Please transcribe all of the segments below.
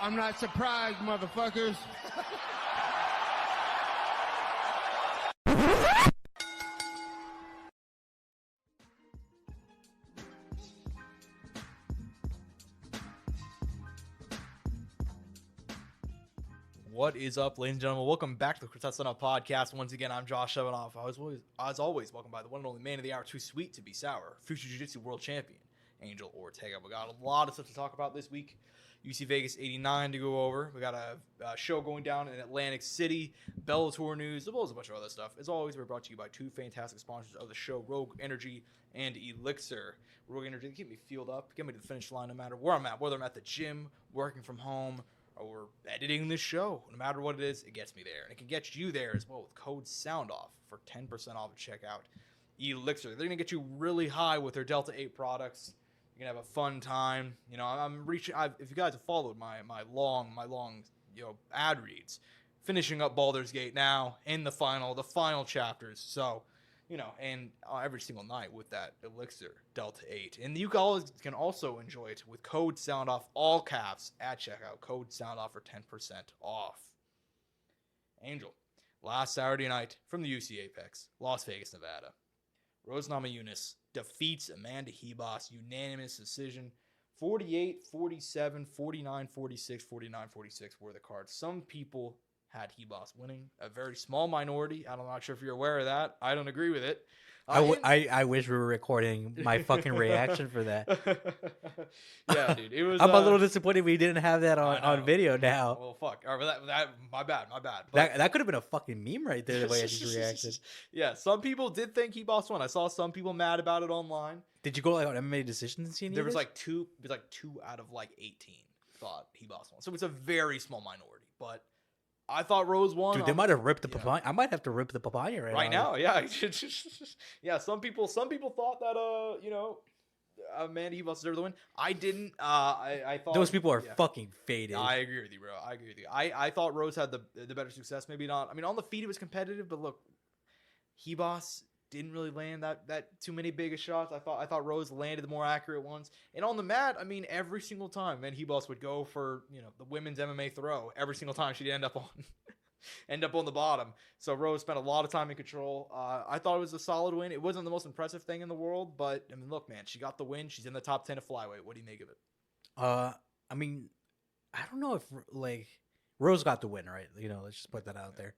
I'm not surprised, motherfuckers. What is up, ladies and gentlemen? Welcome back to the Courtside Soundoff podcast. Once again, I'm Josh Evanoff. As always, welcome by the one and only man of the hour, too sweet to be sour, future jiu-jitsu world champion, Angel Ortega. We got a lot of stuff to talk about this week. UFC Vegas 89 to go over. We got a show going down in Atlantic City, Bellator news, as well as a bunch of other stuff. As always, we're brought to you by two fantastic sponsors of the show, Rogue Energy and ELYXR. Rogue Energy, they keep me fueled up, get me to the finish line no matter where I'm at, whether I'm at the gym, working from home, or editing this show. No matter what it is, it gets me there. And it can get you there as well with code SOUNDOFF for 10% off at checkout. ELYXR, they're going to get you really high with their Delta 8 products. You're going to have a fun time. You know, if you guys have followed my long ad reads, finishing up Baldur's Gate now in the final chapters. So, you know, and every single night with that ELYXR Delta 8. And you guys can also enjoy it with code SOUNDOFF, all caps, at checkout. Code SOUNDOFF for 10% off. Angel, last Saturday night from the UFC Apex, Las Vegas, Nevada. Rose Namajunas defeats Amanda Ribas, unanimous decision. 48-47, 49-46, 49-46 were the cards. Some people had Ribas winning, a very small minority. I'm not sure if you're aware of that. I don't agree with it. I wish we were recording my fucking reaction for that. Yeah, dude. It was. I'm a little disappointed we didn't have that on video now. Well, fuck. All right, that my bad. But that could have been a fucking meme right there, the way I just reacted. Yeah, some people did think Ribas won. I saw some people mad about it online. Did you go like on MMA decisions and see any? There was like two out of like 18 thought Ribas won. So it's a very small minority, but I thought Rose won. Dude, they might have ripped the papaya. I might have to rip the papaya right now. Yeah, yeah. Some people thought that Amanda Ribas deserved the win. I didn't. I thought those people are fucking faded. I agree with you, bro. I agree with you. I thought Rose had the better success. Maybe not. I mean, on the feet it was competitive, but look, Ribas didn't really land that too many big shots. I thought Rose landed the more accurate ones. And on the mat, I mean, every single time, man, Ribas would go for, the women's MMA throw. Every single time she'd end up on the bottom. So Rose spent a lot of time in control. I thought it was a solid win. It wasn't the most impressive thing in the world, but I mean, look, man, she got the win. She's in the top 10 of flyweight. What do you make of it? I mean, I don't know if Rose got the win, right? Let's just put that out there.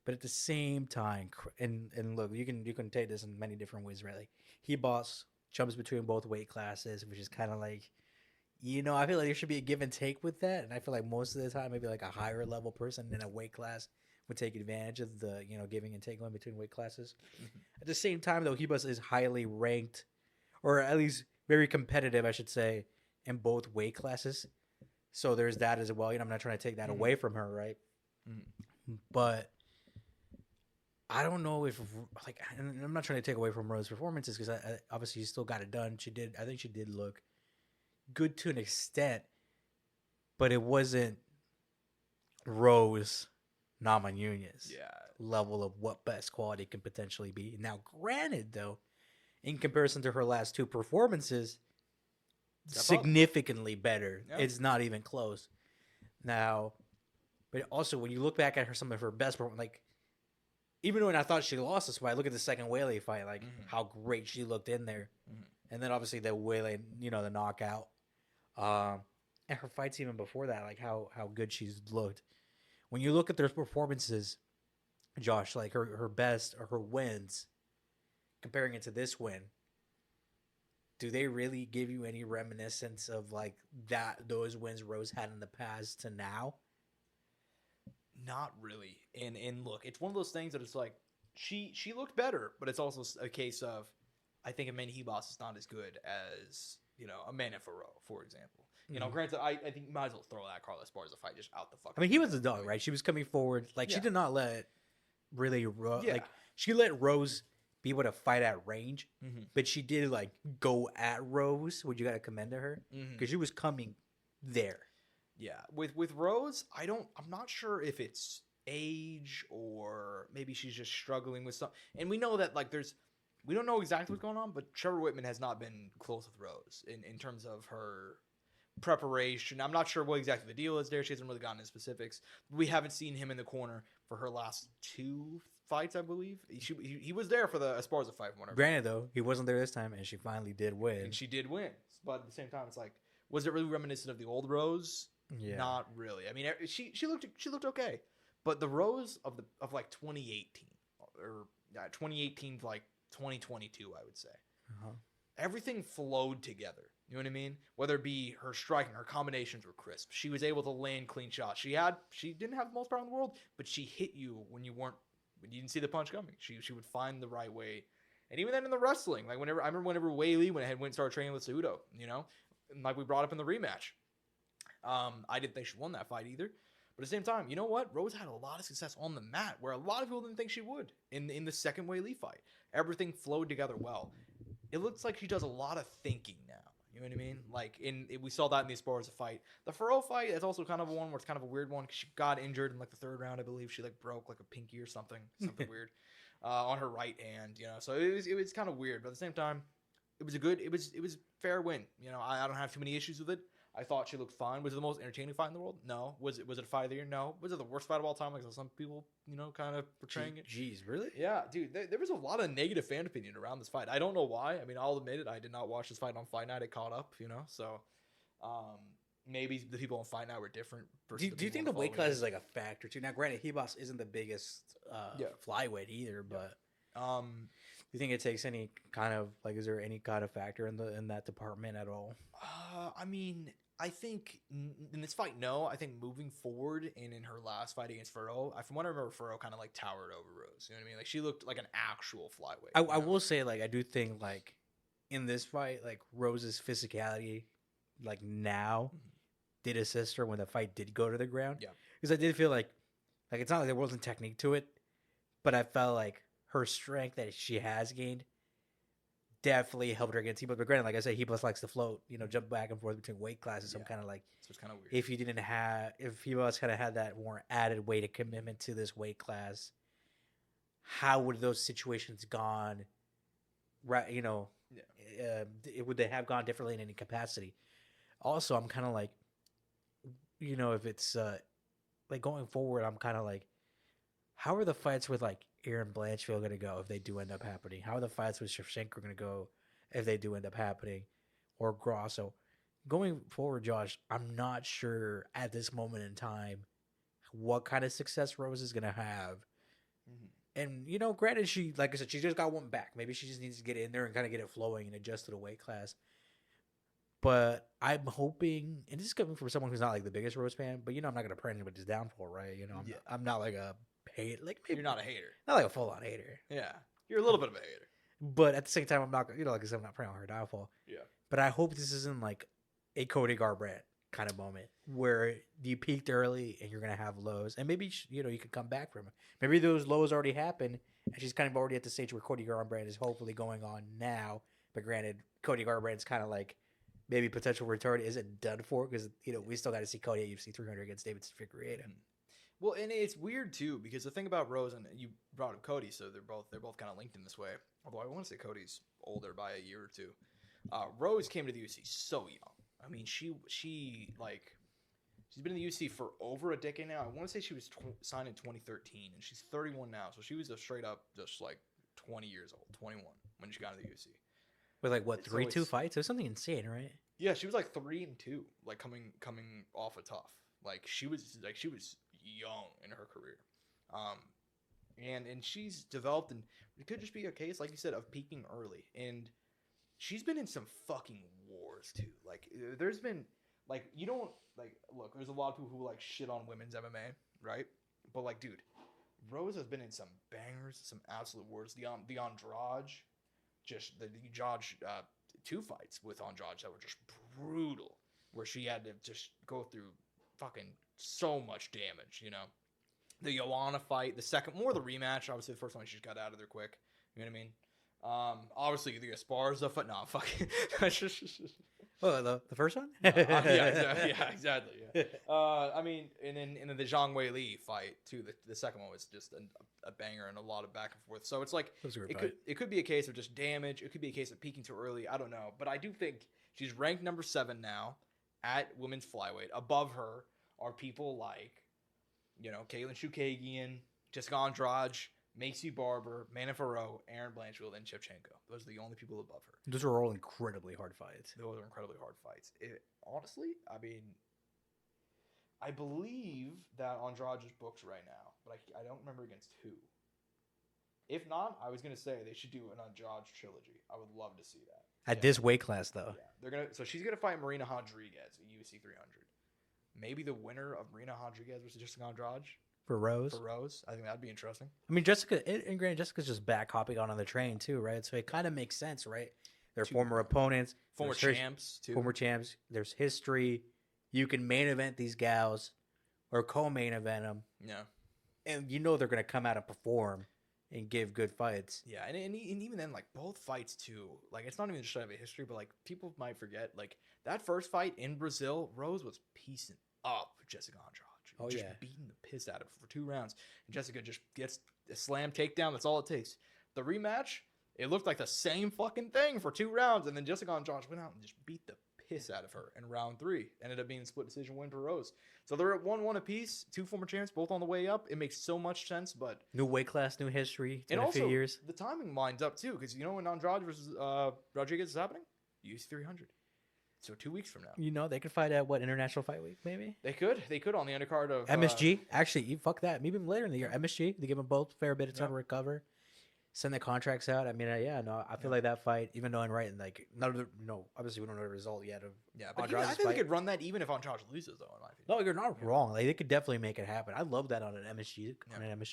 But at the same time, and look, you can take this in many different ways, right? Like, Ribas jumps between both weight classes, which is kind of like, I feel like there should be a give and take with that. And I feel like most of the time, maybe like a higher level person in a weight class would take advantage of the, giving and taking in between weight classes. Mm-hmm. At the same time, though, Ribas is highly ranked, or at least very competitive, I should say, in both weight classes. So there's that as well. I'm not trying to take that away from her, right? Mm-hmm. But I don't know if, and I'm not trying to take away from Rose's performances because obviously she still got it done. I think she did look good to an extent, but it wasn't Rose Namajunas level of what best quality can potentially be. Now, granted, though, in comparison to her last two performances, significantly better. Yeah. It's not even close. Now, but also when you look back at some of her best performances, even when I thought she lost this fight, I look at the second Weili fight, how great she looked in there. Mm-hmm. And then obviously the Weili, the knockout. And her fights even before that, how good she's looked. When you look at their performances, Josh, like her best or her wins, comparing it to this win, do they really give you any reminiscence of those wins Rose had in the past to now? Not really. And look, it's one of those things that it's like she looked better, but it's also a case of I think Amanda Ribas is not as good as, Amanda Ferro, for example. Granted, I think you might as well throw that Carla Esparza fight just out the fucking. I mean, he was the dog, right? She was coming forward. She did not let she let Rose be able to fight at range, but she did go at Rose, which you got to commend to her because she was coming there. Yeah, with Rose, I'm not sure if it's age or maybe she's just struggling with something. And we know that we don't know exactly what's going on, but Trevor Whitman has not been close with Rose in terms of her preparation. I'm not sure what exactly the deal is there. She hasn't really gotten into specifics. We haven't seen him in the corner for her last 2 fights, I believe. He was there for the Esparza fight. Granted, though, he wasn't there this time, and she finally did win. And she did win. But at the same time, it's like, was it really reminiscent of the old Rose? Yeah. Not really. I mean, she looked okay. But the Rose of like 2018 or 2018 to like 2022, I would say. Uh-huh. Everything flowed together. You know what I mean? Whether it be her striking, her combinations were crisp. She was able to land clean shots. She didn't have the most power in the world, but she hit you when you didn't see the punch coming. She would find the right way. And even then in the wrestling, like I remember whenever Whaley went and started training with Cejudo, you know, and like we brought up in the rematch. I didn't think she won that fight either. But at the same time, you know what? Rose had a lot of success on the mat where a lot of people didn't think she would in the second Whaley fight. Everything flowed together well. It looks like she does a lot of thinking now. You know what I mean? Like we saw that in the Esparza fight. The Furrow fight is also kind of one where it's kind of a weird one because she got injured in like the 3rd round, I believe. She like broke like a pinky or something weird on her right hand. You know, so it was kind of weird. But at the same time, it was a fair win. You know, I don't have too many issues with it. I thought she looked fine. Was it the most entertaining fight in the world? No. Was it a fight of the year? No. Was it the worst fight of all time? Like some people, you know, kind of portraying it. Jeez, really? Yeah, dude. There was a lot of negative fan opinion around this fight. I don't know why. I mean, I'll admit it. I did not watch this fight on Fight Night. It caught up, you know. So maybe the people on Fight Night were different. Do you think the weight class is like a factor too? Now, granted, Ribas isn't the biggest flyweight either, but do you think it takes any kind of like? Is there any kind of factor in that department at all? I mean, I think in this fight, no. I think moving forward and in her last fight against Furrow, from what I remember, Furrow kind of like towered over Rose. You know what I mean? Like she looked like an actual flyweight. I will say, like, I do think like in this fight, like Rose's physicality, like now, did assist her when the fight did go to the ground. Yeah, because I did feel like it's not like there wasn't technique to it, but I felt like her strength that she has gained definitely helped her against Ribas. But granted, like I said, Ribas likes to float, you know, jump back and forth between weight classes. So I'm kind of like, so it's kind of weird. If Ribas kind of had that more added weight of commitment to this weight class, how would those situations gone? Right, you know, would they have gone differently in any capacity? Also, I'm kind of like, you know, if it's like going forward, I'm kind of like, how are the fights with like Aaron Blanchfield going to go if they do end up happening? How are the fights with Shevchenko going to go if they do end up happening? Or Grasso? Going forward, Josh, I'm not sure at this moment in time what kind of success Rose is going to have. Mm-hmm. And, you know, granted, she, like I said, she just got one back. Maybe she just needs to get in there and kind of get it flowing and adjust to the weight class. But I'm hoping, and this is coming from someone who's not like the biggest Rose fan, but, you know, I'm not going to pray anybody's downfall, right? You know, I'm not like a hate, like maybe, you're not a hater, not like a full on hater. Yeah, you're a little bit of a hater, but at the same time, I'm not, you know, like I said, I'm not praying on her downfall. Yeah, but I hope this isn't like a Cody Garbrandt kind of moment where you peaked early and you're gonna have lows, and maybe you know you can come back from it. Maybe those lows already happened, and she's kind of already at the stage where Cody Garbrandt is hopefully going on now. But granted, Cody Garbrandt's kind of like maybe potential return isn't done for because you know we still got to see Cody at UFC 300 against David Figueiredo. Well, and it's weird too because the thing about Rose, and you brought up Cody, so they're both kind of linked in this way. Although I want to say Cody's older by a year or two. Rose came to the UFC so young. I mean, she's been in the UFC for over a decade now. I want to say she was signed in 2013, and she's 31 now. So she was a straight up just like 20 years old, 21 when she got into the UFC. With like what 3-2 fights? It was something insane, right? Yeah, she was like 3-2, like coming off a tough. Like she was young in her career, and she's developed, and it could just be a case, like you said, of peaking early. And she's been in some fucking wars too. Like there's been like you don't like look. There's a lot of people who like shit on women's MMA, right? But like, dude, Rose has been in some bangers, some absolute wars. The Andrade, just the Andrade 2 fights with Andrade that were just brutal, where she had to just go through fucking so much damage, you know. The Joanna fight, the second, more the rematch. Obviously, the first one she just got out of there quick. You know what I mean? Obviously the Esparza fight. No, fucking. Oh, the first one? Yeah, exactly. Yeah. I mean, and then the Zhang Weili fight too. The second one was just a banger and a lot of back and forth. So it's like it could be a case of just damage. It could be a case of peaking too early. I don't know, but I do think she's ranked number 7 now. at women's flyweight. Above her are people like, Caitlin Chukagian, Jessica Andrade, Macy Barber, Mana Farrow, Aaron Blanchfield, and Shevchenko. Those are the only people above her. Those are all incredibly hard fights. Those are incredibly hard fights. Honestly, I mean, I believe that Andrade is booked right now, but I don't remember against who. If not, I was gonna say they should do an Andrade trilogy. I would love to see that. At this weight class, though. Yeah, so she's gonna fight Marina Rodriguez at UFC 300. Maybe the winner of Marina Rodriguez versus Jessica Andrade For Rose? For Rose. I think that'd be interesting. I mean, and granted, Jessica's just back hopping on the train, too, right? So it kind of makes sense, right? They're former opponents. Former champs, too. Former champs. There's history. You can main event these gals or co-main event them. Yeah. And they're going to come out and perform and give good fights. Yeah, and even then, like, both fights, too. Like, it's not even just to have a history, but, like, people might forget, like, that first fight in Brazil, Rose was piecing up Jessica Andrade. Just beating the piss out of her for 2 rounds. And Jessica just gets a slam takedown. That's all it takes. The rematch, it looked like the same fucking thing for 2 rounds. And then Jessica Andrade went out and just beat the piss out of her in round 3. Ended up being a split decision win for Rose. So they're at 1-1 apiece. 2 former champs, both on the way up. It makes so much sense, but... New weight class, new history. And also, a few years. The timing lines up, too. Because when Andrade versus Rodriguez is happening? UFC 300. So 2 weeks from now. They could fight at International Fight Week, maybe? They could on the undercard of... MSG. Actually, fuck that. Maybe later in the year. MSG, they give them both a fair bit of time to recover. Send the contracts out. I mean, I feel like that fight, even though I'm right, like, obviously we don't know the result yet of but I think they could run that even if Andrade loses, though, in my opinion. No, you're not wrong. Like, they could definitely make it happen. I love that on an MSG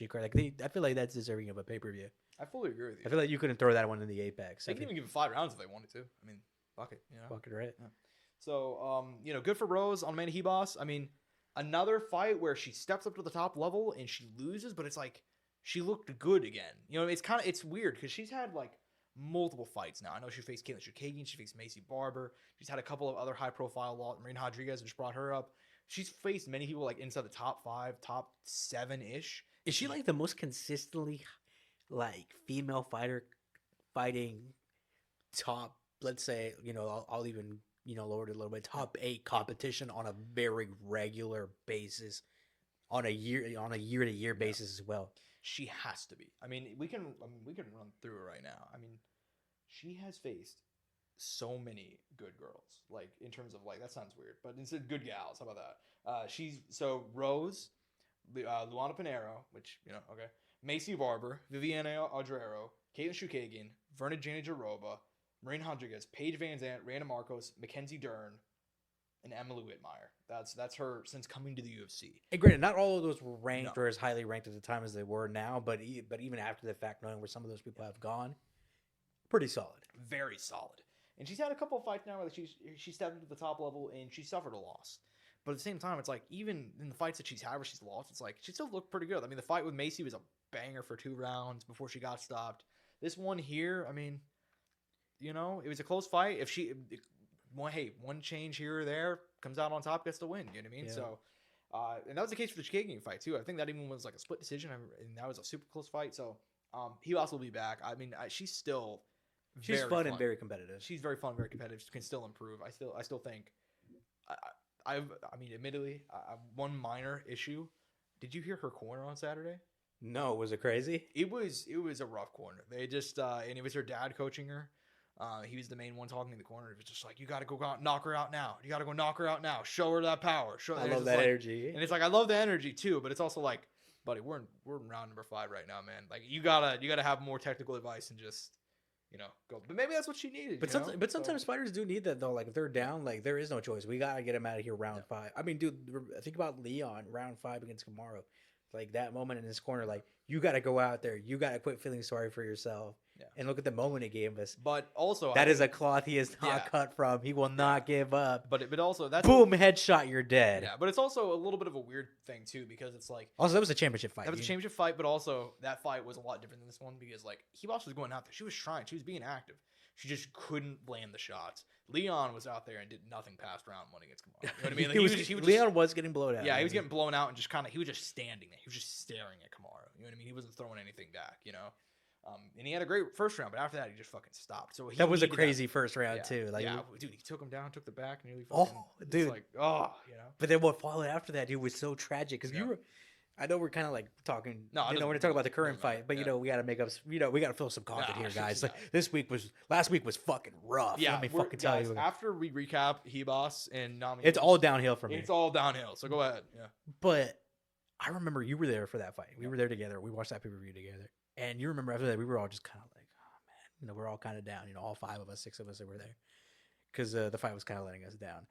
card. Like, I feel like that's deserving of a pay-per-view. I fully agree with you. I feel like you couldn't throw that one in the Apex. They can even give it 5 rounds if they wanted to. I mean, fuck it. Fuck it, right? Yeah. So, good for Rose on Amanda Ribas. I mean, another fight where she steps up to the top level and she loses, but it's like she looked good again. It's weird because she's had like multiple fights now. I know she faced Caitlin Chukagian, she faced Macy Barber. She's had a couple of other high-profile Marina Rodriguez, just brought her up. She's faced many people like inside the top 5, top 7-ish. Is she like the most consistently like female fighter fighting top? Let's say I'll even lower it a little bit. Top 8 competition on a very regular basis, on a year-to-year basis as well. She has to be. I mean, we can run through it right now. I mean, she has faced so many good girls. Like in terms of like that sounds weird, but instead good gals. How about that? Rose, Luana Pinheiro, which okay, Macy Barber, Viviana Audrero, Caitlin Chukagian, Verna Jana Jaroba, Marina Rodriguez, Paige Van Zandt, Randa Marcos, Mackenzie Dern, and Emily Whitmire. That's her since coming to the UFC. And granted, not all of those were ranked or as highly ranked at the time as they were now, but even after the fact, knowing where some of those people have gone, pretty solid. Very solid. And she's had a couple of fights now where she stepped into the top level and she suffered a loss. But at the same time, it's like even in the fights that she's had where she's lost, it's like she still looked pretty good. I mean, the fight with Macy was a banger for 2 rounds before she got stopped. This one here, I mean, it was a close fight. One change here or there comes out on top, gets the win. You know what I mean? Yeah. So, and that was the case for the Chukagian fight too. I think that even was like a split decision, and that was a super close fight. So, he also will be back. I mean, she's still fun and very competitive. She's very fun, very competitive. She can still improve. I still think. I mean, admittedly, one minor issue. Did you hear her corner on Saturday? No, was it crazy? It was a rough corner. They just and it was her dad coaching her. He was the main one talking in the corner. It was just like, you got to go knock her out now. You got to go knock her out now. Show her that power. I love that energy. And it's like, I love the energy too, but it's also like, buddy, we're in round number 5 right now, man. Like you gotta have more technical advice and just, go. But maybe that's what she needed. But sometimes fighters do need that though. Like if they're down, like there is no choice. We gotta get him out of here round 5. I mean, dude, think about Leon round 5 against Kamaru. Like that moment in his corner, like you got to go out there. You got to quit feeling sorry for yourself. Yeah. And look at the moment he gave us. But also, that is a cloth he is not cut from. He will not give up. But also, that's boom, headshot, you're dead. Yeah, but it's also a little bit of a weird thing too, because it's like also that was a championship fight. That was a championship fight, but also that fight was a lot different than this one because like Ribas was going out there. She was trying. She was being active. She just couldn't land the shots. Leon was out there and did nothing past round 1 against Kamaru. You know what I mean? Like, Leon was getting blown out. Yeah, he was getting blown out and just he was just standing there. He was just staring at Kamaru. You know what I mean? He wasn't throwing anything back, And he had a great first round, but after that, he just fucking stopped. So that was a needed crazy first round too. Like, dude, he took him down, took the back, nearly. Oh, Fucking, dude, like, oh, you know. But then what followed after that, dude, was so tragic because you were. I know we're kind of like talking. No, we're talking about the current fight, but we got to make up. We got to fill some content here, guys. Like last week was fucking rough. Yeah, let me fucking tell you. After we recap Hebos and Nami, it's all downhill from here. It's all downhill. So go ahead. Yeah. But I remember you were there for that fight. We were there together. We watched that pay-per-view together, and you remember after that we were all just kind of like, oh man, we're all kind of down. All 5 of us, 6 of us that were there, because the fight was kind of letting us down,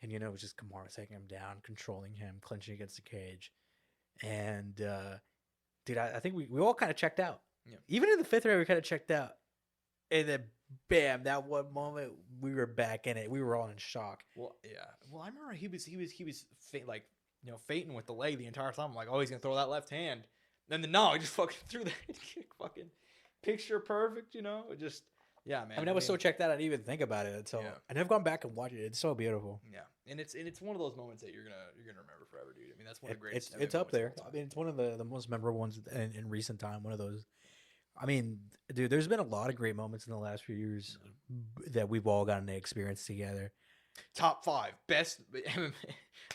and it was just Kamara taking him down, controlling him, clinching against the cage. And dude, I think we all kind of checked out. Yeah. Even in the 5th round, we kind of checked out. And then, bam! That one moment, we were back in it. We were all in shock. Well, yeah. Well, I remember he was fainting with the leg the entire time. I'm like, oh, he's gonna throw that left hand. And then no, he just fucking threw the head kick, fucking picture perfect. It just. Yeah, man. I mean, I was so checked out I didn't even think about it until and I've gone back and watched it. It's so beautiful. Yeah, and it's one of those moments that you're gonna remember forever, dude. I mean, that's one of the greatest. It's up there. I mean, it's one of the most memorable ones in recent time. One of those. I mean, dude, there's been a lot of great moments in the last few years that we've all gotten to experience together. Top 5 best MMA.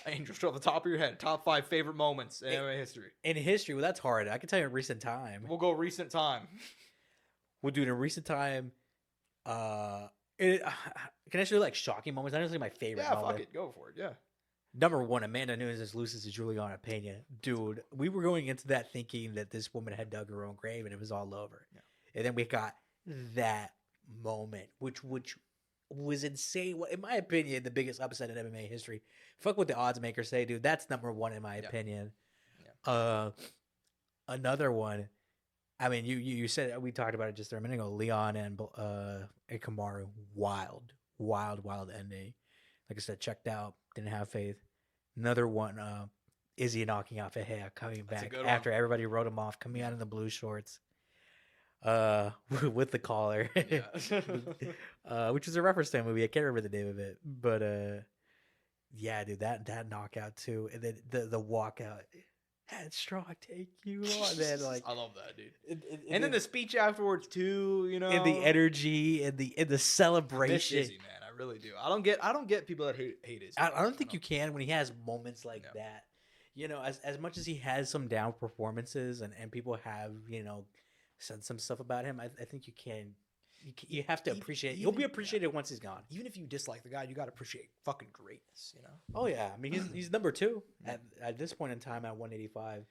Angel, off the top of your head, top 5 favorite moments in MMA history. In history, well, that's hard. I can tell you in recent time. We'll go recent time. We'll do it in recent time. Can I show you like shocking moments? Not necessarily my favorite. Yeah, fuck it, go for it. Yeah. Number 1, Amanda Nunes loses to Juliana Pena. Dude, we were going into that thinking that this woman had dug her own grave and it was all over. Yeah. And then we got that moment, which was insane. In my opinion, the biggest upset in MMA history. Fuck what the odds makers say, dude. That's number 1 in my opinion. Yeah. Another one. I mean, you said, we talked about it just a minute ago. Leon and Kamaru, wild ending. Like I said, checked out, didn't have faith. Another one, Izzy knocking off a hair, coming back after everybody wrote him off, coming out in the blue shorts, with the collar, which is a reference to a movie. I can't remember the name of it, but yeah, dude, that knockout too, and then the walkout. Headstrong, take you on. Then I love that, dude. And then the speech afterwards too, and the energy and the celebration. I miss Izzy, man, I really do. I don't get people that hate Izzy. I don't think you can when he has moments like that. As much as he has some down performances and people have said some stuff about him, I think you can. You have to appreciate. He'll be appreciated once he's gone. Even if you dislike the guy, you got to appreciate fucking greatness. Oh yeah, I mean he's number 2 at this point in time at 185.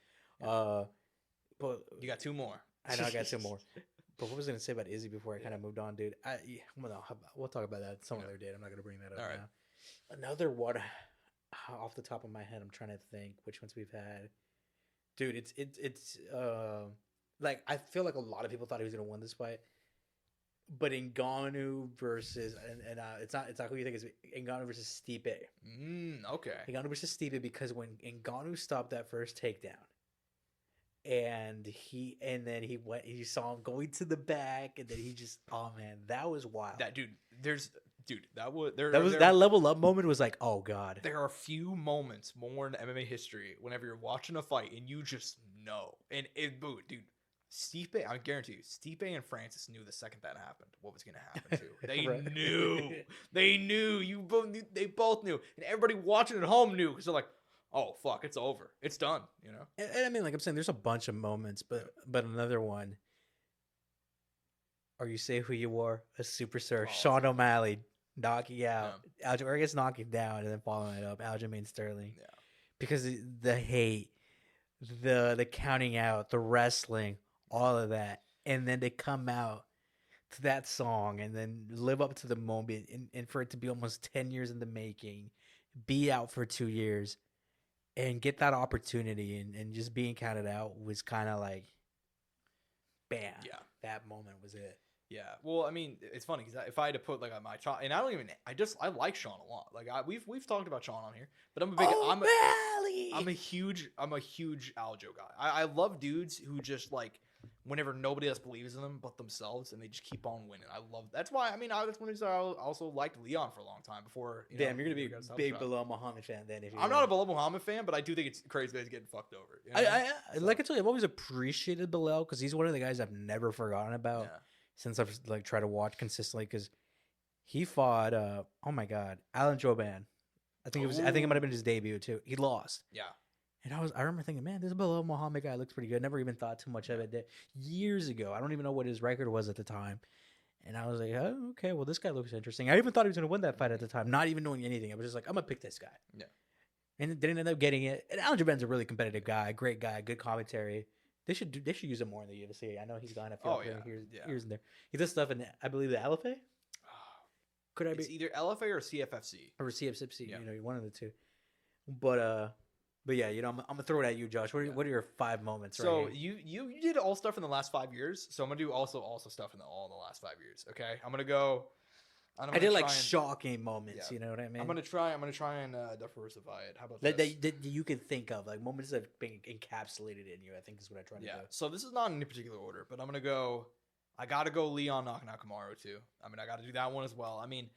But you got 2 more. I know I got 2 more. But what was I gonna say about Izzy before I kind of moved on, dude? We'll talk about that some other day. I'm not gonna bring that up now. Another one off the top of my head. I'm trying to think which ones we've had. Dude, it's like I feel like a lot of people thought he was gonna win this fight. But Ngannou versus it's not who you think is Ngannou versus Stipe. Okay. Ngannou versus Stipe, because when Ngannou stopped that first takedown, and then he saw him going to the back, and then he just that was wild. That level up moment was like, oh god. There are a few moments more in MMA history whenever you're watching a fight and you just know, dude. Stipe, I guarantee you, Stipe and Francis knew the second that happened what was going to happen too. They knew. They knew. They both knew, and everybody watching at home knew, because they're like, "Oh fuck, it's over. It's done." And I mean, like I'm saying, there's a bunch of moments, but another one. Are you say who you are? A superstar, Sean O'Malley knocking out Ortega, knocking down, and then following it up, Aljamain Sterling. Yeah, because the hate, the counting out, the wrestling. All of that, and then they come out to that song and then live up to the moment, and for it to be almost 10 years in the making, be out for 2 years, and get that opportunity and just being counted out was kind of like, bam. Yeah, that moment was it. Yeah, well, I mean, it's funny because if I had to put like on my top, and I like Sean a lot. Like we've talked about Sean on here, but I'm a huge Aljo guy. I love dudes who just like whenever nobody else believes in them but themselves, and they just keep on winning. I love that's why. I mean, that's one reason I also liked Leon for a long time before. Damn, you're gonna be a big Bilal Muhammad fan then. If I'm not a Bilal Muhammad fan, but I do think it's crazy that he's getting fucked over. You know? Like I told you, I've always appreciated Bilal because he's one of the guys I've never forgotten about since I've like tried to watch consistently. Because he fought, oh my god, Alan Jouban. I think it might have been his debut too. He lost. Yeah. And I remember thinking, man, this Bilal Muhammad guy looks pretty good. Never even thought too much of it. Years ago, I don't even know what his record was at the time. And I was like, oh, okay, well, this guy looks interesting. I even thought he was going to win that fight at the time, not even knowing anything. I was just like, I'm going to pick this guy. Yeah. And didn't end up getting it. And Alan Jouban's a really competitive guy, great guy, good commentary. They should use him more in the UFC. I know he's gone a few years in there. He does stuff in, I believe, the LFA? Could I be? It's either LFA or CFFC. Or CFFC, you know, one of the two. But yeah, you know, I'm gonna throw it at you, Josh. What are your 5 moments? So right here? you did all stuff in the last 5 years. So I'm gonna do also stuff in the last 5 years. Okay, I'm gonna go. I did like shocking moments. You know what I mean? I'm gonna try and diversify it. How about this? That you can think of like moments that have been encapsulated in you. I think is what I try to do. So this is not in any particular order, but I'm gonna go. I gotta go Leon knocking out Kamaru too. I mean, I gotta do that one as well. I mean,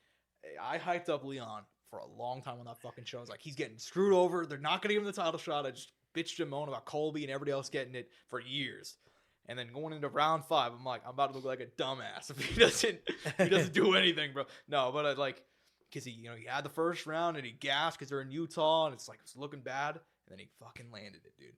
I hyped up Leon for a long time on that fucking show. I was like, he's getting screwed over. They're not gonna give him the title shot. I just bitched and moaned about Colby and everybody else getting it for years. And then going into round 5, I'm like, I'm about to look like a dumbass if he doesn't do anything, bro. No, but I like, because he had the first round and he gassed because they're in Utah and it's like it's looking bad, and then he fucking landed it, dude.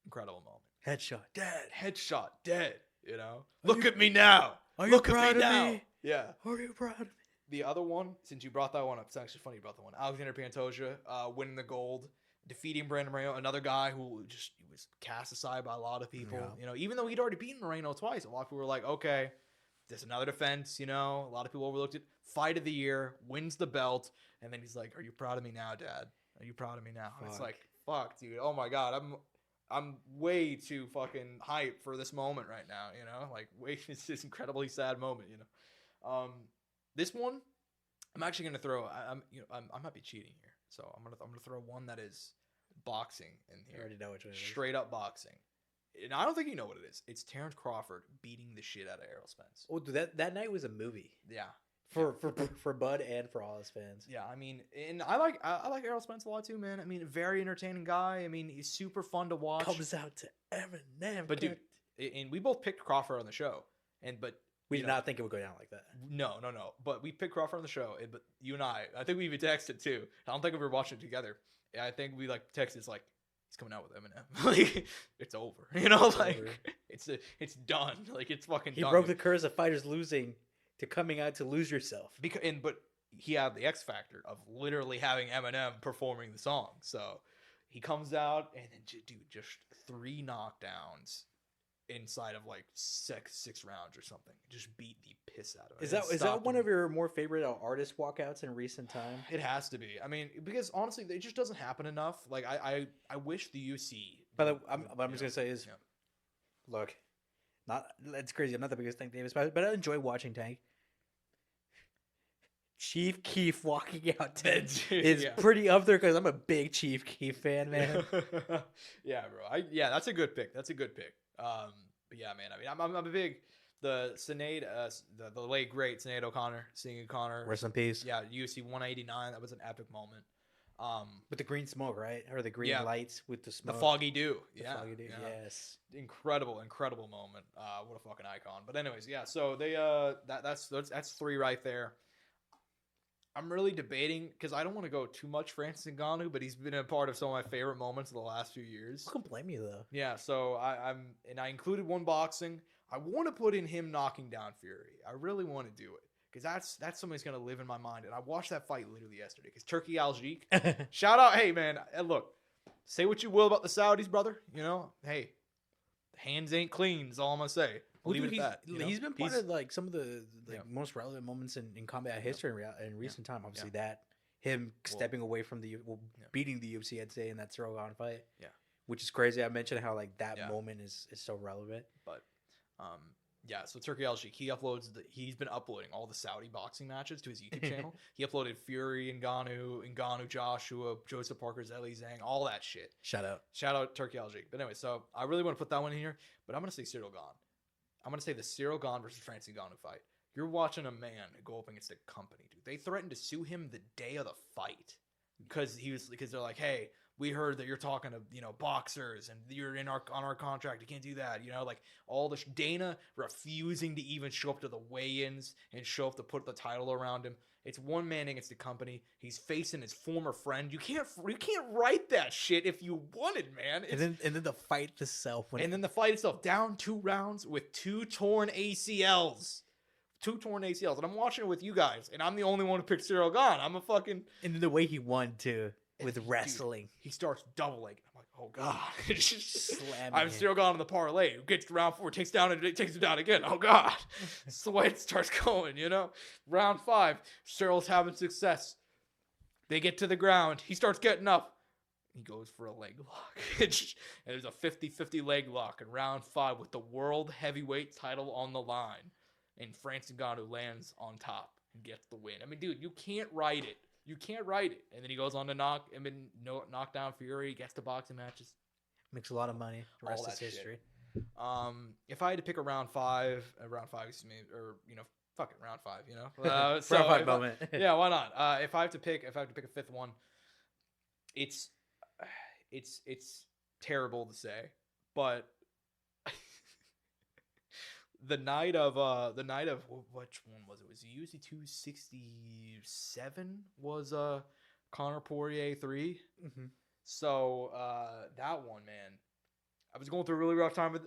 Incredible moment. Headshot, dead. You know, look at me now. Look at me now. Yeah. Are you proud of me? The other one, since you brought that one up, it's actually funny you brought that one. Alexander Pantoja winning the gold, defeating Brandon Moreno, another guy who he was cast aside by a lot of people. Yeah. You know, even though he'd already beaten Moreno twice, a lot of people were like, okay, there's another defense. You know, a lot of people overlooked it. Fight of the year, wins the belt, and then he's like, "Are you proud of me now, Dad? Are you proud of me now?" And it's like, fuck, dude. Oh my god, I'm way too fucking hyped for this moment right now. You know, like it's this incredibly sad moment. You know, this one, I'm actually gonna throw. I might be cheating here, so I'm gonna throw one that is boxing in here. I already know which one it is. Straight up boxing, and I don't think you know what it is. It's Terrence Crawford beating the shit out of Errol Spence. Oh, dude, that night was a movie. Yeah. For Bud and for all his fans. Yeah, I mean, and I like Errol Spence a lot too, man. I mean, very entertaining guy. I mean, he's super fun to watch. Comes out to Eminem. But dude, and we both picked Crawford on the show, but we did not think it would go down like that. No. But we picked Crawford on the show, but you and I think we even texted too. I don't think we were watching it together. Yeah, I think we like texted. It's like he's coming out with Eminem. Like it's over. You know, like it's done. Like it's fucking. He broke the curse of fighters losing to coming out to lose yourself. But he had the X factor of literally having Eminem performing the song. So he comes out and then just 3 knockdowns inside of like six rounds or something. Just beat the piss out of it. Is that one of your more favorite artist walkouts in recent time? It has to be. I mean, because honestly, it just doesn't happen enough. Like I wish the UFC. But what I'm just gonna say is, look, it's crazy. I'm not the biggest Tank Davis, but I enjoy watching Tank. Chief Keef walking out is pretty up there because I'm a big Chief Keef fan, man. Yeah, bro. That's a good pick. But yeah, man. I mean, I'm a big the Sinead, the late great Sinead O'Connor, seeing Conor. Rest in peace. Yeah, UFC 189. That was an epic moment. With the green smoke, right? Or the green lights with the smoke. The foggy dew. Foggy dew. Yes. Incredible moment. What a fucking icon. But anyways, yeah. So they that's 3 right there. I'm really debating because I don't want to go too much Francis Ngannou, but he's been a part of some of my favorite moments of the last few years. I don't blame you though. Yeah, so I included one boxing. I want to put in him knocking down Fury. I really want to do it because that's something that's gonna live in my mind. And I watched that fight literally yesterday because Turkey Al-Sheikh. Shout out, hey man, look, say what you will about the Saudis, brother. You know, hey, hands ain't clean. Is all I'm gonna say. Leave it at that. He's been part of like some of the most relevant moments in combat history in recent time. Obviously, him stepping away from beating the UFC, I'd say, in that throw-on fight. Yeah, which is crazy. I mentioned how like that moment is so relevant. But Yeah, so Turkey Al Sheik, he's been uploading all the Saudi boxing matches to his YouTube channel. He uploaded Fury, Ngannou Joshua, Joseph Parker, Zhang, all that shit. Shout out Turkey Al Sheik. But anyway, so I really want to put that one in here, but I'm going to say Cyril Gane. I'm going to say the Cyril Gane versus Francis Ngannou fight. You're watching a man go up against a company, dude. They threatened to sue him the day of the fight because they're like, hey, we heard that you're talking to, boxers and you're on our contract. You can't do that. Like all the Dana refusing to even show up to the weigh-ins and show up to put the title around him. It's one man against the company. He's facing his former friend. You can't write that shit if you wanted, man. And then the fight itself. Then the fight itself down 2 rounds with 2 torn ACLs. 2 torn ACLs. And I'm watching it with you guys. And I'm the only one who picked Cyril Gane. I'm a fucking... And the way he won, too. With wrestling. Dude, he starts double legging. I'm like, oh God. Slamming I'm still gone on the parlay. Gets to round 4, takes him down again. Oh God. It's the way it starts going, Round 5, Cyril's having success. They get to the ground. He starts getting up. He goes for a leg lock. And there's a 50-50 leg lock in round 5 with the world heavyweight title on the line. And Francis Ngannou lands on top and gets the win. I mean, dude, you can't write it. You can't write it. And then he goes on to knock down Fury, gets to boxing matches. Makes a lot of money. The rest is history. If I had to pick a round 5, excuse me, or fuck it, round 5, round 5 moment. Yeah, why not? If I have to pick a 5th one, it's terrible to say, but the night of which one was it? Was it UFC 267? Was Conor Poirier 3? Mm-hmm. So that one, man, I was going through a really rough time at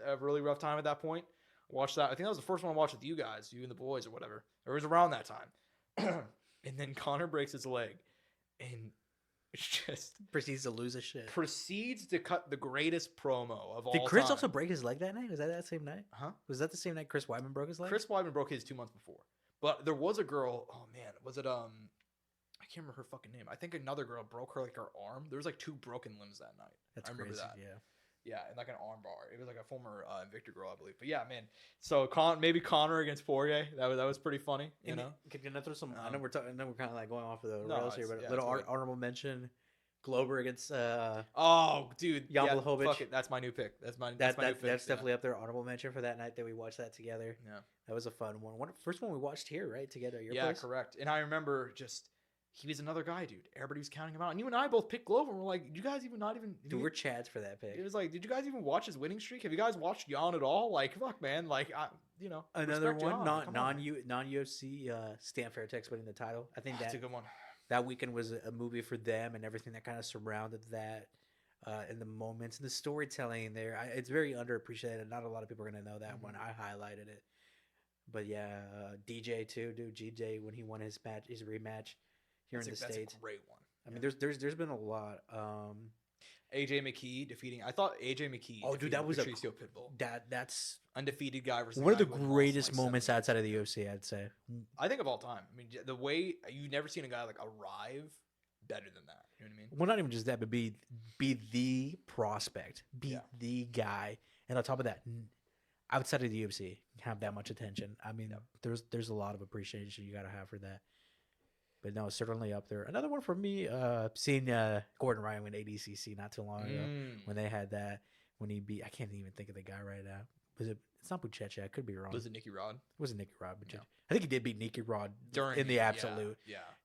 that point. I watched that. I think that was the first one I watched with you guys, you and the boys or whatever. Or it was around that time. And then Conor breaks his leg, and just proceeds to lose his shit. Proceeds to cut the greatest promo of all time. Did Chris also break his leg that night? Was that same night? Huh? Was that the same night Chris Weidman broke his leg? Chris Weidman broke his 2 months before. But there was a girl, oh man, was it I can't remember her fucking name. I think another girl broke her arm. There was 2 broken limbs that night. That's remember crazy, that. yeah. Yeah, and an arm bar. It was a former Invicta girl, I believe. But yeah, man. So maybe Conor against Poirier. That was pretty funny. Can I throw some? I know we're kind of going off of the rails here, but yeah, little honorable mention. Glover against oh dude, Jan Blachowicz. Fuck it. That's my new pick. That's my new pick. That's definitely up there. Honorable mention for that night that we watched that together. Yeah, that was a fun one. First one we watched here, right, together. At your yeah, place? Correct. And I remember he was another guy, dude. Everybody was counting him out, and you and I both picked Glover. And we're like, did you guys even Dude, we're Chads for that pick. It was like, did you guys even watch his winning streak? Have you guys watched Jan at all? Like, fuck, man. Like, another one, Jan. non UFC Stan Fairtex winning the title. I think that's a good one. That weekend was a movie for them, and everything that kind of surrounded that, and the moments and the storytelling there. It's very underappreciated. Not a lot of people are gonna know that one. I highlighted it, but yeah, DJ too, dude. GJ when he won his rematch here in the States. That's a great one. I mean, there's been a lot. AJ McKee defeating. I thought AJ McKee. Oh, dude, that was Patricio Pitbull. That's undefeated guy versus one of the greatest moments outside of the UFC. I'd say. I think of all time. I mean, the way you've never seen a guy arrive better than that. You know what I mean? Well, not even just that, but be the prospect, the guy, and on top of that, outside of the UFC, have that much attention. I mean, there's a lot of appreciation you got to have for that. But no, certainly up there. Another one for me, seeing Gordon Ryan win ADCC not too long ago when they had that, when he beat, I can't even think of the guy right now. It's not Buchecha, I could be wrong. Was it Nicky Rod? It wasn't Nicky Rod, Buchecha. I think he did beat Nicky Rod in the absolute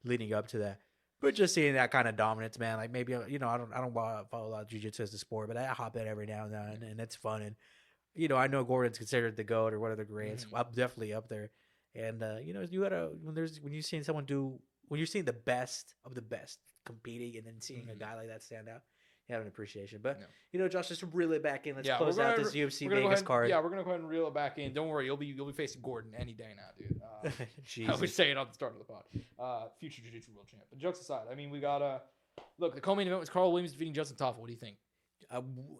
leading up to that. But just seeing that kind of dominance, man, like maybe, I don't follow a lot of jiu-jitsu as a sport, but I hop in every now and then, and it's fun. And, I know Gordon's considered the GOAT or one of the greats. I'm definitely up there. And, you gotta, when you're seeing the best of the best competing and then seeing a guy like that stand out, you have an appreciation. But, Josh, just to reel it back in, let's close out this UFC Vegas card. Yeah, we're going to go ahead and reel it back in. Don't worry, you'll be facing Gordon any day now, dude. I was saying at the start of the pod. Future Jiu-Jitsu world champ. But jokes aside, I mean, we got, look, the co-main event was Carl Williams defeating Justin Toffel. What do you think?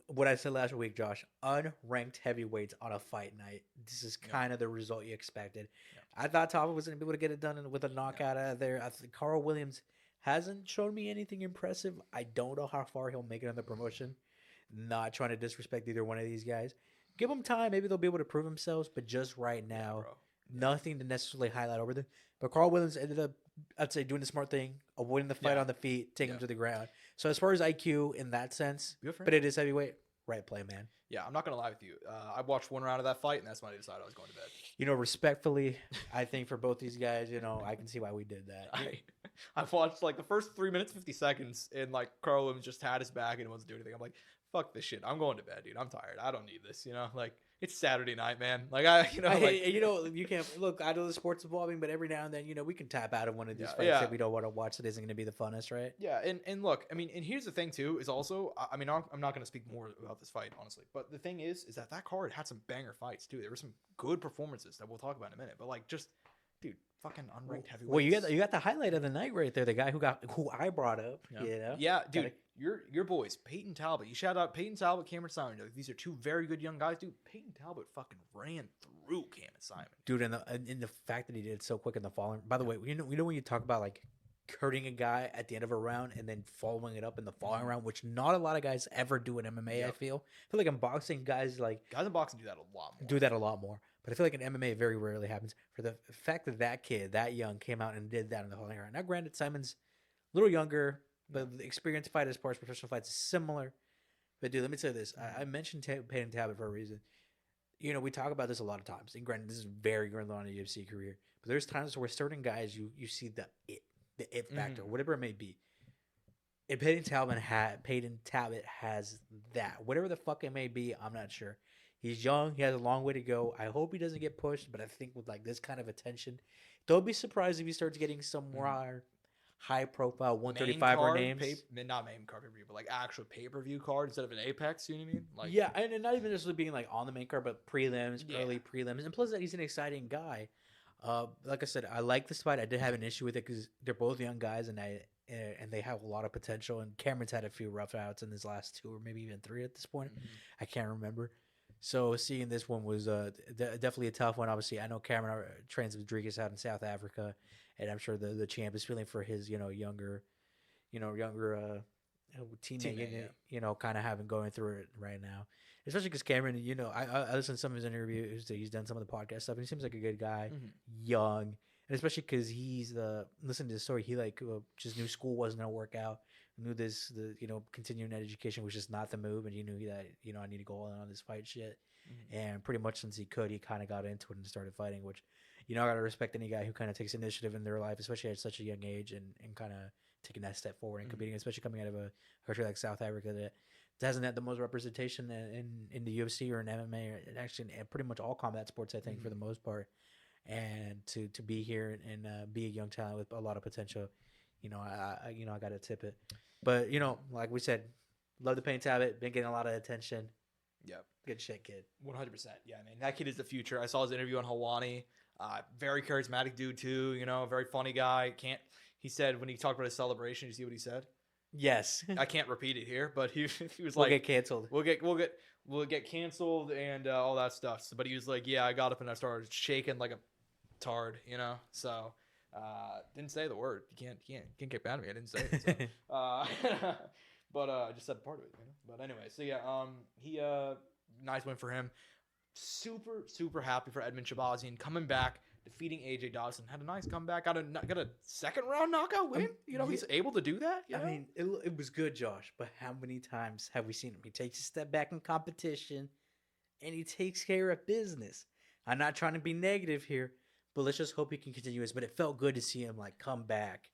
What I said last week, Josh, unranked heavyweights on a fight night. This is kind of the result you expected. Yeah. I thought Toffel was going to be able to get it done with a knockout out of there. I think Carl Williams hasn't shown me anything impressive. I don't know how far he'll make it on the promotion. Not trying to disrespect either one of these guys. Give them time. Maybe they'll be able to prove themselves. But just right now, nothing to necessarily highlight over them. But Carl Williams ended up, I'd say, doing the smart thing, avoiding the fight on the feet, taking him to the ground. So as far as IQ in that sense, but it is heavyweight, right play, man. Yeah, I'm not going to lie with you. I watched one round of that fight, and that's when I decided I was going to bed. You know, respectfully, I think for both these guys, you know, I can see why we did that. I've watched like the first 3 minutes, 50 seconds, and like Carl Williams just had his back and wasn't doing anything. I'm like, fuck this shit. I'm going to bed, dude. I'm tired. I don't need this, you know? Like, it's Saturday night, man. Like, you can't look. I know the sport's evolving, but every now and then, you know, we can tap out of one of these fights that we don't want to watch. That isn't going to be the funnest, right? Yeah, and look, I mean, and here's the thing too is also, I mean, I'm not going to speak more about this fight, honestly, but the thing is that card had some banger fights too. There were some good performances that we'll talk about in a minute, but like, just, dude, fucking unranked heavyweights. Well, you got the highlight of the night right there. The guy who I brought up. You know? Yeah, dude. Your boys, Peyton Talbot. You shout out Peyton Talbot, Cameron Simon. These are two very good young guys, dude. Peyton Talbot fucking ran through Cameron Simon, dude. And the fact that he did it so quick in the following. By the way, you know when you talk about like hurting a guy at the end of a round and then following it up in the following round, which not a lot of guys ever do in MMA. I feel like in boxing, guys in boxing do that a lot more. But I feel like in MMA, it very rarely happens. For the fact that kid, that young, came out and did that in the following round. Now, granted, Simon's a little younger, but the experience fight as far as professional fights is similar. But dude, let me tell you this: I mentioned Peyton Talbot for a reason. You know, we talk about this a lot of times. And granted, this is very early on in a UFC career, but there's times where certain guys you see the it factor, whatever it may be. And Peyton Talbot has that, whatever the fuck it may be. I'm not sure. He's young. He has a long way to go. I hope he doesn't get pushed, but I think with like this kind of attention, don't be surprised if he starts getting some more high-profile 135er names. Not main card pay-per-view, but like actual pay-per-view card instead of an Apex. You know what I mean? Like, yeah, and not even just being like on the main card, but prelims, early prelims, and plus that he's an exciting guy. Like I said, I like this fight. I did have an issue with it because they're both young guys, and they have a lot of potential. And Cameron's had a few rough outs in his last 2 or maybe even 3 at this point. I can't remember. So seeing this one was definitely a tough one. Obviously, I know Cameron trains Rodriguez out in South Africa, and I'm sure the champ is feeling for his younger teammate. Kind of having going through it right now. Especially because Cameron, I listened to some of his interviews. He's done some of the podcast stuff. And he seems like a good guy, young, and especially because he's listening to the story. He just knew school wasn't gonna work out. Knew continuing education was just not the move, and he knew that I need to go on this fight shit. And pretty much since he could, he kind of got into it and started fighting. Which I gotta respect any guy who kind of takes initiative in their life, especially at such a young age, and kind of taking that step forward and competing, especially coming out of a country like South Africa that hasn't had the most representation in the UFC or in MMA or actually in pretty much all combat sports, I think, for the most part. And to be here and be a young talent with a lot of potential, I got to tip it. But, like we said, love the Peyton Talbot. Been getting a lot of attention. Yep. Good shit, kid. 100%. Yeah, man. That kid is the future. I saw his interview on Hawani. Very charismatic dude, too. Very funny guy. He said when he talked about his celebration, you see what he said? Yes. I can't repeat it here, but he was we'll like, get canceled. We'll get canceled and all that stuff. So, but he was like, yeah, I got up and I started shaking like a tard, So, didn't say the word. You can't get mad at me. I didn't say it. So. But I just said part of it. But anyway, so yeah, he nice win for him. Super happy for Edmund Shabazian coming back. Defeating AJ Dawson, had a nice comeback, got a second round knockout win. He's able to do that. I mean, it was good, Josh. But how many times have we seen him? He takes a step back in competition, and he takes care of business. I'm not trying to be negative here, but let's just hope he can continue this. But it felt good to see him come back.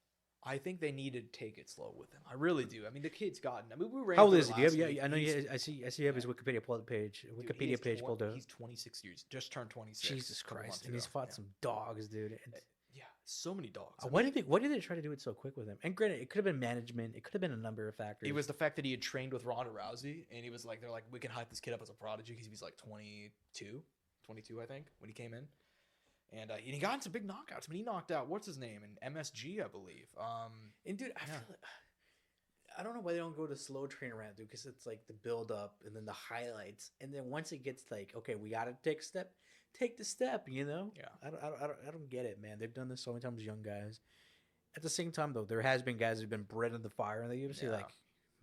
I think they need to take it slow with him. I really do. I mean, the kid's gotten. I mean, we ran. How old is he? I know. I see you have his Wikipedia page. Wikipedia page pulled up. He's 26 years. Just turned 26. Jesus Christ! And he's fought some dogs, dude. Yeah, so many dogs. Why did they try to do it so quick with him? And granted, it could have been management. It could have been a number of factors. It was the fact that he had trained with Ronda Rousey, and he was like, they're like, we can hype this kid up as a prodigy because he was like 22, I think, when he came in. And he got into big knockouts. I mean, he knocked out, what's his name, in MSG, I believe. And dude, I don't know why they don't go to slow train around, dude, because it's like the build up and then the highlights, and then once it gets okay, we gotta take a step, take the step, Yeah. I don't get it, man. They've done this so many times, young guys. At the same time, though, there has been guys who've been bred in the fire in the UFC, like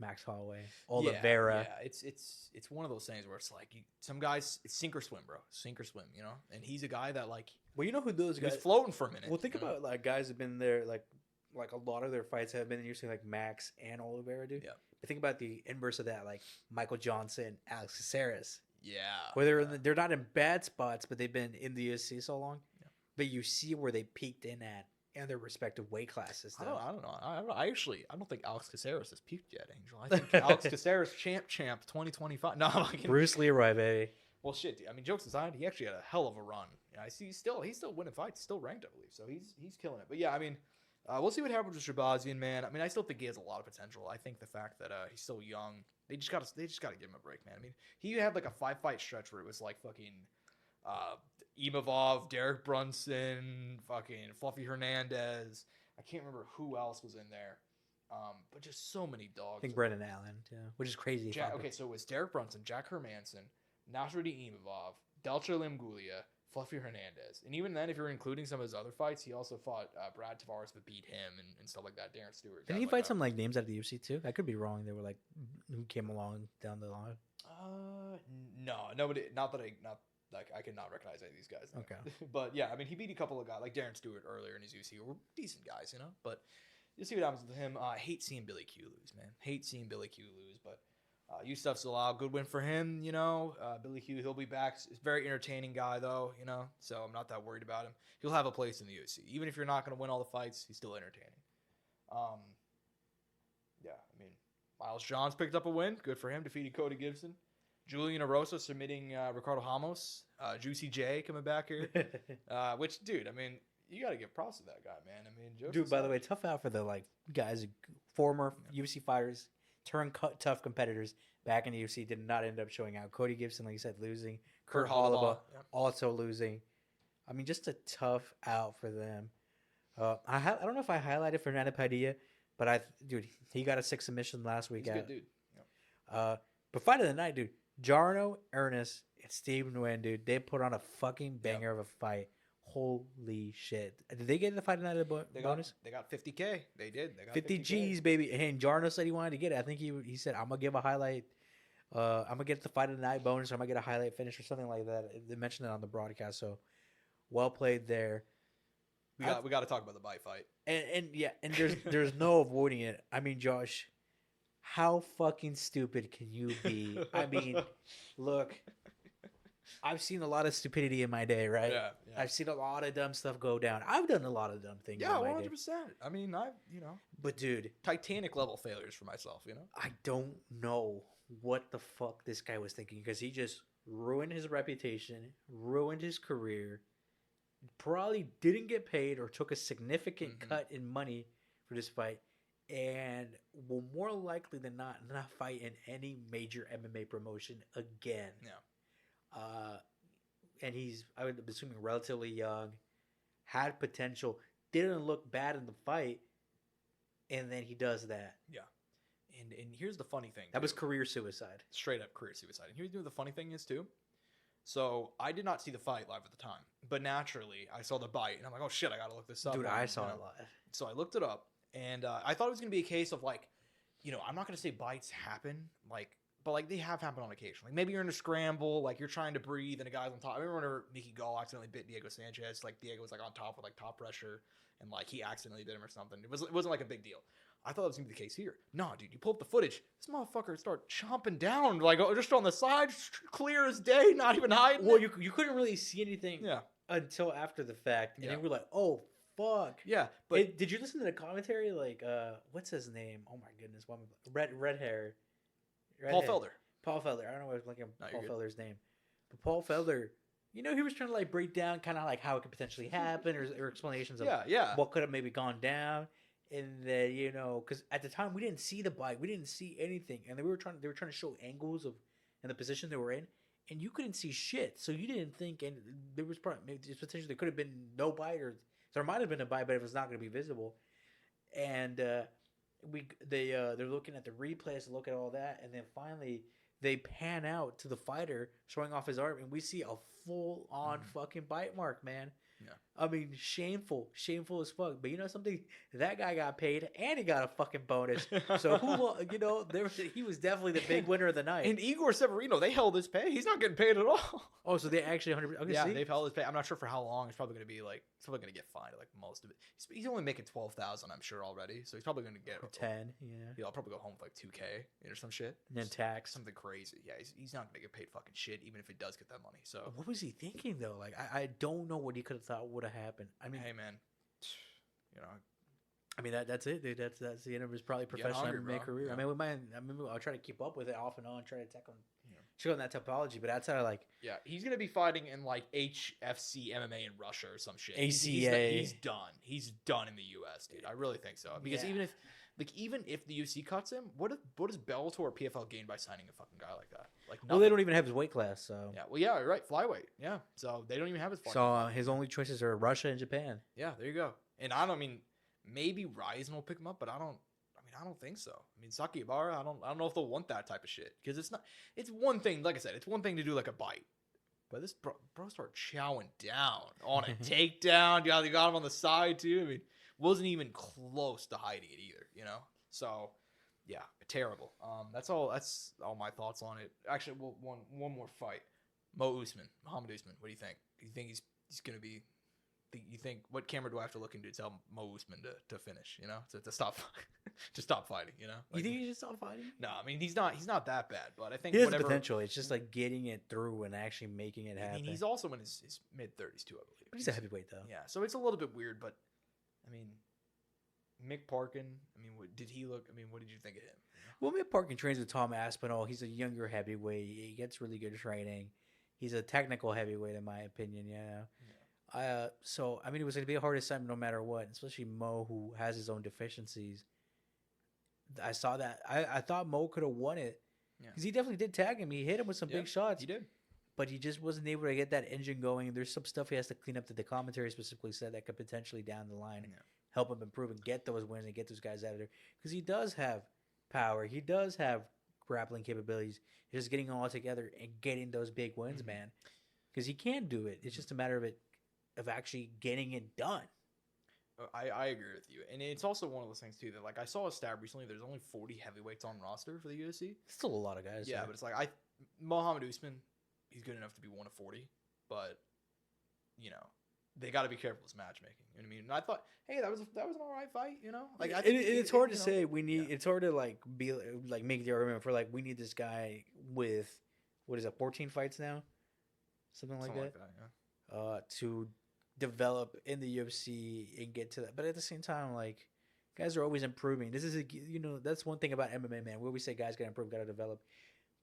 Max Holloway, Oliveira. Yeah, it's one of those things where it's like some guys, it's sink or swim, bro. Sink or swim, you know. And he's a guy that like, Well, you know who those he was guys floating for a minute. Well, think you know? about like guys have been there, like a lot of their fights have been in UFC, like Max and Oliveira, dude. Yeah. But think about the inverse of that, like Michael Johnson, Alex Caceres. Yeah. Where they're not in bad spots, but they've been in the UFC so long. Yeah. But you see where they peaked in at and their respective weight classes. I don't know. I don't think Alex Caceres has peaked yet, Angel. I think Alex Caceres champ 2025. No, Bruce Leroy, baby. Well, shit, dude. I mean, jokes aside, he actually had a hell of a run. Yeah, I see. He's still winning fights. He's still ranked, I believe. So he's killing it. But yeah, I mean, we'll see what happens with Shabazian, man. I mean, I still think he has a lot of potential. I think the fact that he's so young, they just gotta give him a break, man. I mean, he had like a 5-fight stretch where it was like fucking Evanoff, Derek Brunson, fucking Fluffy Hernandez. I can't remember who else was in there. But just so many dogs. I think Brendan Allen, too, which is crazy. Okay, so it was Derek Brunson, Jack Hermanson, Nasruddin Imavov, Delcha Limgulia, Fluffy Hernandez. And even then, if you're including some of his other fights, he also fought Brad Tavares but beat him and stuff like that. Darren Stewart. Didn't he fight some like names out of the UFC too? I could be wrong. They were like who came along down the line. No, nobody. Not like I cannot recognize any of these guys. No. Okay, but yeah, I mean he beat a couple of guys like Darren Stewart earlier in his UFC who were decent guys, you know. But you'll see what happens with him. I hate seeing Billy Q lose, man. Hate seeing Billy Q lose, but. Yusuf Zalal, good win for him, you know. Billy Q, he'll be back. He's a very entertaining guy, though, you know. So I'm not that worried about him. He'll have a place in the UFC. Even if you're not going to win all the fights, he's still entertaining. Yeah, I mean, Miles Johns picked up a win. Good for him. Defeated Cody Gibson. Julian Arosa submitting Ricardo Ramos. Juicy J coming back here. Which, dude, I mean, you got to give props to that guy, man. I mean, dude, by the way, tough out for the like guys, former UFC fighters. Tough competitors back in the UFC did not end up showing out. Cody Gibson, like you said, losing. Kurt Holloway also losing. I mean, just a tough out for them. I don't know if I highlighted Fernando Padilla, but dude, he got a 6 submission last week. He's a good dude. But fight of the night, dude. Jarno, Ernest, and Steve Nguyen, dude, they put on a fucking banger of a fight. Holy shit. Did they get the fight of the night bonus? They got 50K. They did. They got 50 G's, baby. And Jarno said he wanted to get it. I think he said, I'm going to give a highlight. I'm going to get the fight of the night bonus, or I'm going to get a highlight finish or something like that. They mentioned it on the broadcast. So well played there. We got to talk about the bite fight. And there's no avoiding it. I mean, Josh, how fucking stupid can you be? I mean, look. I've seen a lot of stupidity in my day, right? Yeah. I've seen a lot of dumb stuff go down. I've done a lot of dumb things. Yeah, in my 100%. day. I mean, you know. But dude, Titanic level failures for myself, you know. I don't know what the fuck this guy was thinking because he just ruined his reputation, ruined his career, probably didn't get paid or took a significant cut in money for this fight, and will more likely than not fight in any major MMA promotion again. Yeah. And he's, I would assuming, relatively young, had potential, didn't look bad in the fight, and then he does that. Yeah. And here's the funny thing. That was career suicide. Straight up career suicide. And here's the funny thing is, too. So, I did not see the fight live at the time. But naturally, I saw the bite. And I'm like, oh, shit, I got to look this up. Dude, I saw it live. So, I looked it up. And I thought it was going to be a case of, like, you know, I'm not going to say bites happen. But, like, they have happened on occasion. Like, maybe you're in a scramble. Like, you're trying to breathe. And a guy's on top. I remember whenever Mickey Gall accidentally bit Diego Sanchez. Like, Diego was, like, on top with, like, top pressure. And, like, he accidentally bit him or something. It wasn't like, a big deal. I thought that was going to be the case here. No, dude, you pull up the footage. This motherfucker start chomping down, like, just on the side, clear as day, not even hiding. Well, you couldn't really see anything yeah. until after the fact. And Yeah. you were like, oh, fuck. Yeah, but... Did you listen to the commentary? Like, what's his name? Oh, my goodness. Red hair. Paul Felder. Paul Felder. I don't know why I was looking at Paul good. Felder's name. But Paul Felder, you know, he was trying to, like, break down kind of, like, how it could potentially happen or explanations of what could have maybe gone down. And then, you know, because at the time we didn't see the bite, we didn't see anything, and they were trying to show angles of and the position they were in, and you couldn't see shit, so you didn't think, and there was probably maybe potentially there could have been no bite, or there might have been a bite, but it was not going to be visible. And they're looking at the replays to look at all that, and then finally they pan out to the fighter showing off his arm, and we see a full on fucking bite mark, man. Yeah. I mean, shameful as fuck. But you know something? That guy got paid and he got a fucking bonus. So he was definitely the big winner of the night. And Igor Severino, they held his pay. He's not getting paid at all. Oh, so they actually 100%. Okay, yeah, see? they've held his pay. I'm not sure for how long. It's probably going to be like, he's probably going to get fined like most of it. He's only making $12,000, I'm sure already. So he's probably going to get 10. Yeah. Yeah, I'll probably go home with like $2K or some shit. And then tax. Something crazy. Yeah, he's not going to get paid fucking shit, even if he does get that money. So what was he thinking though? Like I don't know what he could have thought would have happened. I mean, hey man, you know. I mean that's it, dude. That's the end of his probably professional hungry, MMA career. Yeah. I mean, I'll try to keep up with it off and on, try to check on that topology. But outside of like, yeah, he's gonna be fighting in like HFC MMA in Russia or some shit. ACA. He's done. He's done in the US, dude. I really think so. Because even if the UFC cuts him, what does Bellator or PFL gain by signing a fucking guy like that? Like, nothing. Well, they don't even have his weight class, so yeah. Well, yeah, right, flyweight. Yeah, so they don't even have his. So his only choices are Russia and Japan. Yeah, there you go. And I don't mean maybe Ryzen will pick him up, but I don't think so. I mean, Saki Ibarra, I don't know if they'll want that type of shit because it's one thing. Like I said, it's one thing to do like a bite, but this bro started chowing down on a takedown. You got him on the side too. I mean, wasn't even close to hiding it either. You know, so yeah, terrible. That's all my thoughts on it. Actually, one more fight. Mohammed Usman. What do you think? You think he's gonna be? You think what camera do I have to look into to tell Mo Usman to finish? You know, to stop, to stop fighting. You know, like, you think he should stop fighting? No, I mean he's not that bad, but I think he has potential. It's just like getting it through and actually making it happen. I mean, he's also in his mid-30s too, I believe. But he's a heavyweight though. Yeah, so it's a little bit weird, but I mean, Mick Parkin. I mean, what did he look? I mean, what did you think of him? Well, Mick Parkin trains with Tom Aspinall. He's a younger heavyweight. He gets really good training. He's a technical heavyweight, in my opinion. Yeah. So I mean, it was going to be a hard assignment no matter what, especially Mo, who has his own deficiencies. I saw that. I thought Mo could have won it because he definitely did tag him. He hit him with some big shots. He did, but he just wasn't able to get that engine going. There's some stuff he has to clean up that the commentary specifically said that could potentially down the line help him improve and get those wins and get those guys out of there because he does have power. He does have grappling capabilities. He's just getting all together and getting those big wins, man. Because he can do it. It's just a matter of actually getting it done. I agree with you. And it's also one of those things, too, that, like, I saw a stat recently. There's only 40 heavyweights on roster for the UFC. Still a lot of guys. Yeah, but it's like, Mohammed Usman, he's good enough to be one of 40. But, you know, they got to be careful with matchmaking. You know what I mean? And I thought, hey, that was an all right fight, you know? Like, I think it's hard to say. It's hard to, like, be like make the argument for, like, we need this guy with, what is it, 14 fights now? Something like that, yeah. To develop in the UFC and get to that. But at the same time, like, guys are always improving. This is that's one thing about MMA, man. We always say guys got to improve, got to develop.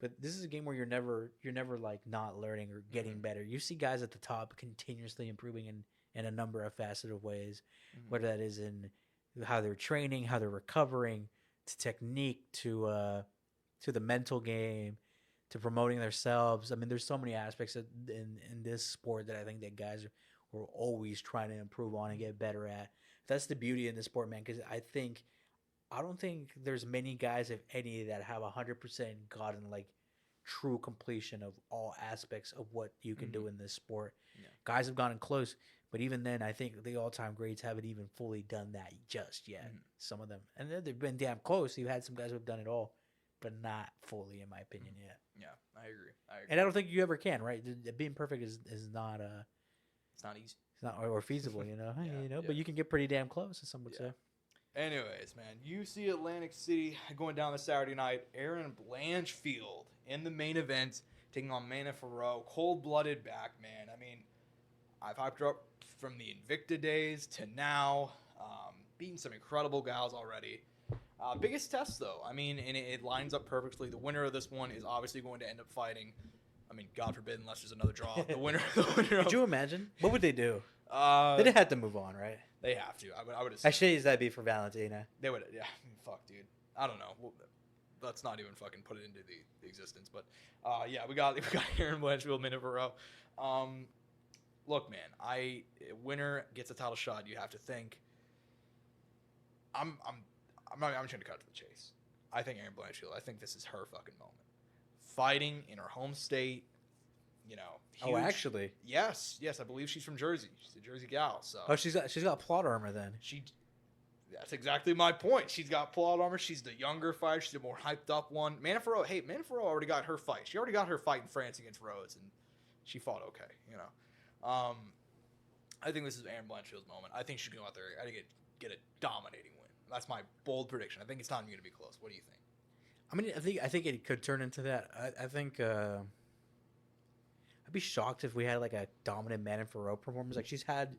But this is a game where you're never like not learning or getting better. You see guys at the top continuously improving in a number of faceted ways, whether that is in how they're training, how they're recovering, to technique, to the mental game, to promoting themselves. I mean, there's so many aspects in this sport that I think that guys are always trying to improve on and get better at. That's the beauty in this sport, man, because I don't think there's many guys, if any, that have 100% gotten like true completion of all aspects of what you can do in this sport. Yeah. Guys have gotten close, but even then, I think the all-time greats haven't even fully done that just yet. Some of them, and they've been damn close. You've had some guys who have done it all, but not fully, in my opinion, yet. Yeah, I agree. And I don't think you ever can, right? Being perfect is not it's not easy. It's not or feasible, you know. But you can get pretty damn close, as some would say. Anyways, man, UFC Atlantic City going down this Saturday night. Aaron Blanchfield in the main event, taking on Manon Fiorot. Cold-blooded back, man. I mean, I've hyped her up from the Invicta days to now. Beating some incredible gals already. Biggest test, though. I mean, and it lines up perfectly. The winner of this one is obviously going to end up fighting. I mean, God forbid, unless there's another draw. The winner. Could you imagine? What would they do? They'd have to move on, right? They have to. I would assume. Actually, that'd be for Valentina. They would. Yeah. Fuck, dude. I don't know. Let's not even fucking put it into the existence. But yeah, we got Aaron Blanchfield, minute for row. Look, man. Winner gets a title shot. You have to think. I'm just gonna cut to the chase. I think Aaron Blanchfield. I think this is her fucking moment. Fighting in her home state, you know. Oh, Huge. actually? Yes, I believe she's from Jersey. She's a Jersey gal. So. Oh, she's got plot armor then. That's exactly my point. She's got plot armor. She's the younger fighter. She's the more hyped up one. Manafaro already got her fight. She already got her fight in France against Rose, and she fought okay. You know. I think this is Erin Blanchfield's moment. I think she's going to go out there and get a dominating win. That's my bold prediction. I think it's not even going to be close. What do you think? I mean, I think it could turn into that. I think I'd be shocked if we had like a dominant Manafaro performance. Like she's had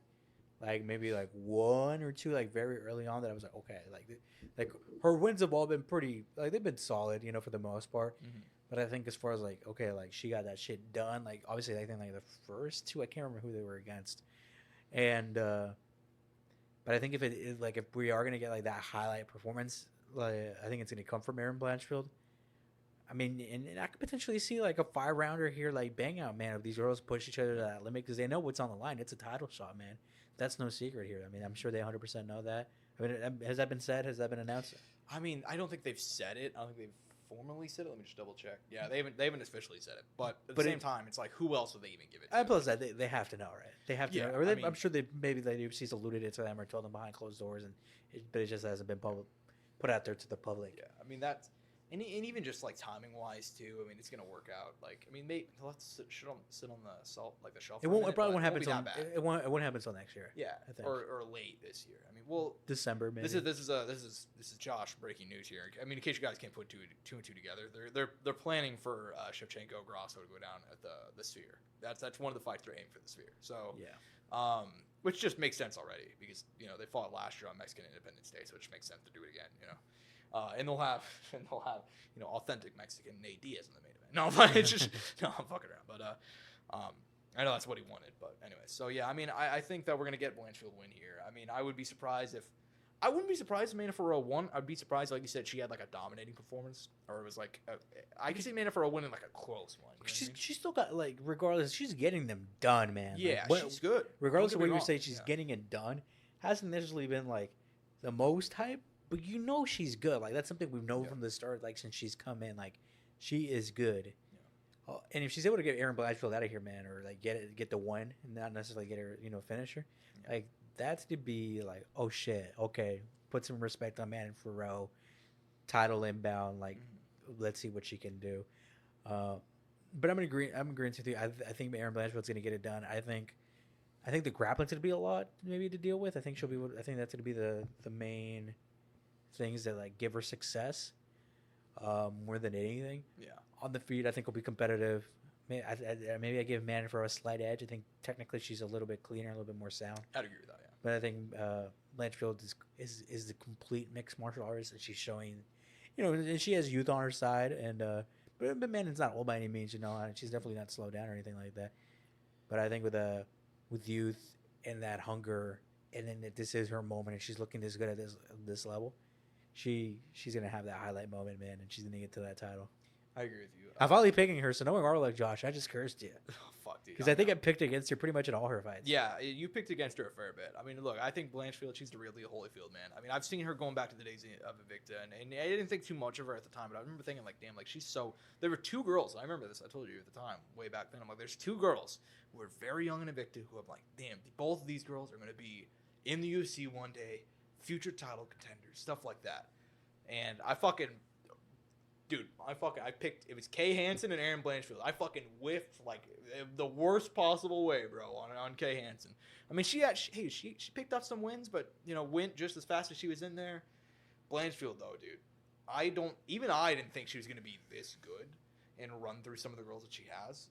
like maybe like one or two like very early on that I was like, okay, like her wins have all been pretty, like they've been solid, you know, for the most part. Mm-hmm. But I think as far as like, okay, like she got that shit done. Like obviously I think like the first two, I can't remember who they were against. And but I think if if we are gonna get like that highlight performance, like I think it's gonna come from Erin Blanchfield. I mean, and I could potentially see like a 5-rounder here, like bang out, man. If these girls push each other to that limit because they know what's on the line, it's a title shot, man. That's no secret here. I mean, I'm sure they 100% know that. I mean, has that been said? Has that been announced? I mean, I don't think they've said it. I don't think they've formally said it. Let me just double check. Yeah, they haven't officially said it. But at the same time, it's like, who else would they even give it to? And plus that, they have to know, right? They have to know. Or I'm sure maybe the UFC's alluded it to them or told them behind closed doors, but it just hasn't been put out there to the public. Yeah, I mean, that's... And even just like timing wise too, I mean it's gonna work out. Like I mean, let's sit on the shelf. It probably won't happen until it won't happen until next year. Yeah, I think. Or late this year. I mean, December maybe. This is Josh breaking news here. I mean, in case you guys can't put two and two together, they're planning for Shevchenko Grasso to go down at the Sphere. That's one of the fights they're aiming for the Sphere. So yeah, which just makes sense already because you know they fought last year on Mexican Independence Day, so it just makes sense to do it again. You know. And they'll have you know authentic Mexican Nate Diaz in the main event. No, but it's just no, I'm fucking around. But I know that's what he wanted. But anyway, so yeah, I mean, I think that we're gonna get Blanchfield win here. I mean, I wouldn't be surprised if Manafaro won. I'd be surprised, like you said, she had like a dominating performance, or it was like I could see Manafaro winning like a close one. She's still got like regardless, she's getting them done, man. Yeah, like, she's good. Regardless of what you say, she's getting it done. Hasn't necessarily been like the most hype. But you know she's good. Like that's something we've known from the start. Like since she's come in, like she is good. Yeah. And if she's able to get Erin Blanchfield out of here, man, or like get the win and not necessarily get her, finish her, like that's to be like, oh shit, okay, put some respect on Manafaro, title inbound. Like let's see what she can do. But I'm agreeing with you. I think Erin Blanchfield's gonna get it done. I think the grappling's gonna be a lot maybe to deal with. I think I think that's gonna be the main things that like give her success more than anything. Yeah. On the feet, I think will be competitive. Maybe I give Manafaro a slight edge. I think technically she's a little bit cleaner, a little bit more sound. I'd agree with that. Yeah. But I think Blanchfield is the complete mixed martial artist that she's showing. And she has youth on her side, and but man, it's not old by any means. And she's definitely not slowed down or anything like that. But I think with youth and that hunger, and then that this is her moment, and she's looking this good at this level. She's gonna have that highlight moment, man, and she's gonna get to that title. I agree with you. I'm finally picking her, so knowing like Josh, I just cursed you. Oh, fuck, dude. Because I think I picked against her pretty much in all her fights. Yeah, you picked against her a fair bit. I mean, look, I think Blanchfield, she's the real deal Holyfield, man. I mean, I've seen her going back to the days of Invicta, and I didn't think too much of her at the time, but I remember thinking, like, damn, like, she's so... There were two girls, I remember this, I told you at the time, way back then. I'm like, there's two girls who are very young in Invicta who I'm like, damn, both of these girls are going to be in the UFC one day, future title contenders, stuff like that. And I picked, it was Kay Hansen and Erin Blanchfield. I fucking whiffed like the worst possible way, bro, on Kay Hansen. I mean, she picked up some wins, but, went just as fast as she was in there. Blanchfield, though, dude, I didn't think she was going to be this good and run through some of the girls that she has.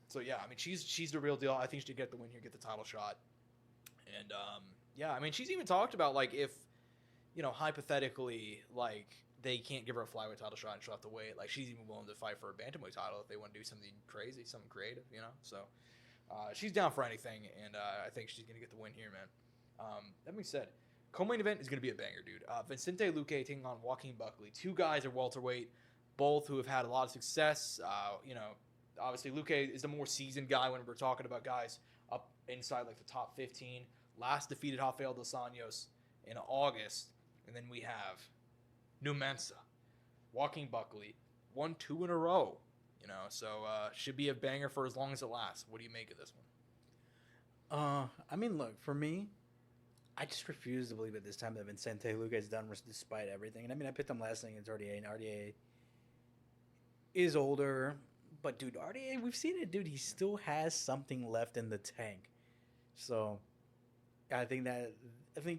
So, yeah, I mean, she's the real deal. I think she should get the win here, get the title shot. And, yeah, I mean, she's even talked about, like, if, hypothetically, like, they can't give her a flyweight title shot and she'll have to wait. Like, she's even willing to fight for a bantamweight title if they want to do something crazy, something creative, So, she's down for anything, and I think she's going to get the win here, man. That being said, co-main event is going to be a banger, dude. Vicente Luque taking on Joaquin Buckley. Two guys are welterweight, both who have had a lot of success. Obviously, Luque is the more seasoned guy when we're talking about guys up inside, like, the top 15. Last defeated Rafael Dos Anjos in August. And then we have Numensa, Joaquin Buckley, won 2 in a row You know, so should be a banger for as long as it lasts. What do you make of this one? I mean, look, for me, I just refuse to believe at this time that Vicente Luque is done despite everything. And I mean, I picked him last thing against RDA, and RDA is older. But, dude, RDA, we've seen it, dude. He still has something left in the tank. So, I think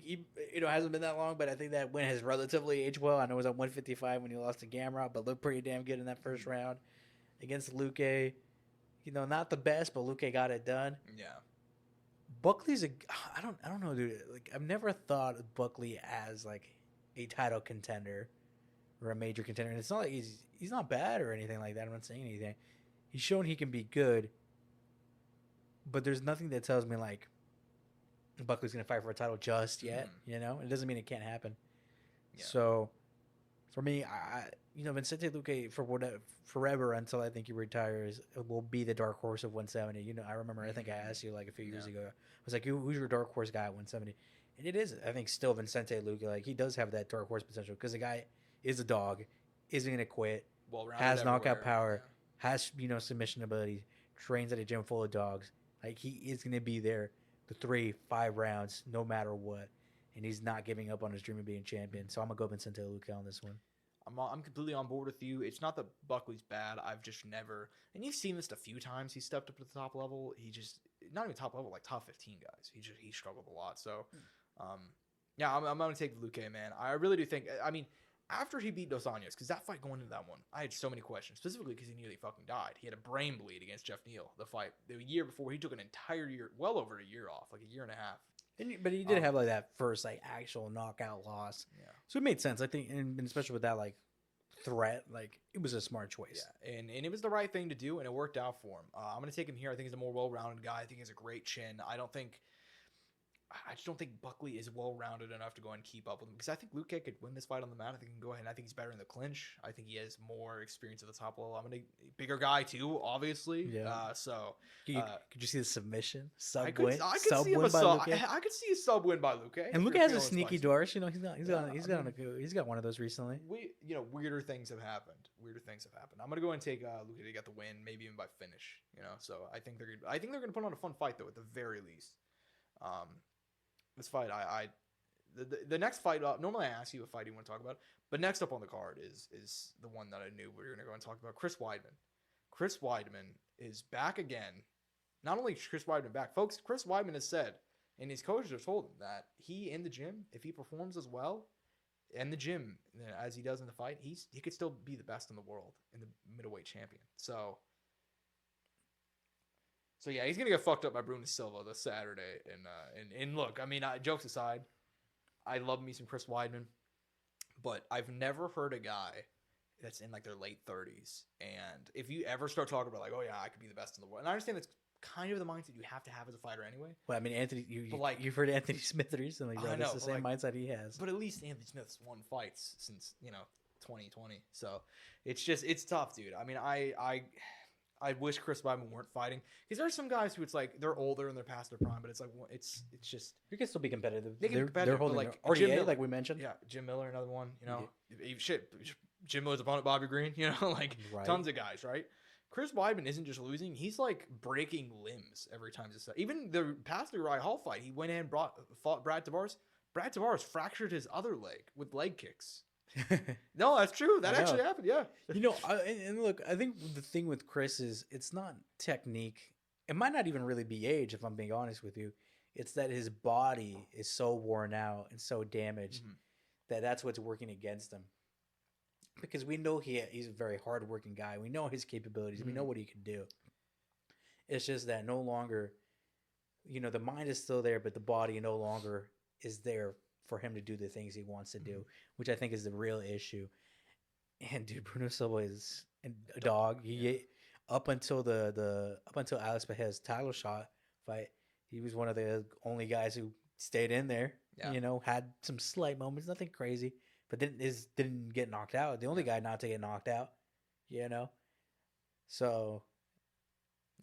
he, hasn't been that long, but I think that win has relatively aged well. I know it was at 155 when he lost to Gamrot, but looked pretty damn good in that first round against Luque. Not the best, but Luque got it done. Yeah. Buckley's I don't know, dude. Like, I've never thought of Buckley as like a title contender or a major contender. And it's not like he's not bad or anything like that. I'm not saying anything. He's shown he can be good, but there's nothing that tells me like Buckley's gonna fight for a title just yet. It doesn't mean it can't happen. Yeah. So for me, Vicente Luque forever until I think he retires will be the dark horse of 170. I remember I think I asked you like a few years ago. I was like, who's your dark horse guy at 170? And it is, I think, still Vicente Luque. Like, he does have that dark horse potential because the guy is a dog, isn't gonna quit, has knockout power, has submission ability, trains at a gym full of dogs. Like, he is gonna be there the 3-5 rounds no matter what, and he's not giving up on his dream of being champion. So I'm gonna go Vicente Luque on this one. I'm completely on board with you. It's not that Buckley's bad. I've just never, and you've seen this a few times. He stepped up to the top level. He just, not even top level, like top 15 guys. He struggled a lot. So, yeah, I'm going to take Luque, man. I really do think, I mean, after he beat Dos Anjos, because that fight going into that one, I had so many questions, specifically because he nearly fucking died. He had a brain bleed against Jeff Neal, the fight. The year before, he took an entire year, well over a year off, like a year and a half. But he did have like that first like actual knockout loss. Yeah. So it made sense, I think, and especially with that like threat, like it was a smart choice. Yeah, and it was the right thing to do, and it worked out for him. I'm gonna take him here. I think he's a more well-rounded guy. I think he has a great chin. I just don't think Buckley is well-rounded enough to go and keep up with him, because I think Luque could win this fight on the mat. I think he can go ahead, and I think he's better in the clinch. I think he has more experience at the top level. I'm gonna bigger guy too, obviously. Yeah. Could you see the submission I could see a sub win by Luque. And Luque has a sneaky doors. He's got one of those recently. Weirder things have happened. I'm gonna go and take Luque to get the win, maybe even by finish. So I think they're gonna put on a fun fight though, at the very least. This fight, the next fight up. Normally, I ask you a fight you want to talk about, but next up on the card is the one that I knew we were going to go and talk about. Chris Weidman. Chris Weidman is back again. Not only is Chris Weidman back, folks. Chris Weidman has said, and his coaches have told him that he in the gym, if he performs as well in the gym as he does in the fight, he could still be the best in the world and the middleweight champion. So yeah, he's gonna get fucked up by Bruno Silva this Saturday. And look, I mean, jokes aside, I love me some Chris Weidman, but I've never heard a guy that's in like their late 30s, and if you ever start talking about like, oh yeah, I could be the best in the world, and I understand that's kind of the mindset you have to have as a fighter anyway. Well, I mean, you've heard Anthony Smith recently, bro. That's the same mindset he has. But at least Anthony Smith's won fights since 2020, so it's tough, dude. I mean, I wish Chris Weidman weren't fighting, because there are some guys who it's like they're older and they're past their prime, but it's like it's just you can still be competitive. They're holding like RDA, like we mentioned. Yeah, Jim Miller, another one. Jim Miller's opponent, Bobby Green. Tons of guys, right? Chris Weidman isn't just losing; he's like breaking limbs every time. Even the past Uriah Hall fight, he went in and fought Brad Tavares. Brad Tavares fractured his other leg with leg kicks. No, that's true. That actually happened. Yeah. And look, I think the thing with Chris is it's not technique. It might not even really be age, if I'm being honest with you. It's that his body is so worn out and so damaged that's what's working against him. Because we know he's a very hardworking guy. We know his capabilities. We know what he can do. It's just that no longer, the mind is still there, but the body no longer is there for him to do the things he wants to do, which I think is the real issue. And dude, Bruno Silva is a dog. Up until Alex Pereira's title shot fight, he was one of the only guys who stayed in there. Yeah. Had some slight moments, nothing crazy, but didn't get knocked out. The only guy not to get knocked out. So.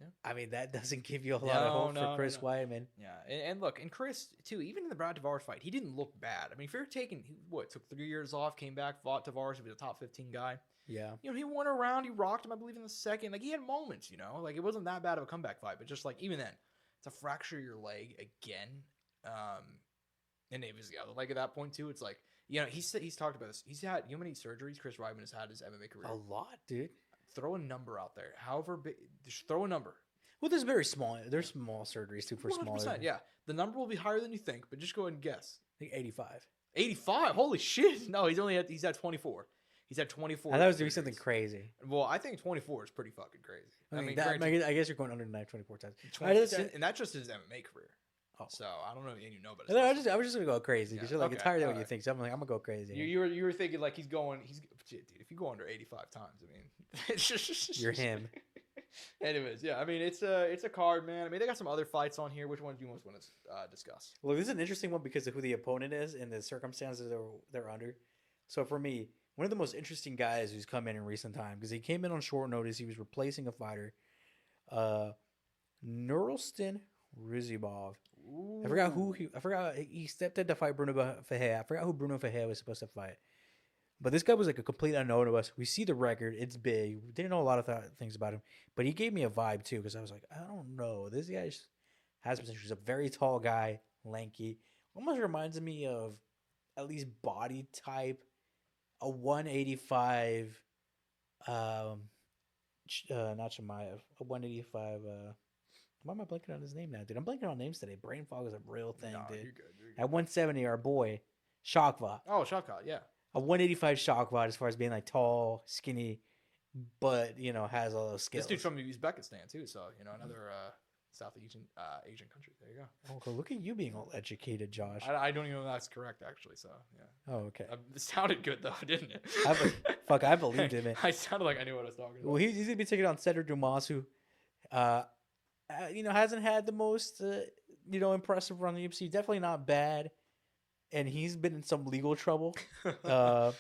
Yeah. I mean, that doesn't give you a lot of hope for Chris Weidman. Yeah, and look, and Chris, too, even in the Brad Tavares fight, he didn't look bad. I mean, if you're took 3 years off, came back, fought Tavares, he was a top 15 guy. Yeah. You know, he won a round. He rocked him, I believe, in the second. Like, he had moments, you know? Like, it wasn't that bad of a comeback fight. But just, like, even then, to fracture your leg again, and it was the other leg at that point, too. It's like, you know, he's talked about this. He's had, you know how many surgeries Chris Weidman has had his MMA career? A lot, dude. Throw a number out there. However big, just throw a number. Well, there's very small. There's small surgeries, too, for smaller. Yeah. The number will be higher than you think, but just go ahead and guess. I think 85. 85? Holy shit. No, he's had 24. He's had 24. I thought I was doing something crazy. Well, I think 24 is pretty fucking crazy. I guess you're going under the knife 24 times. And that's just his MMA career. Oh. So I don't know, and you know, but I was just gonna go crazy because you're like, it's higher than what you think. So I'm like, I'm gonna go crazy. You were thinking like dude, if you go under 85 times, I mean, it's just you're him. Anyways, yeah, I mean, it's a card, man. I mean, they got some other fights on here. Which one do you most want to discuss? Well, this is an interesting one because of who the opponent is and the circumstances they're under. So for me, one of the most interesting guys who's come in recent time, because he came in on short notice. He was replacing a fighter, Nurulstin Rizibov. I forgot he stepped in to fight Bruno Ferreira. I forgot who Bruno Ferreira was supposed to fight. But this guy was like a complete unknown to us. We see the record. It's big. We didn't know a lot of things about him. But he gave me a vibe, too, because I was like, I don't know. This guy has potential. He's a very tall guy, lanky. Almost reminds me of, at least body type, a 185, not Shemaev, a 185, why am I blanking on his name now, dude? I'm blanking on names today. Brain fog is a real thing, dude. You're good. At 170, our boy, Shakva. Oh, Shakva, yeah. A 185 Shakva as far as being like tall, skinny, but, you know, has all those skills. This dude's from Uzbekistan, too, so, you know, another South Asian country. There you go. Oh, look at you being all educated, Josh. I don't even know if that's correct, actually, so, yeah. Oh, okay. It sounded good, though, didn't it? I believed him, man. I sounded like I knew what I was talking about. Well, he's going to be taking on Cedric Dumas, who... you know, hasn't had the most, impressive run in the UFC. Definitely not bad. And he's been in some legal trouble. Yeah.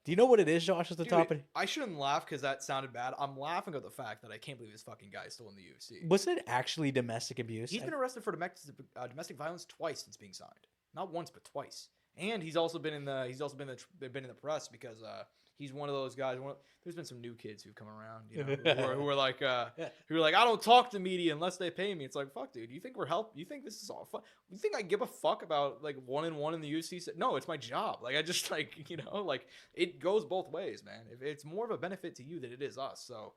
Do you know what it is, Josh, at the top? I shouldn't laugh because that sounded bad. I'm laughing at the fact that I can't believe this fucking guy is still in the UFC. Wasn't it actually domestic abuse? He's been arrested for domestic violence twice since being signed. Not once, but twice. And he's also been in the press because he's one of those guys. There's been some new kids who've come around, you know, who are like, I don't talk to media unless they pay me. It's like, fuck, dude. You think we're You think this is all fun? You think I give a fuck about like 1-1 in the UFC? No, it's my job. Like I just like, you know, like it goes both ways, man. It's more of a benefit to you than it is us. So,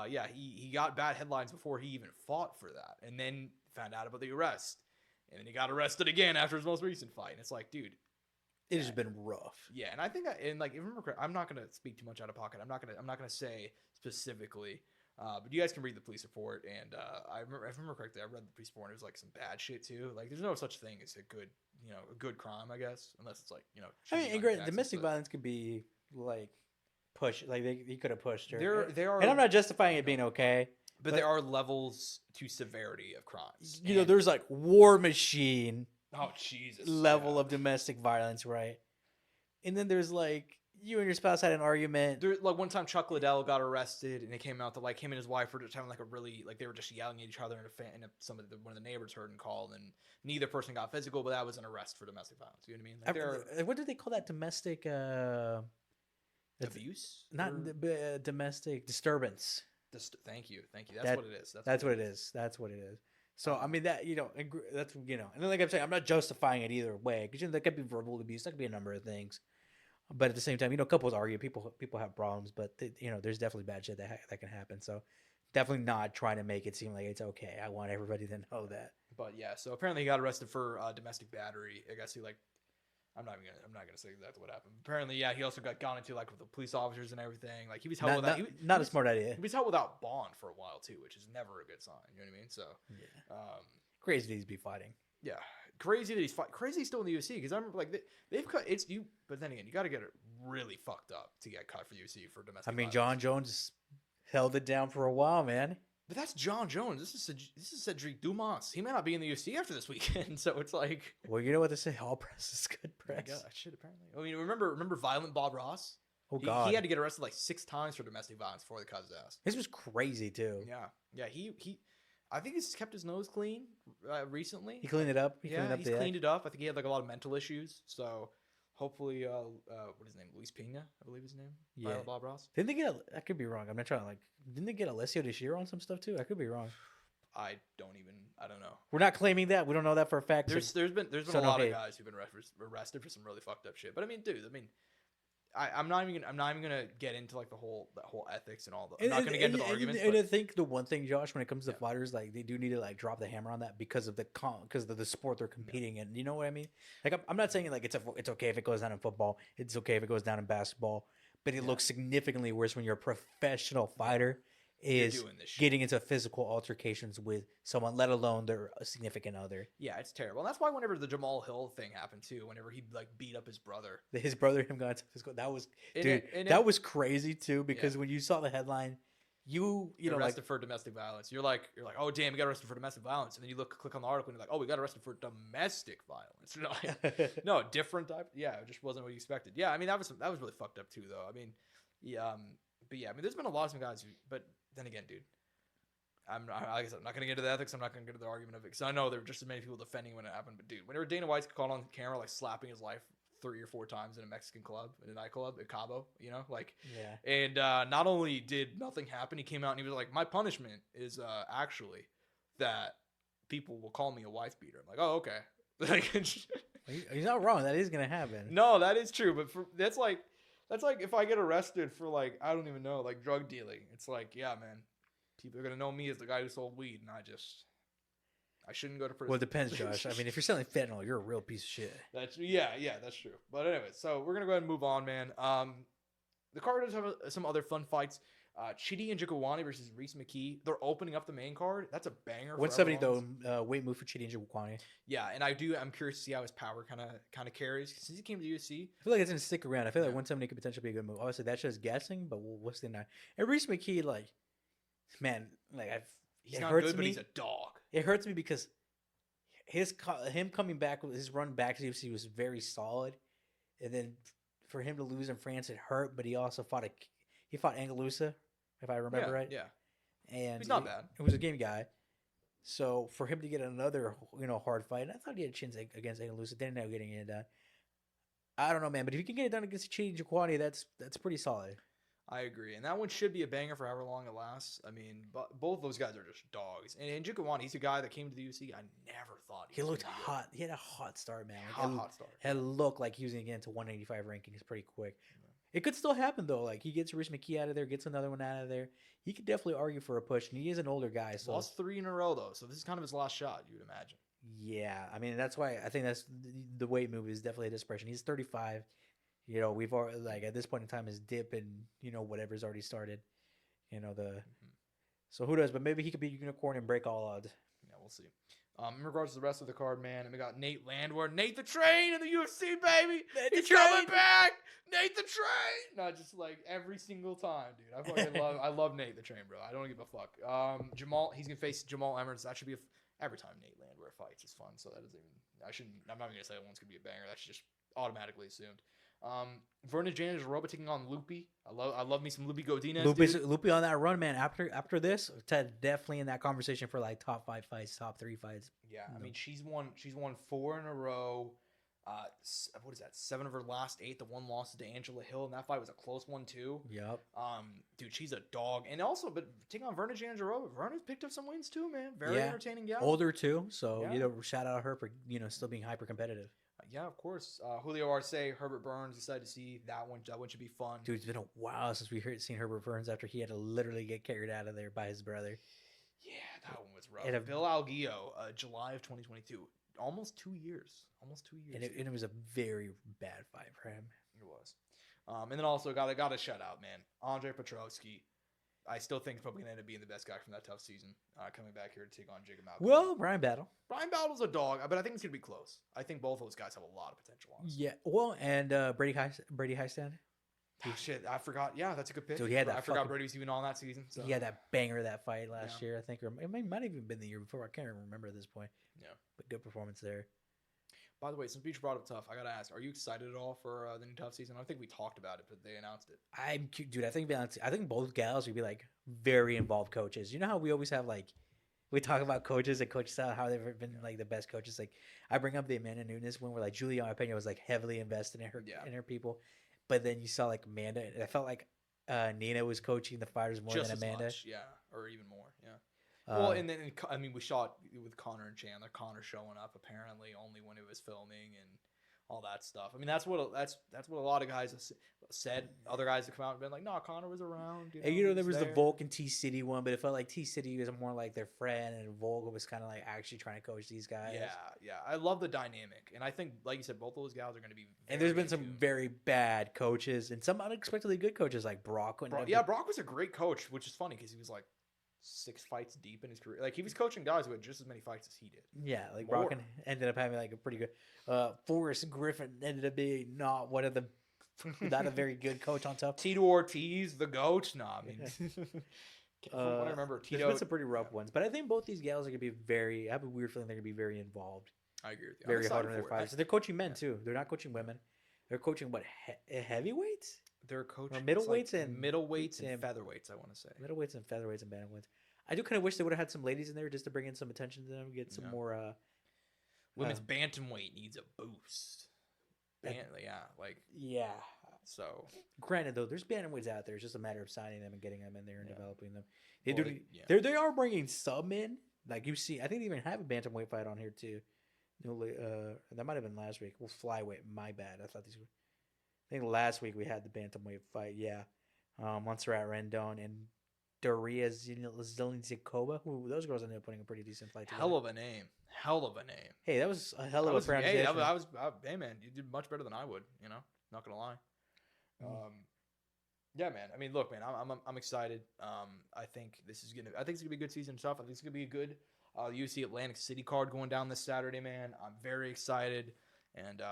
yeah, he got bad headlines before he even fought for that, and then found out about the arrest, and then he got arrested again after his most recent fight. And it's like, dude. It has been rough. Yeah, and I think if you remember, I'm not gonna speak too much out of pocket. I'm not gonna say specifically, but you guys can read the police report. And if I remember correctly, I read the police report. And it was like some bad shit too. Like there's no such thing as a good crime, I guess, unless it's like I mean, and great, domestic violence could be like push. Like he could have pushed her. There are, and I'm not justifying it being okay. But there are levels to severity of crimes. You know, there's like War Machine. Oh, Jesus. Level of domestic violence, right? And then there's like you and your spouse had an argument. Like one time Chuck Liddell got arrested and it came out that like him and his wife were just having like a really like they were just yelling at each other and one of the neighbors heard and called and neither person got physical, but that was an arrest for domestic violence. You know what I mean? Like what do they call that? Domestic abuse? Not domestic disturbance. Thank you. That's what it is. That's what it is. So, I mean, that, that's, and then like I'm saying, I'm not justifying it either way, because, that could be verbal abuse, that could be a number of things. But at the same time, couples argue, people have problems, but, there's definitely bad shit that can happen. So, definitely not trying to make it seem like it's okay. I want everybody to know that. But, yeah, so apparently he got arrested for domestic battery. I guess I'm not gonna say exactly what happened. Apparently, yeah, he also got gone into like with the police officers and everything. Like he was held not a smart idea. He was held without bond for a while too, which is never a good sign. You know what I mean? So yeah, crazy that he's be fighting. Yeah, crazy that he's fighting. Crazy he's still in the UFC because I remember like they've cut it's you. But then again, you got to get it really fucked up to get cut for UFC for domestic. I mean, violence. John Jones held it down for a while, man. But that's John Jones. This is Cedric Dumas. He may not be in the UFC after this weekend, so it's like. Well, you know what they say. All press is good press. Yeah, I should apparently. I mean, remember Violent Bob Ross? Oh God, he had to get arrested like 6 times for domestic violence before they cut his ass. This was crazy too. Yeah. He. I think he's kept his nose clean recently. He cleaned it up. He's cleaned it up. I think he had like a lot of mental issues. So Hopefully, what is his name? Luis Pena, I believe his name. Yeah. Bob Ross. Didn't they get? I could be wrong. I'm not trying to like. Didn't they get Alessio this year on some stuff too? I could be wrong. I don't know. We're not claiming that. We don't know that for a fact. There's been so a lot of hate. guys who've been arrested for some really fucked up shit. But I mean, dude, I'm not even gonna get into like that whole ethics and all that. I'm not gonna get into the arguments. And I think the one thing, Josh, when it comes to fighters, like they do need to like drop the hammer on that because of the sport they're competing in. You know what I mean? Like I'm not saying like it's okay if it goes down in football. It's okay if it goes down in basketball. But it looks significantly worse when you're a professional fighter is getting into physical altercations with someone, let alone their significant other. Yeah, it's terrible. And that's why whenever the Jamal Hill thing happened too, whenever he like beat up his brother, him going to physical, that was that was crazy too. Because when you saw the headline, you know, arrested for domestic violence. You're like, oh damn, we got arrested for domestic violence, and then you click on the article and you're like, oh, we got arrested for domestic violence. No, different type. Yeah, it just wasn't what you expected. Yeah, I mean that was really fucked up too, though. I mean, but yeah, I mean, there's been a lot of some guys who, but then again, dude, like I said, I'm not gonna get into the ethics. I'm not gonna get into the argument of it because I know there were just as many people defending when it happened. But dude, whenever Dana White's caught on camera like slapping his wife 3 or 4 times in a Mexican club, in a nightclub at Cabo, you know, like, yeah. And not only did nothing happen, he came out and he was like, my punishment is actually that people will call me a wife beater. I'm like, oh, okay. Like, he's not wrong. That is gonna happen. No, that is true. But that's like if I get arrested for like, I don't even know, like drug dealing. It's like, yeah, man, people are gonna know me as the guy who sold weed, and I shouldn't go to prison. Well, it depends, Josh. I mean, if you're selling fentanyl, you're a real piece of shit. That's true. But anyway, so we're gonna go ahead and move on, man. The card does have some other fun fights. Chidi and Njokuani versus Reese McKee. They're opening up the main card. That's a banger. 170 though. Weight move for Chidi and Njokuani. Yeah, and I'm curious to see how his power kind of carries since he came to the UFC. I feel like it's gonna stick around. I feel like 170 could potentially be a good move. Obviously, that's just guessing, but we'll see now. And Reese McKee, like, man, like he's not good, but he's a dog. It hurts me because him coming back, his run back to the UFC was very solid, and then for him to lose in France, it hurt. But he also fought Angalusa, if I remember right. Yeah, and he's not bad. He was a game guy. So for him to get another, hard fight, I thought he had a chance against Angalusa. Didn't end up getting it done. I don't know, man, but if you can get it done against Chidi and Njokuani, that's pretty solid. I agree, and that one should be a banger for however long it lasts. I mean, both of those guys are just dogs. And Njokuani, he's a guy that came to the UFC. I never thought he looked hot. He had a hot start, man. Hot start. It looked like he was going to get into 185 rankings pretty quick. It could still happen, though. Like, he gets Reese McKee out of there, gets another one out of there. He could definitely argue for a push, and he is an older guy. So lost 3 in a row, though, so this is kind of his last shot, you would imagine. Yeah, I mean, that's why I think that's the weight move is definitely a desperation. He's 35. We've already, like, at this point in time, his dip and, whatever's already started. So who knows? But maybe he could be a unicorn and break all odds. Yeah, we'll see. In regards to the rest of the card, man, we got Nate Landwehr. Nate the Train in the UFC, baby! He's coming back! Nate the Train! No, just like every single time, dude. I love Nate the Train, bro. I don't give a fuck. Jamal, he's going to face Jamal Emmers. That should be every time Nate Landwehr fights is fun, so that doesn't even, I'm not even going to say that one's going to be a banger. That's just automatically assumed. Vernon Janajaroba taking on Loopy. I love me some Loopy Godinez. Loopy on that run, man. After this, Ted definitely in that conversation for like top 5 fights, top 3 fights. Yeah, I mean she's won 4 in a row. What is that? 7 of her last 8. The one loss to Angela Hill, and that fight was a close one too. Yep. Dude, she's a dog, and also, but taking on Vernon Janajaroba, Vernon's picked up some wins too, man. Very entertaining guy. Older too, so shout out her for still being hyper competitive. Yeah, of course. Julio Arce, Herbert Burns. Excited to see that one. That one should be fun. Dude, it's been a while since we seen Herbert Burns after he had to literally get carried out of there by his brother. Yeah, that one was rough. Bill Alguillo, July of 2022. Almost 2 years. And it was a very bad fight for him. It was. And then also got a shout out, man. Andre Petrovsky. I still think he's probably going to end up being the best guy from that tough season, coming back here to take on Jacob Malcolm. Well, Brian Battle's a dog, but I think it's going to be close. I think both of those guys have a lot of potential on us. Yeah, well, and Brady Highstand. Shit, I forgot. Yeah, that's a good pick. Dude, I forgot Brady was even on that season. So. He had that banger that fight last year, I think. Or it might have even been the year before. I can't remember at this point. Yeah. But good performance there. By the way, since Beach brought up Tough, I got to ask, are you excited at all for the new Tough season? I think we talked about it, but they announced it. I think both gals would be like very involved coaches. You know how we always have like we talk about coaches and coaches how they've been like the best coaches. Like I bring up the Amanda Nunes one where like Juliana Pena was like heavily invested in her people, but then you saw like Amanda. I felt like Nina was coaching the fighters more Just than as Amanda. much, yeah, or even more, yeah. Well, and then I mean, we saw it with Conor and Chandler. Conor showing up apparently only when it was filming and all that stuff. I mean, that's what a lot of guys have said. Other guys have come out and been like, "No, Conor was around." And there was the Volk and T City one, but it felt like T City was more like their friend, and Volk was kind of like actually trying to coach these guys. Yeah. I love the dynamic, and I think, like you said, both of those gals are going to be. And there's been some very bad coaches and some unexpectedly good coaches like Brock. Brock was a great coach, which is funny because he was like 6 fights deep in his career. Like he was coaching guys who had just as many fights as he did. Yeah, like Brock ended up having like a pretty good. Forrest Griffin ended up being not a very good coach on top. Tito Ortiz, the goat. No, I mean, from what I remember, Tito. There's been some pretty rough ones, but I think both these gals are gonna be very. I have a weird feeling they're gonna be very involved. I agree with you. Very hard on their fights. They're coaching men too. They're not coaching women. They're coaching what heavyweights? They're coaching middleweights and middleweights and featherweights. I want to say middleweights and featherweights and bantamweights. I do kind of wish they would have had some ladies in there just to bring in some attention to them, get some more. Women's bantamweight needs a boost. Yeah. So, granted though, there's bantamweights out there. It's just a matter of signing them and getting them in there and developing them. They are bringing some in. Like you see, I think they even have a bantamweight fight on here too. That might have been last week. Well, flyweight. My bad. I think last week we had the bantamweight fight. Yeah, Montserrat Rendon and Daria Zelensikova. Who those girls ended up putting a pretty decent fight together. Hell of a name. Hey, that was a hell of a pronunciation. Hey man, you did much better than I would. Not gonna lie. Yeah, man. I mean, look, man. I'm excited. I think it's gonna be a good season of stuff. I think it's gonna be a good UFC Atlantic City card going down this Saturday, man. I'm very excited. And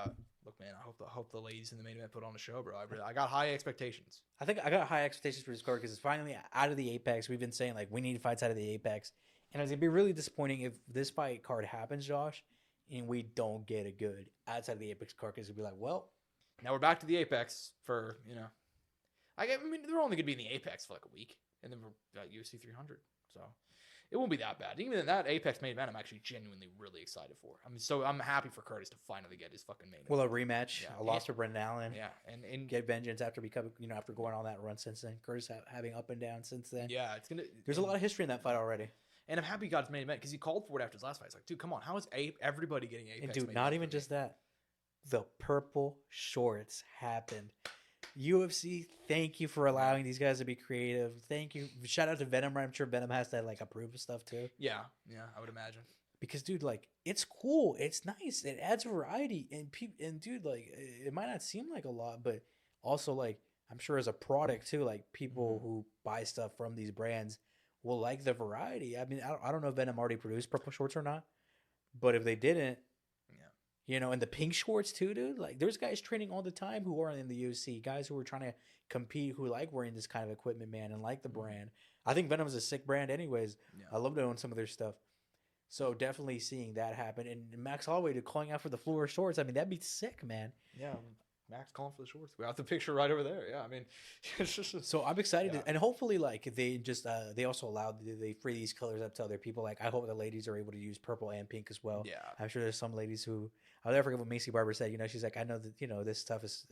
look, man, I hope the ladies in the main event put on a show, bro. I got high expectations. I think I got high expectations for this card because it's finally out of the Apex. We've been saying like we need fights out of the Apex, and it's gonna be really disappointing if this fight card happens, Josh, and we don't get a good outside of the Apex card because it'll be like, well, now we're back to the Apex for I mean, they're only gonna be in the Apex for like a week, and then we're at UFC 300, so. It won't be that bad. Even in that Apex main event, I'm actually genuinely really excited for. I'm happy for Curtis to finally get his fucking main event. Well, a rematch, a loss to Brendan Allen. Yeah, and get vengeance after becoming, after going on that run since then. Curtis having up and down since then. Yeah, There's a lot of history in that fight already. And I'm happy he got his main event because he called for it after his last fight. It's like, dude, come on, how is everybody getting Apex? And dude, not even just that. The purple shorts happened. UFC, thank you for allowing these guys to be creative. Thank you. Shout out to Venom. I'm sure Venom has to like approve of stuff too. Yeah, I would imagine. Because dude, like, it's cool. It's nice. It adds variety. And dude, like, it might not seem like a lot, but also like, I'm sure as a product too, like people who buy stuff from these brands will like the variety. I mean, I don't know if Venom already produced purple shorts or not, but if they didn't, and the pink shorts too, dude. Like, there's guys training all the time who are in the UFC, guys who are trying to compete, who like wearing this kind of equipment, man, and like the brand. I think Venom is a sick brand, anyways. Yeah. I love to own some of their stuff. So definitely seeing that happen, and Max Holloway calling out for the floor shorts. I mean, that'd be sick, man. Yeah, Max calling for the shorts. We have the picture right over there. Yeah, I mean, so I'm excited, and hopefully, like they just they also allowed they free these colors up to other people. Like I hope the ladies are able to use purple and pink as well. Yeah, I'm sure there's some ladies who I'll never forget what Macy Barber said. She's like, I know that this stuff is.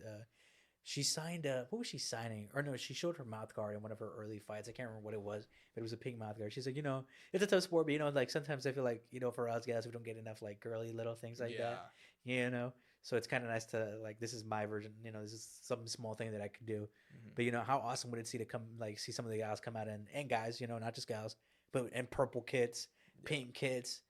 She signed what was she signing? Or no, she showed her mouth guard in one of her early fights. I can't remember what it was, but it was a pink mouth guard. She's like, it's a tough sport, but like sometimes I feel like for us guys we don't get enough like girly little things like that. So it's kind of nice to like, this is my version, this is some small thing that I could do. But how awesome would it see some of the guys come out and guys, not just gals, but and purple kits, pink kits,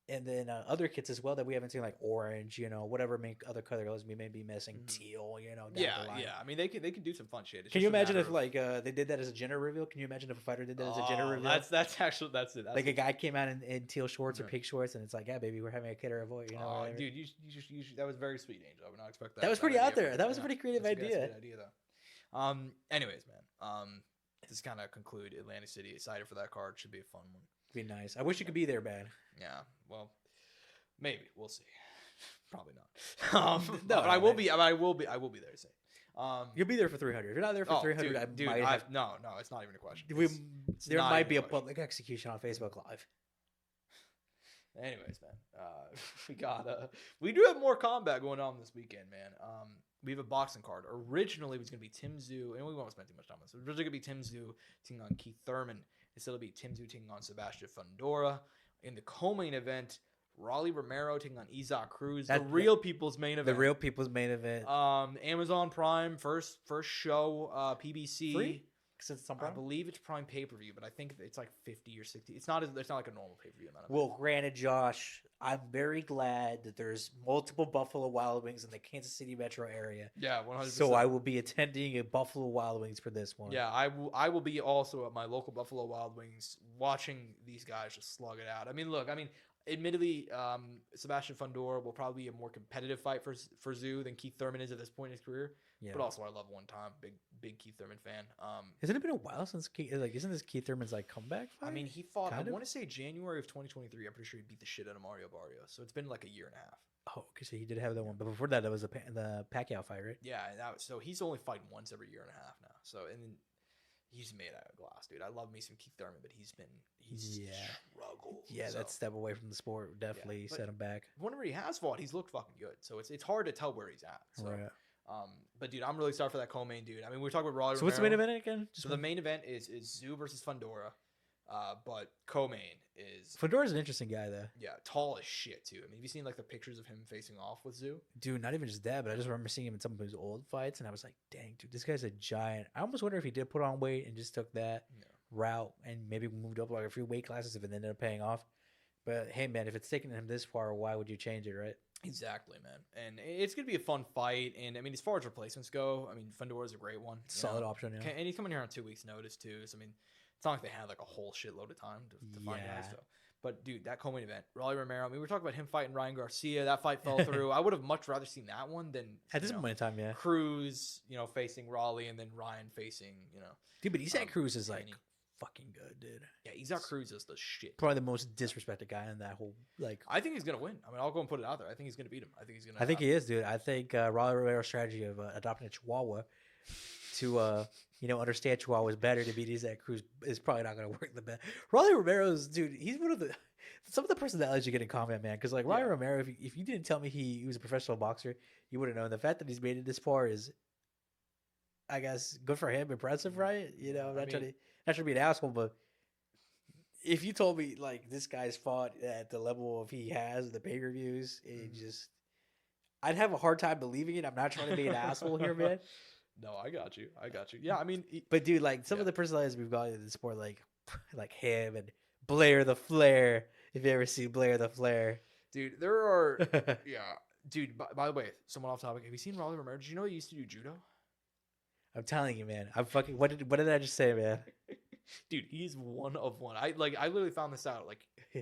and then other kits as well that we haven't seen, like orange, whatever other colors we may be missing, teal, down the line. I mean, they could do some fun shit. Can you imagine if like they did that as a gender reveal? Can you imagine if a fighter did that as a gender reveal? That's it. Like a guy came out in teal shorts or pink shorts, and it's like, yeah, baby, we're having a kid or a boy. Dude, you that was very sweet, Angel. I would not expect that. That was pretty out there. That was a pretty creative idea. That's a good idea, though. Anyways, man. This kind of conclude Atlantic City. Excited for that card. Should be a fun one. Be nice. I wish you could be there, man. Yeah. Well. Maybe we'll see. Probably not. No, but I will be. I will be there to say. You'll be there for 300. If you're not there for 300, no, it's not even a question. There might be a public execution on Facebook Live. Anyways, man, we do have more combat going on this weekend, man. We have a boxing card. Originally, it was going to be Tim Tszyu, and we won't spend too much time on this. It was originally going to be Tim Tszyu taking on Keith Thurman. Instead, it'll be Tim Tszyu taking on Sebastian Fundora. In the co-main event, Rolly Romero taking on Isaac Cruz. The real people's main event. The real people's main event. Amazon Prime, first show, PBC. Free? Since it's on I Prime? believe it's Prime pay-per-view, but I think it's like 50 or 60. It's not like a normal pay-per-view amount of Well, granted, Josh, I'm very glad that there's multiple Buffalo Wild Wings in the Kansas City metro area. Yeah, 100%. So I will be attending a Buffalo Wild Wings for this one. Yeah, I will be also at my local Buffalo Wild Wings watching these guys just slug it out. I mean, look, admittedly, Sebastian Fundora will probably be a more competitive fight for Tszyu than Keith Thurman is at this point in his career. Yeah. But also, I love one time. Big Keith Thurman fan. Hasn't it been a while since isn't this Keith Thurman's comeback fight? I mean, he fought. I want to say January of 2023. I'm pretty sure he beat the shit out of Mario Barrios. So it's been like a year and a half. Oh, because he did have that one, but before that, was the Pacquiao fight, right? Yeah, so he's only fighting once every year and a half now. So and then he's made out of glass, dude. I love me some Keith Thurman, but he's struggled. Yeah, that step away from the sport definitely set him back. Whenever he has fought, he's looked fucking good. So it's hard to tell where he's at. So. Right. But dude, I'm really excited for that co-main, dude. I mean, we're talking about Rolly Romero. What's the main event again? So the main event is Tszyu versus Fundora. But co-main is Fundora's an interesting guy, though. Yeah, tall as shit too. I mean, have you seen like the pictures of him facing off with Tszyu? Dude, not even just that, but I just remember seeing him in some of his old fights, and I was like, "Dang, dude, this guy's a giant." I almost wonder if he did put on weight and just took that route and maybe moved up like a few weight classes if it ended up paying off. But hey, man, if it's taking him this far, why would you change it, right? Exactly, man. And it's going to be a fun fight. And, I mean, as far as replacements go, I mean, Fundora's a great one. Solid option, yeah. And he's coming here on 2 weeks' notice, too. So, I mean, it's not like they had, like, a whole shitload of time to find guys. So. But, dude, that co-main event, Rolly Romero, I mean, we were talking about him fighting Ryan Garcia. That fight fell through. I would have much rather seen that one than, at this point in time, yeah. Cruz, facing Rolly and then Ryan facing, Dude, but Isaac Cruz is, like, fucking good, dude. Yeah, Isaac Cruz is the shit. Probably the most disrespected guy in that whole I think he's gonna win. I mean, I'll go and put it out there. I think he's gonna beat him. I think he is, dude. I think Rolly Romero's strategy of adopting a Chihuahua to understand Chihuahuas better to beat Isaac Cruz is probably not gonna work the best. Rolly Romero's, dude. He's one of some of the personalities you get in combat, man. Because like Rolly Romero, if you didn't tell me he was a professional boxer, you wouldn't know. And the fact that he's made it this far is, I guess, good for him. Impressive, right? I'm not trying to be an asshole, but if you told me like this guy's fought at the level of he has the pay-per-views, I'd have a hard time believing it. I'm not trying to be an asshole here, man. No, I got you. Yeah, I mean, but dude, like some of the personalities we've got in the sport, like him and Blair the Flair. If you ever see Blair the Flair, dude, there are dude. By the way, someone off topic. Have you seen Rolly Romero? Did you know he used to do judo? I'm telling you, man. I'm fucking. What did I just say, man? Dude, he's one of one. I literally found this out like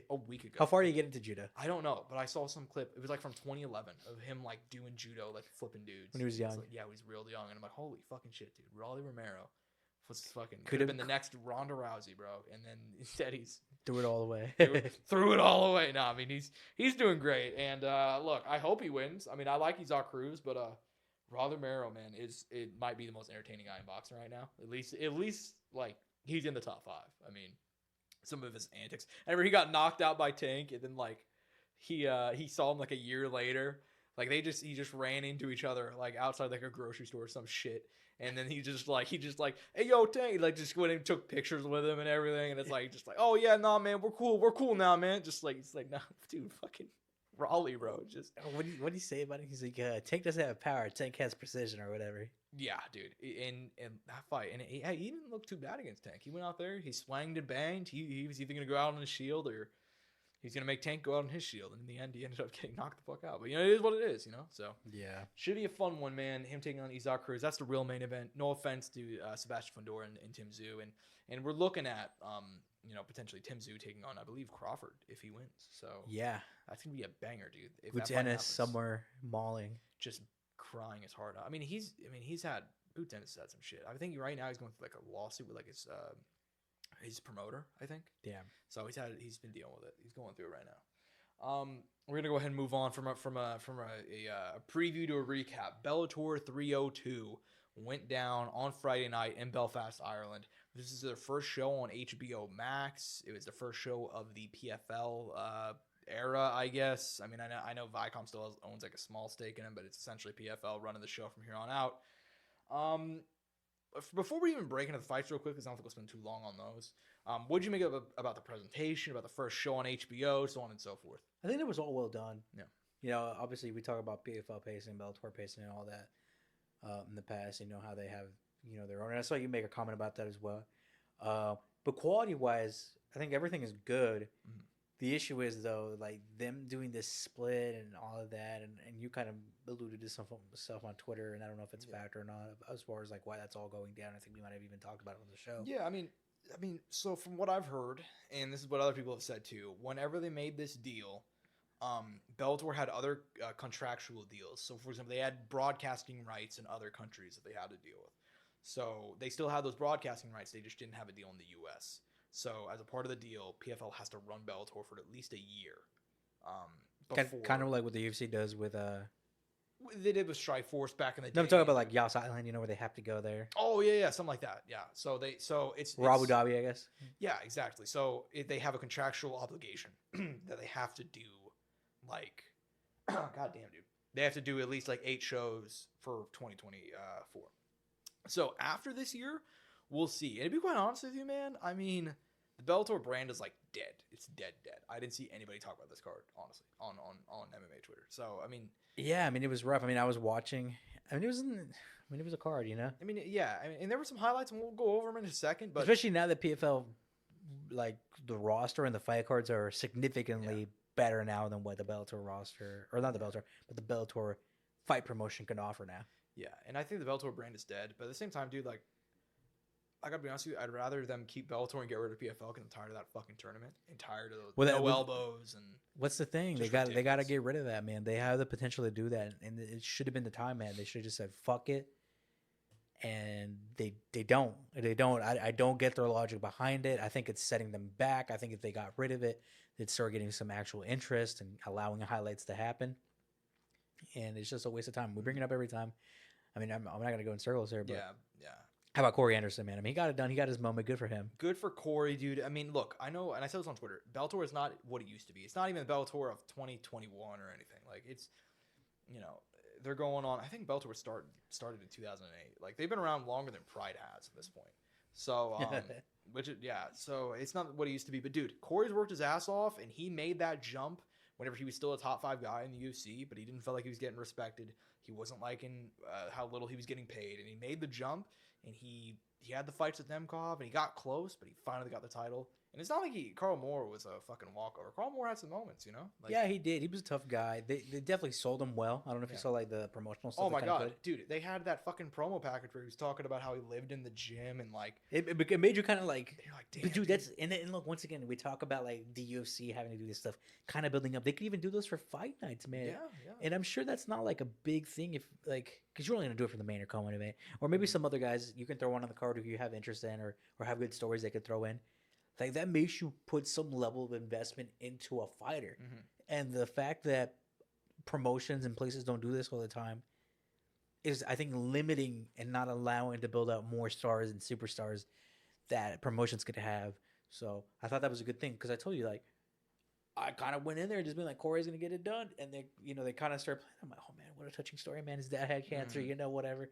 a week ago. How far do you get into judo? I don't know, but I saw some clip. It was like from 2011 of him like doing judo, like flipping dudes when he was young. Like, yeah, he was real young, and I'm like, holy fucking shit, dude. Rolly Romero was fucking could have been the next Ronda Rousey, bro. And then instead he's threw it all away. threw it all away. No, I mean he's doing great. And look, I hope he wins. I mean, I like Isaac Cruz, but Rolly Romero, man, it might be the most entertaining guy in boxing right now. At least like he's in the top 5. I mean, some of his antics. I remember he got knocked out by Tank, and then like he saw him like a year later. Like he just ran into each other like outside like a grocery store or some shit. And then he just like, hey yo Tank, like just went and took pictures with him and everything. And it's like oh yeah, nah man, we're cool now, man. Just like it's like nah, dude, fucking Rolly, bro. Just what do you say about it? He's like, Tank doesn't have power, Tank has precision or whatever. Yeah, dude. In that fight, and he didn't look too bad against Tank. He went out there, he swanged and banged. He was either gonna go out on his shield or he's gonna make Tank go out on his shield. And in the end, he ended up getting knocked the fuck out. But it is what it is, So yeah, should be a fun one, man. Him taking on Isaac Cruz. That's the real main event. No offense to Sebastian Fundora and Tim Tszyu, and we're looking at potentially Tim Tszyu taking on, I believe, Crawford if he wins. So yeah, that's gonna be a banger, dude. If Boots Ennis somewhere mauling, just crying his heart out. I mean, he's had Boots Ennis had some shit. I think right now he's going through like a lawsuit with like his promoter, I think. Yeah. So he's been dealing with it. He's going through it right now. We're gonna go ahead and move on from a preview to a recap. Bellator 302 went down on Friday night in Belfast, Ireland. This is their first show on HBO Max. It was the first show of the PFL era, I guess. I mean, I know Viacom still owns like a small stake in him, but it's essentially PFL running the show from here on out. Before we even break into the fights real quick, because I don't think we'll spend too long on those. What did you make about the presentation, about the first show on HBO, so on and so forth? I think it was all well done. Yeah. You know, obviously we talk about PFL pacing, Bellator pacing, and all that in the past. You know how they have their own. And I saw you make a comment about that as well. But quality wise, I think everything is good. Mm-hmm. The issue is though, like them doing this split and all of that, and you kind of alluded to some stuff on Twitter, and I don't know if it's fact or not as far as like why that's all going down. I think we might have even talked about it on the show. Yeah, I mean, so from what I've heard, and this is what other people have said too, whenever they made this deal, Bellator had other contractual deals. So, for example, they had broadcasting rights in other countries that they had to deal with. So they still had those broadcasting rights. They just didn't have a deal in the U.S. So as a part of the deal, PFL has to run Bellator for at least a year. Kind of like what the UFC does with they did with Strikeforce back in the day. No, I'm talking about like Yas Island, where they have to go there. Oh yeah, something like that. Yeah. So it's Abu Dhabi, I guess. Yeah, exactly. So they have a contractual obligation that they have to do, like, goddamn, dude, they have to do at least like 8 shows for 2024. So after this year, we'll see. And to be quite honest with you, man, I mean, the Bellator brand is like dead. It's dead. I didn't see anybody talk about this card, honestly, on MMA Twitter. So I mean, yeah, I mean, it was rough. I mean, I was watching. I mean, it was a card, I mean, yeah. I mean, and there were some highlights, and we'll go over them in a second. But especially now that PFL, like the roster and the fight cards are significantly better now than what the Bellator roster, or not the Bellator, but the Bellator fight promotion can offer now. Yeah, and I think the Bellator brand is dead. But at the same time, dude, like, I gotta be honest with you, I'd rather them keep Bellator and get rid of PFL because I'm tired of that fucking tournament and tired of those elbows and. What's the thing? They got to get rid of that, man. They have the potential to do that, and it should have been the time, man. They should have just said fuck it, and they don't. I don't get their logic behind it. I think it's setting them back. I think if they got rid of it, they'd start getting some actual interest and allowing highlights to happen. And it's just a waste of time. We bring it up every time. I mean, I'm not going to go in circles here, but yeah. How about Corey Anderson, man? I mean, he got it done. He got his moment. Good for him. Good for Corey, dude. I mean, look, I know, and I said this on Twitter, Bellator is not what it used to be. It's not even the Bellator of 2021 or anything. Like, it's, they're going on. I think Bellator started in 2008. Like, they've been around longer than Pride has at this point. So, so it's not what it used to be. But, dude, Corey's worked his ass off, and he made that jump whenever he was still a top 5 guy in the UFC, but he didn't feel like he was getting respected. He wasn't liking how little he was getting paid, and he made the jump, and he had the fights with Nemkov, and he got close, but he finally got the title. And it's not like Carl Moore was a fucking walkover. Carl Moore had some moments, Like, yeah, he did. He was a tough guy. They definitely sold him well. I don't know if you saw like the promotional stuff. Oh my god, dude! They had that fucking promo package where he was talking about how he lived in the gym and like it made you kind of like, you're like, damn, but dude, that's and look, once again, we talk about like the UFC having to do this stuff, kind of building up. They could even do those for fight nights, man. Yeah. And I'm sure that's not like a big thing if like because you're only gonna do it for the main or co-main event, or maybe some other guys you can throw one on the card if you have interest in, or have good stories they could throw in. Like that makes you put some level of investment into a fighter. Mm-hmm. And the fact that promotions and places don't do this all the time is, I think, limiting and not allowing to build out more stars and superstars that promotions could have. So I thought that was a good thing because I told you, like, I kind of went in there and just been like, Corey's going to get it done. And they kind of started playing. I'm like, oh man, what a touching story, man. His dad had cancer, whatever.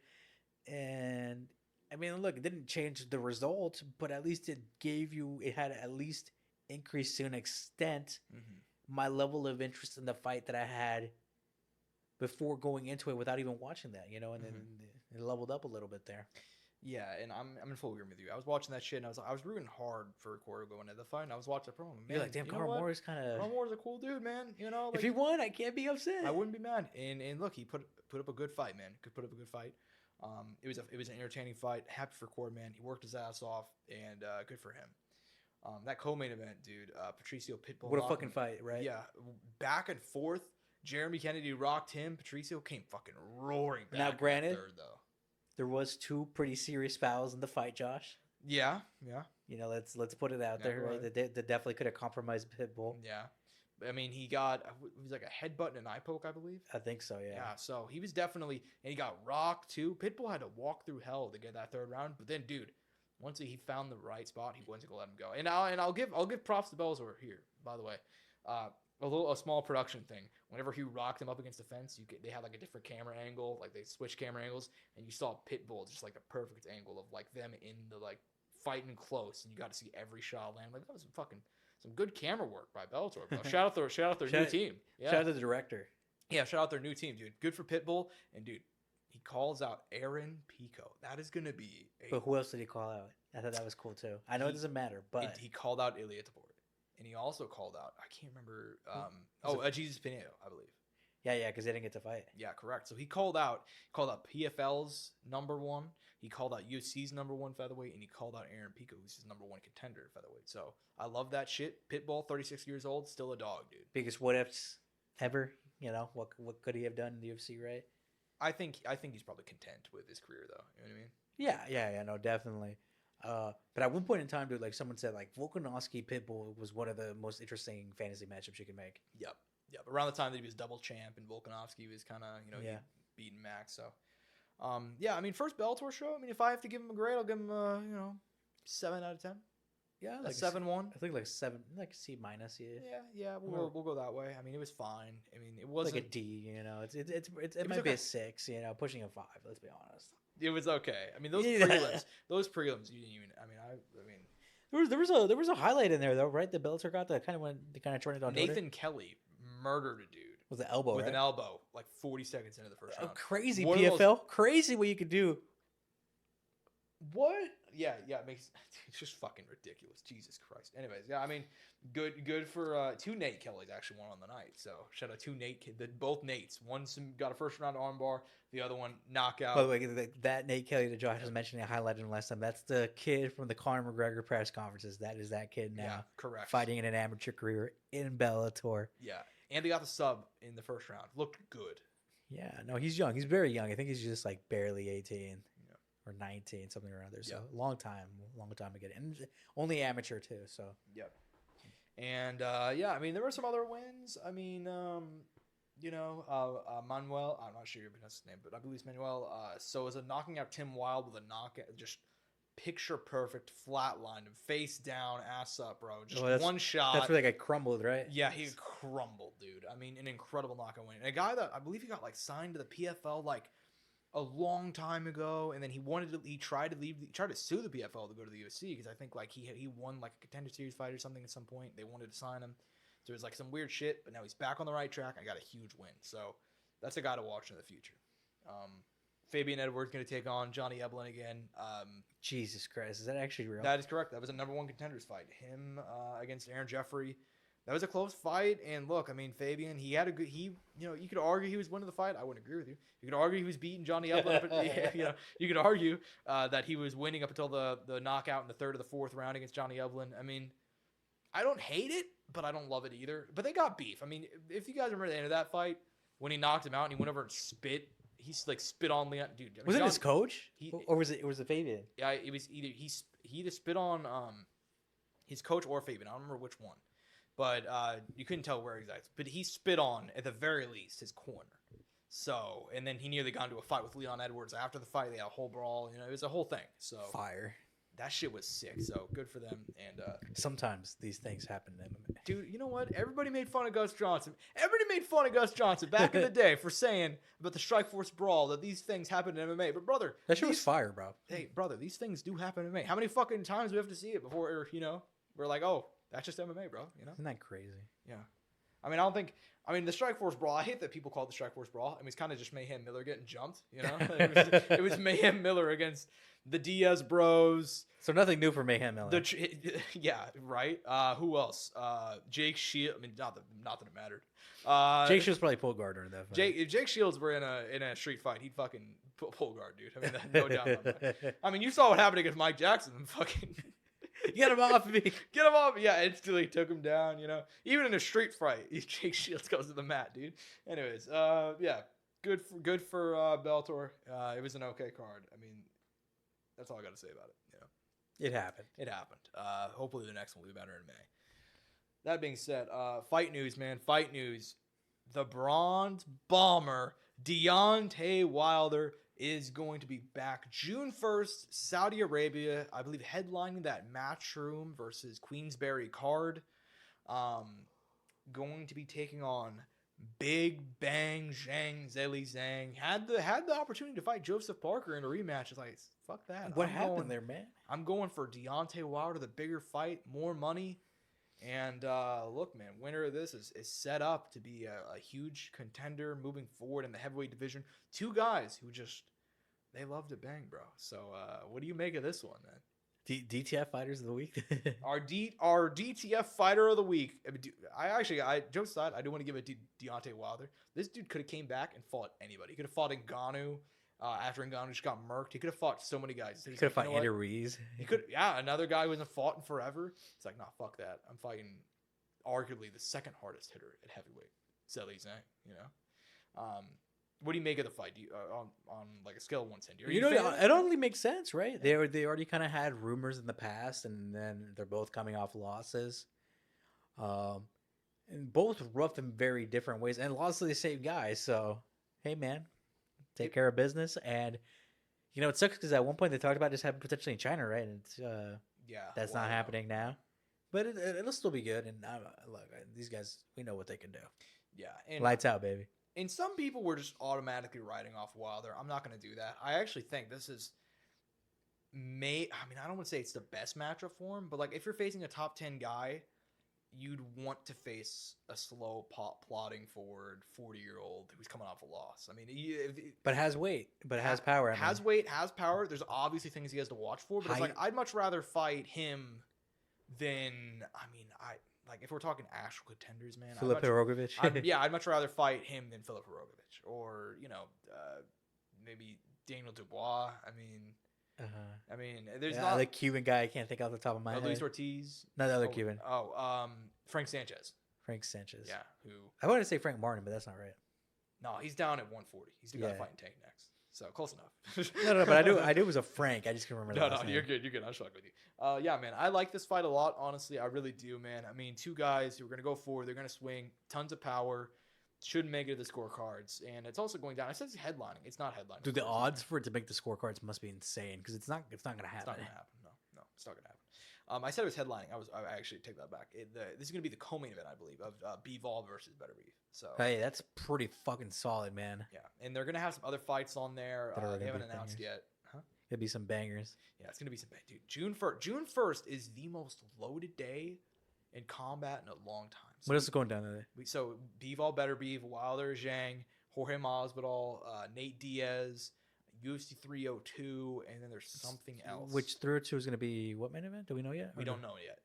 And I mean, look, it didn't change the result, but at least it had at least increased to an extent my level of interest in the fight that I had before going into it without even watching that, and then it leveled up a little bit there. Yeah, and I'm in full agreement with you. I was watching that shit, and I was rooting hard for Corey going into the fight, and I was watching the promo. Man, you're like, damn, Conor Moore is kind of... Conor Moore's a cool dude, man. Like, if he won, I can't be upset. I wouldn't be mad. And look, he put up a good fight, man. Could put up a good fight. It was an entertaining fight. Happy for Corey, man. He worked his ass off, and good for him. That co-main event, dude. Patricio Pitbull. What a fucking fight, right? Yeah, back and forth. Jeremy Kennedy rocked him. Patricio came fucking roaring back. Now, granted, third, though, there was 2 pretty serious fouls in the fight, Josh. Yeah. Let's put it out there, right? That definitely could have compromised Pitbull. Yeah. I mean, he was like a headbutt and an eye poke, I believe. I think so, yeah. Yeah, so he was definitely, and he got rocked too. Pitbull had to walk through hell to get that third round, but then, dude, once he found the right spot, he wasn't gonna let him go. And I'll give props to Bellator here, by the way. a small production thing. Whenever he rocked him up against the fence, they had like a different camera angle, like they switched camera angles, and you saw Pitbull just like the perfect angle of like them in the like fighting close, and you got to see every shot land. Like that was some good camera work by Bellator, bro. Shout out their new team. Yeah. Shout out to the director. Yeah, shout out their new team, dude. Good for Pitbull, and dude, he calls out Aaron Pico. That is gonna be. But who else did he call out? I thought that was cool too. I know it doesn't matter, but he called out ELYXR. And he also called out, I can't remember, Jesus Pinedo, I believe. Yeah, because they didn't get to fight. Yeah, correct. So he called out PFL's #1. He called out UFC's #1 featherweight, and he called out Aaron Pico, who's his #1 contender at featherweight. So I love that shit. Pitbull, 36 years old, still a dog, dude. Biggest what ifs ever. You know what could he have done in the UFC, right? I think he's probably content with his career, though. You know what I mean? Yeah, no, definitely. But at one point in time, dude, like someone said, like Volkanovski Pitbull was one of the most interesting fantasy matchups you could make. Yep. Around the time that he was double champ and Volkanovski was kind of, beating Max. So, I mean, first Bellator show. I mean, if I have to give him a grade, I'll give him, 7 out of 10. Yeah, like 7-1. I think like 7, like C minus. Yeah. We'll go that way. I mean, it was fine. I mean, it wasn't like a D. You know, it might be a 6. You know, pushing a 5. Let's be honest. It was okay. I mean, those prelims, you didn't even. I mean, there was a highlight in there though, right? The Bellator got that kind of turned it on. Nathan Kelly murdered a dude with the elbow, with an elbow, like 40 seconds into the first round. Crazy PFL, crazy what you could do. What? Yeah, it's just fucking ridiculous. Jesus Christ. Anyways, yeah, I mean, good for 2 Nate Kellys actually won on the night. So shout out to both Nates. One got a first round armbar, the other one knockout. By the way, that Nate Kelly that Josh was mentioning, I highlighted him last time. That's the kid from the Conor McGregor press conferences. That is that kid now. Yeah, correct. Fighting in an amateur career in Bellator. Yeah, and they got the sub in the first round. Looked good. Yeah, no, he's young. He's very young. I think he's just like barely 18. Or 19, something around there. So long time to get in. And only amateur too. So and I mean there were some other wins. I mean, Manuel. I'm not sure your his name, but I believe it's Manuel. So is knocking out Tim Wild with a knockout, just picture perfect, flatline him, face down, ass up, bro. Just one shot. That's where they got crumbled, right? Yeah, he crumbled, dude. I mean, an incredible knockout win. And a guy that I believe he got like signed to the PFL like a long time ago, and then he tried to sue the PFL to go to the UFC because I think like he won like a Contender Series fight or something at some point. They wanted to sign him, so it was like some weird shit. But now he's back on the right track. I got a huge win, so that's a guy to watch in the future. Fabian Edwards going to take on Johnny Eblen again. Jesus Christ, is that actually real? That is correct. That was a #1 contenders fight. Him against Aaron Jeffrey. That was a close fight, and look, I mean, Fabian, he had a good. You could argue he was winning the fight. I wouldn't agree with you. You could argue he was beating Johnny Eblen, but you could argue that he was winning up until the knockout in the 3rd or the 4th round against Johnny Eblen. I mean, I don't hate it, but I don't love it either. But they got beef. I mean, if you guys remember the end of that fight when he knocked him out and he went over and spit. He's like spit on Leon, dude. I mean, was it his coach, or was it Fabian? Yeah, it was either he either spit on his coach or Fabian. I don't remember which one. But you couldn't tell where exactly. But he spit on, at the very least, his corner. So, and then he nearly got into a fight with Leon Edwards. After the fight, they had a whole brawl. It was a whole thing. So fire. That shit was sick. So, good for them. And sometimes these things happen in MMA. Dude, you know what? Everybody made fun of Gus Johnson. Everybody made fun of Gus Johnson back in the day for saying about the Strikeforce brawl that these things happen in MMA. But, brother. That shit was fire, bro. Hey, brother, these things do happen in MMA. How many fucking times do we have to see it before, we're like, oh. That's just MMA, bro. Isn't that crazy? Yeah. I mean, the Strikeforce brawl, I hate that people call it the Strikeforce brawl. I mean, it's kind of just Mayhem Miller getting jumped, It was Mayhem Miller against the Diaz bros. So nothing new for Mayhem Miller. Yeah, right. Who else? Jake Shields. I mean, not that it mattered. Jake Shields probably pulled guard during that fight. If Jake Shields were in a street fight, he'd fucking pull guard, dude. I mean, no doubt about that. I mean, you saw what happened against Mike Jackson. Fucking... Get him off me. Get him off. Yeah, instantly took him down, Even in a street fight, Jake Shields goes to the mat, dude. Anyways, good for Bellator. It was an okay card. I mean, that's all I got to say about it, It happened. Hopefully the next one will be better in May. That being said, fight news, man. Fight news. The Bronze Bomber, Deontay Wilder, is going to be back June 1st, Saudi Arabia, I believe headlining that Matchroom versus Queensberry card. going to be taking on Big Bang Zhang Zheli Zhang. Had the opportunity to fight Joseph Parker in a rematch. It's like, fuck that. What happened there, man? I'm going for Deontay Wilder, the bigger fight, more money. And look, man, winner of this is set up to be a huge contender moving forward in the heavyweight division. Two guys who just, they love to bang, bro. So what do you make of this one, man? DTF Fighters of the Week? Our DTF Fighter of the Week. I joke aside, I do want to give it to Deontay Wilder. This dude could have came back and fought anybody. He could have fought Ngannou after Ngannou just got murked. He could have fought so many guys. He could have fought Andy Ruiz. He could, another guy who hasn't fought in forever. It's like, nah, fuck that. I'm fighting arguably the second hardest hitter at heavyweight, Zheli Zhang. You know, what do you make of the fight? Do you, on like a scale of 1 to 10? You know, it only makes sense, right? They already kind of had rumors in the past, and then they're both coming off losses, and both rough in very different ways, and lost to the same guy. So, hey, man, take care of business. And you know, it sucks because at one point they talked about this happening potentially in China, right? And it's, that's not happening now. But it'll still be good. And look, these guys, we know what they can do. Yeah, and lights out, baby. And some people were just automatically writing off Wilder. I'm not going to do that. I actually think this is I mean, I don't want to say it's the best matchup for him, but like if you're facing a top 10 guy, you'd want to face a slow plodding forward 40-year-old who's coming off a loss. I mean, but has weight, but has power. Has weight, has power. There's obviously things he has to watch for, but it's like I'd much rather fight him than, like if we're talking actual contenders, man. Filip Rogovic. I'd much rather fight him than Filip Rogovic, or maybe Daniel Dubois. I mean, there's not the Cuban guy. I can't think off the top of my head. Luis Ortiz. Not the other Cuban. Frank Sanchez. Frank Sanchez. Yeah, who I wanted to say Frank Martin, but that's not right. No, he's down at 140. He's the guy fighting Tank next. So close enough. no, but I knew it was a Frank. I just can't remember. No, you're good. You're good. I'm shocked with you. Yeah, man, I like this fight a lot. Honestly, I really do, man. I mean, two guys who are gonna go forward. They're gonna swing. Tons of power. Shouldn't make it to the scorecards, and it's also going down. I said it's headlining. It's not headlining. Dude, the odds for it to make the scorecards must be insane because it's not gonna happen. It's not gonna happen. No, it's not gonna happen. I said it was headlining. I actually take that back. This is gonna be the co-main event, I believe, of B-Vol versus Better Beef. So hey, that's pretty fucking solid, man. Yeah, and they're gonna have some other fights on there. They haven't announced yet. Huh? It'll be some bangers. Yeah, it's gonna be some bang, dude. June 1st is the most loaded day in combat in a long time. So what else is going down there? So B-Vol, Better Beef, Wilder, Zhang, Jorge Masvidal, Nate Diaz, UFC 302, and then there's something else. Which 302 is going to be what main event? Do we know yet? We don't know yet.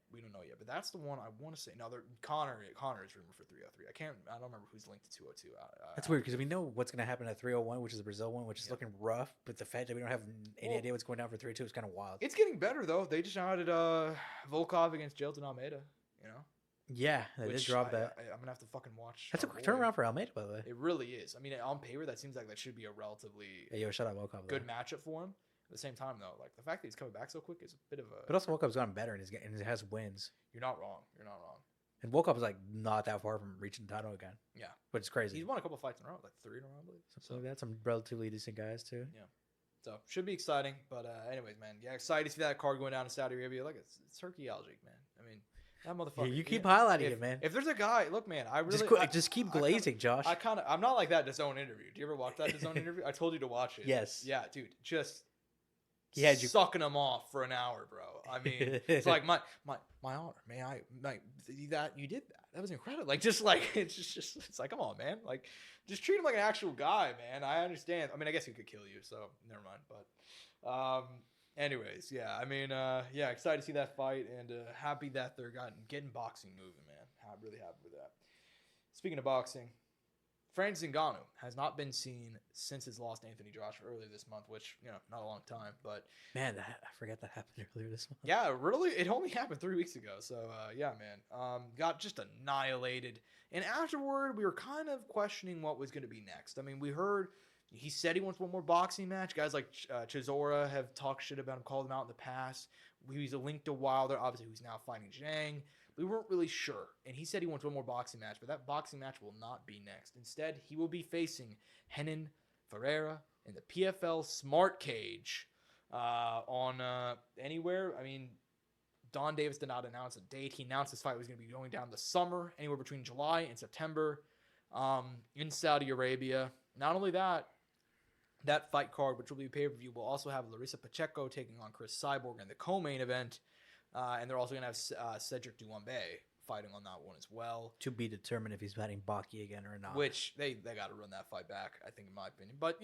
But that's the one I want to say. No, Conor is rumored for 303. I don't remember who's linked to 202. That's weird because we know what's going to happen at 301, which is the Brazil one, which is looking rough. But the fact that we don't have any idea what's going down for 302 is kind of wild. It's getting better though. They just added Volkov against Jailton Almeida. You know. Yeah, they did drop that. I'm gonna have to fucking watch. That's a quick turnaround for Almeida, by the way. It really is. I mean, on paper, that seems like that should be a relatively shout out Volkov. Good matchup for him. At the same time, though, like the fact that he's coming back so quick is a bit of a. But also, Volkov's gotten better and he has wins. You're not wrong. And Volkov's like not that far from reaching the title again. Yeah, but it's crazy. He's won a couple fights in a row, like 3 in a row, I believe. So that's some relatively decent guys too. Yeah. So should be exciting. But anyways, man, excited to see that card going down in Saudi Arabia. Like it's Turkey Algic, man. I mean. That motherfucker. Yeah, you keep highlighting it, man. If there's a guy, look, man, I really just keep glazing, Josh. I'm not like that DAZN interview. Do you ever watch that DAZN interview? I told you to watch it. Yes. Yeah, dude, just sucking them off for an hour, bro. I mean, it's like my honor, man. That you did that. That was incredible. Like, just like it's like, come on, man. Like, just treat him like an actual guy, man. I understand. I mean, I guess he could kill you, so never mind. But anyways, yeah, I mean, excited to see that fight and happy that they're getting boxing moving, man. I'm really happy with that. Speaking of boxing, Francis Ngannou has not been seen since his loss to Anthony Joshua earlier this month, which, not a long time, but... Man, I forgot that happened earlier this month. Yeah, really? It only happened 3 weeks ago, so, yeah, man. Got just annihilated. And afterward, we were kind of questioning what was going to be next. I mean, we heard... He said he wants one more boxing match. Guys like Chisora have talked shit about him, called him out in the past. He's a link to Wilder, obviously, who's now fighting Zhang. We weren't really sure. And he said he wants one more boxing match, but that boxing match will not be next. Instead, he will be facing Renan Ferreira in the PFL Smart Cage on anywhere. I mean, Don Davis did not announce a date. He announced this fight was going to be going down the summer, anywhere between July and September, in Saudi Arabia. Not only that, that fight card, which will be pay-per-view, will also have Larissa Pacheco taking on Chris Cyborg in the co-main event, and they're also going to have Cedric Doumbé fighting on that one as well. To be determined if he's fighting Baki again or not. Which they got to run that fight back, I think, in my opinion. But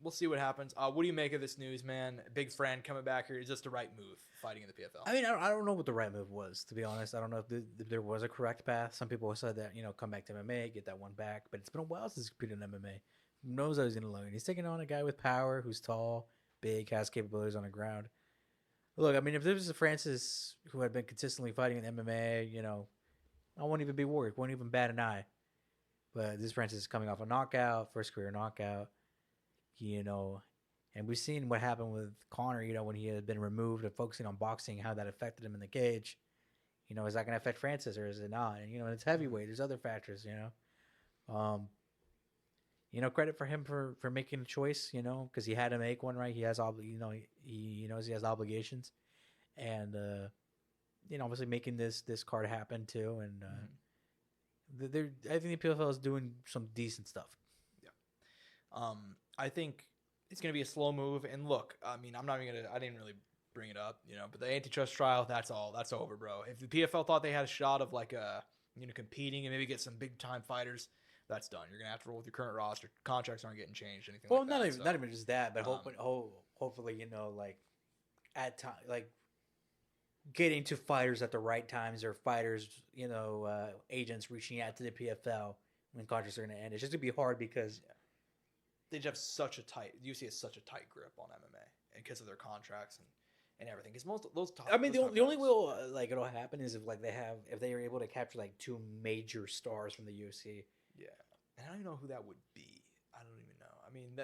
we'll see what happens. What do you make of this news, man? Big Fran coming back here. Is this the right move, fighting in the PFL? I mean, I don't know what the right move was, to be honest. I don't know if there was a correct path. Some people said that, come back to MMA, get that one back. But it's been a while since he's competed in MMA. Who knows how he's going to learn? He's taking on a guy with power, who's tall, big, has capabilities on the ground. Look, I mean, if there was a Francis who had been consistently fighting in MMA, I won't even be worried. Won't even bat an eye. But this Francis is coming off a knockout, first career knockout. And we've seen what happened with Conor, when he had been removed and focusing on boxing, how that affected him in the cage. Is that going to affect Francis or is it not? And, it's heavyweight. There's other factors, credit for him for making a choice, because he had to make one, right? He has, he knows he has obligations. And, obviously making this card happen too. And I think the PFL is doing some decent stuff. Yeah. I think it's going to be a slow move. And look, I mean, I didn't really bring it up, but the antitrust trial, that's over, bro. If the PFL thought they had a shot of competing and maybe get some big time fighters, that's done. You're going to have to roll with your current roster. Contracts aren't getting changed, anything like that. Not even just that, but hopefully, at time, getting to fighters at the right times or fighters, agents reaching out to the PFL when contracts are going to end. It's just going to be hard because they just have UFC has such a tight grip on MMA because of their contracts and everything. Because most of those top, I mean, the only way it'll happen is if they are able to capture two major stars from the UFC. Yeah, and I don't even know who that would be. I don't even know. I mean,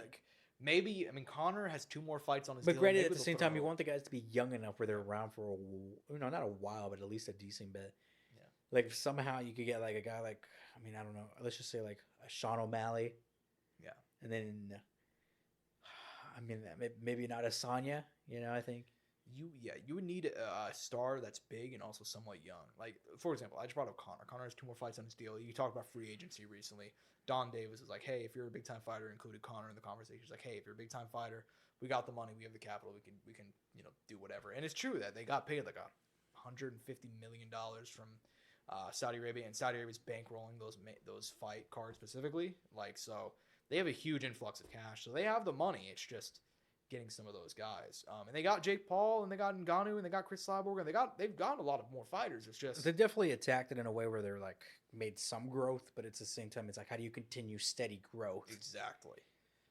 maybe. I mean, Conor has 2 more fights on his. But granted, at the same time, you want the guys to be young enough where they're around for not a while, but at least a decent bit. Yeah. Somehow you could get a guy I don't know. Let's just say a Sean O'Malley. Yeah. And then, maybe not a Sonya. I think. You would need a star that's big and also somewhat young. For example, I just brought up Conor. Conor has 2 more fights on his deal. You talked about free agency recently. Don Davis is like, hey, if you're a big time fighter, included Conor in the conversation. He's like, hey, if you're a big time fighter, we got the money, we have the capital, we can do whatever. And it's true that they got paid $150 million from Saudi Arabia, and Saudi Arabia's bankrolling those fight cards specifically. So they have a huge influx of cash, so they have the money. It's just getting some of those guys, and they got Jake Paul, and they got Ngannou, and they got Chris Cyborg, and they've got a lot of more fighters. It's just they definitely attacked it in a way where they're made some growth, but at the same time, it's how do you continue steady growth? Exactly.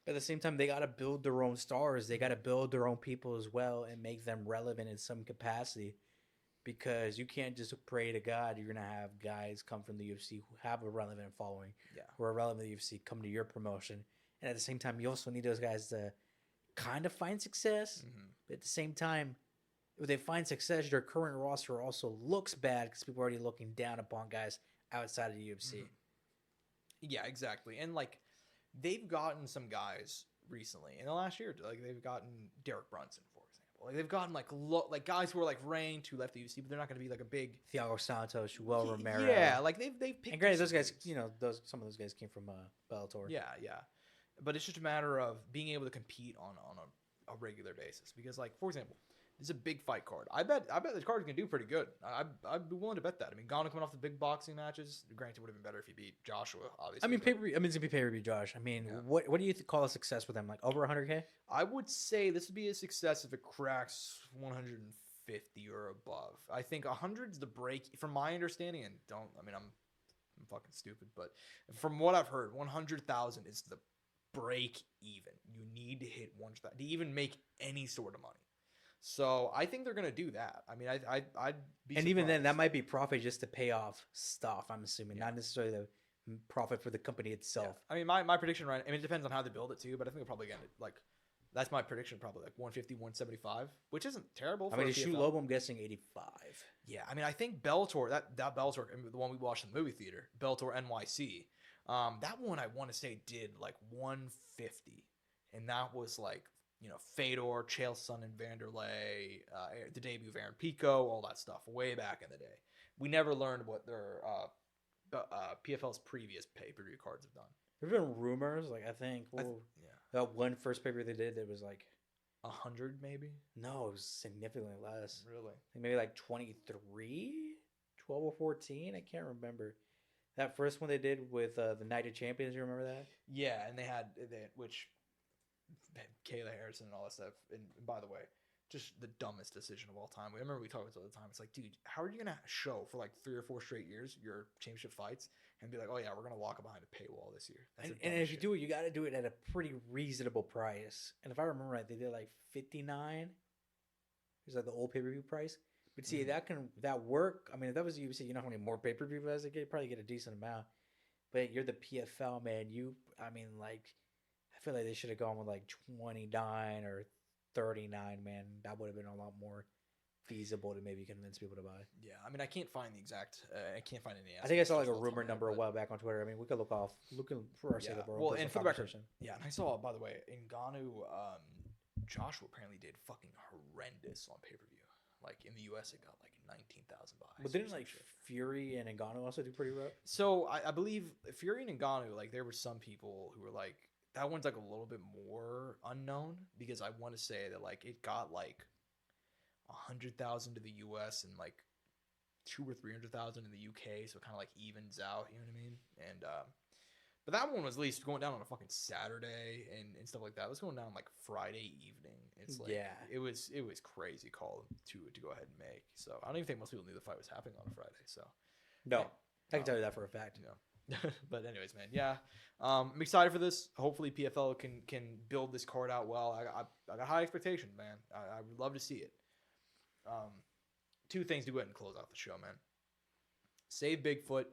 But at the same time, they got to build their own stars. They got to build their own people as well and make them relevant in some capacity, because you can't just pray to God you're gonna have guys come from the UFC who have a relevant following, who are relevant to the UFC, come to your promotion, and at the same time, you also need those guys to kind of find success, but at the same time, if they find success, their current roster also looks bad because people are already looking down upon guys outside of the UFC. Yeah, exactly. And they've gotten some guys recently in the last year. They've gotten Derek Brunson, for example. They've gotten guys who are ranked who left the UFC, but they're not going to be a big Thiago Santos, Joel Romero. Yeah, they've picked. And granted, those guys, some of those guys came from Bellator. Yeah. But it's just a matter of being able to compete on a regular basis. Because, for example, this is a big fight card. I bet this card can do pretty good. I'd be willing to bet that. I mean, Conor coming off the big boxing matches, granted, it would have been better if he beat Joshua, obviously. I mean, it's going to be pay-per-view Josh. I mean, what do you call a success with him? Over 100K? I would say this would be a success if it cracks 150 or above. I think 100's the break, from my understanding, and I'm fucking stupid, but from what I've heard, 100,000 is the break even. You need to hit 100,000 to even make any sort of money. So I think they're gonna do that. I mean, I'd be surprised. And even then, that might be profit just to pay off stuff. I'm assuming, not necessarily the profit for the company itself. Yeah. I mean, my prediction, right? I mean, it depends on how they build it too, but I think they'll probably get it that's my prediction, probably 150, 175, which isn't terrible. I mean, to shoot low, I'm guessing 85. Yeah, I mean, I think Bellator, that Bellator, the one we watched in the movie theater, Bellator NYC, that one I want to say did 150, and that was Fedor, Chael Sonnen, Vanderlei, the debut of Aaron Pico, all that stuff way back in the day. We never learned what their PFL's previous pay-per-view cards have done. There's been rumors, like, I think, that one first pay-per-view they did, it was like 100 maybe? No, it was significantly less. Really? Maybe like 23, 12 or 14. I can't remember. That first one they did with the Night of Champions. You remember that? Yeah, and they had Kayla Harrison and all that stuff. And by the way, just the dumbest decision of all time. I remember we talked about it all the time. It's like, dude, how are you gonna show for like 3 or 4 straight years your championship fights and be like, oh yeah, we're gonna lock it behind a paywall this year? And if you do it, you got to do it at a pretty reasonable price. And if I remember right, they did like $59. It was like the old pay-per-view price. But see, that work. I mean, if that was UFC, you know how many more pay-per-view guys they get? Probably get a decent amount. But you're the PFL, man. I feel like they should have gone with like 29 or 39, man. That would have been a lot more feasible to maybe convince people to buy. Yeah, I mean, I can't find the exact. I can't find any. I think I saw like a rumor number a while back on Twitter. I mean, we could look for our sake of our well, and for the record, yeah. And I saw, by the way, Ngannou, Joshua apparently did fucking horrendous on pay-per-view. Like in the US, it got like 19,000 buys. But didn't like Fury and Ngannou also do pretty rough? So I believe Fury and Ngannou, like there were some people who were like, that one's like a little bit more unknown because I want to say that like it got like 100,000 to the US and like 200,000 or 300,000 in the UK, so it kind of like evens out. You know what I mean? And but that one was at least going down on a fucking Saturday and stuff like that. It was going down like Friday evening. It's like it was crazy call to go ahead and make. So I don't even think most people knew the fight was happening on a Friday. So no, I can tell you that for a fact. But anyways, man, yeah, I'm excited for this. Hopefully PFL can build this card out well. I got high expectations, man. I would love to see it. 2 things to go ahead and close out the show, man. Save Bigfoot.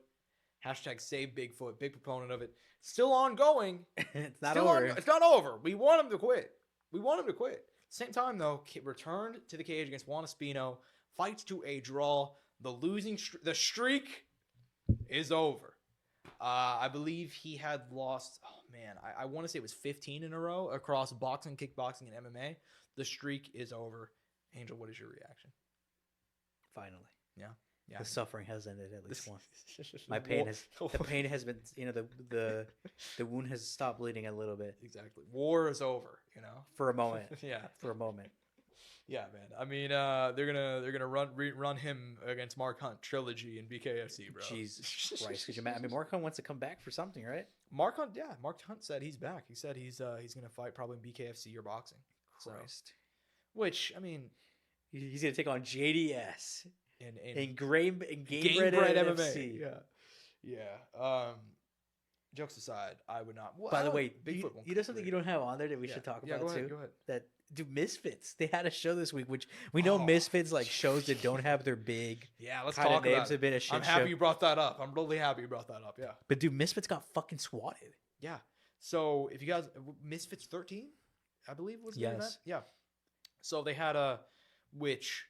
Hashtag Save Bigfoot. Big proponent of it. Still ongoing. It's not over. It's not over. We want him to quit. Same time, though, returned to the cage against Juan Espino. Fights to a draw. The streak is over. I believe he had lost, I want to say it was 15 in a row across boxing, kickboxing, and MMA. The streak is over. Angel, what is your reaction? Finally. Yeah. The suffering has ended at least once. The pain has been, the wound has stopped bleeding a little bit. Exactly. War is over, For a moment. Yeah. For a moment. Yeah, man. I mean, they're gonna run him against Mark Hunt trilogy in BKFC, bro. Jesus Christ! Could you imagine? I mean, Mark Hunt wants to come back for something, right? Mark Hunt said he's back. He said he's gonna fight probably in BKFC or boxing. Christ. So, which, I mean, he's gonna take on JDS in Game Bred MMA. Yeah. Jokes aside, I would not. By the way, you know something you don't have on there that we should talk about too? Go ahead. That Misfits. They had a show this week, which we know Misfits like shows that don't have their big let's talk about names have been a shit I'm happy you brought that up. I'm really happy you brought that up. Yeah. But Misfits got fucking swatted. Yeah. So if you guys Misfits 13, I believe was the event. Yeah. So they had which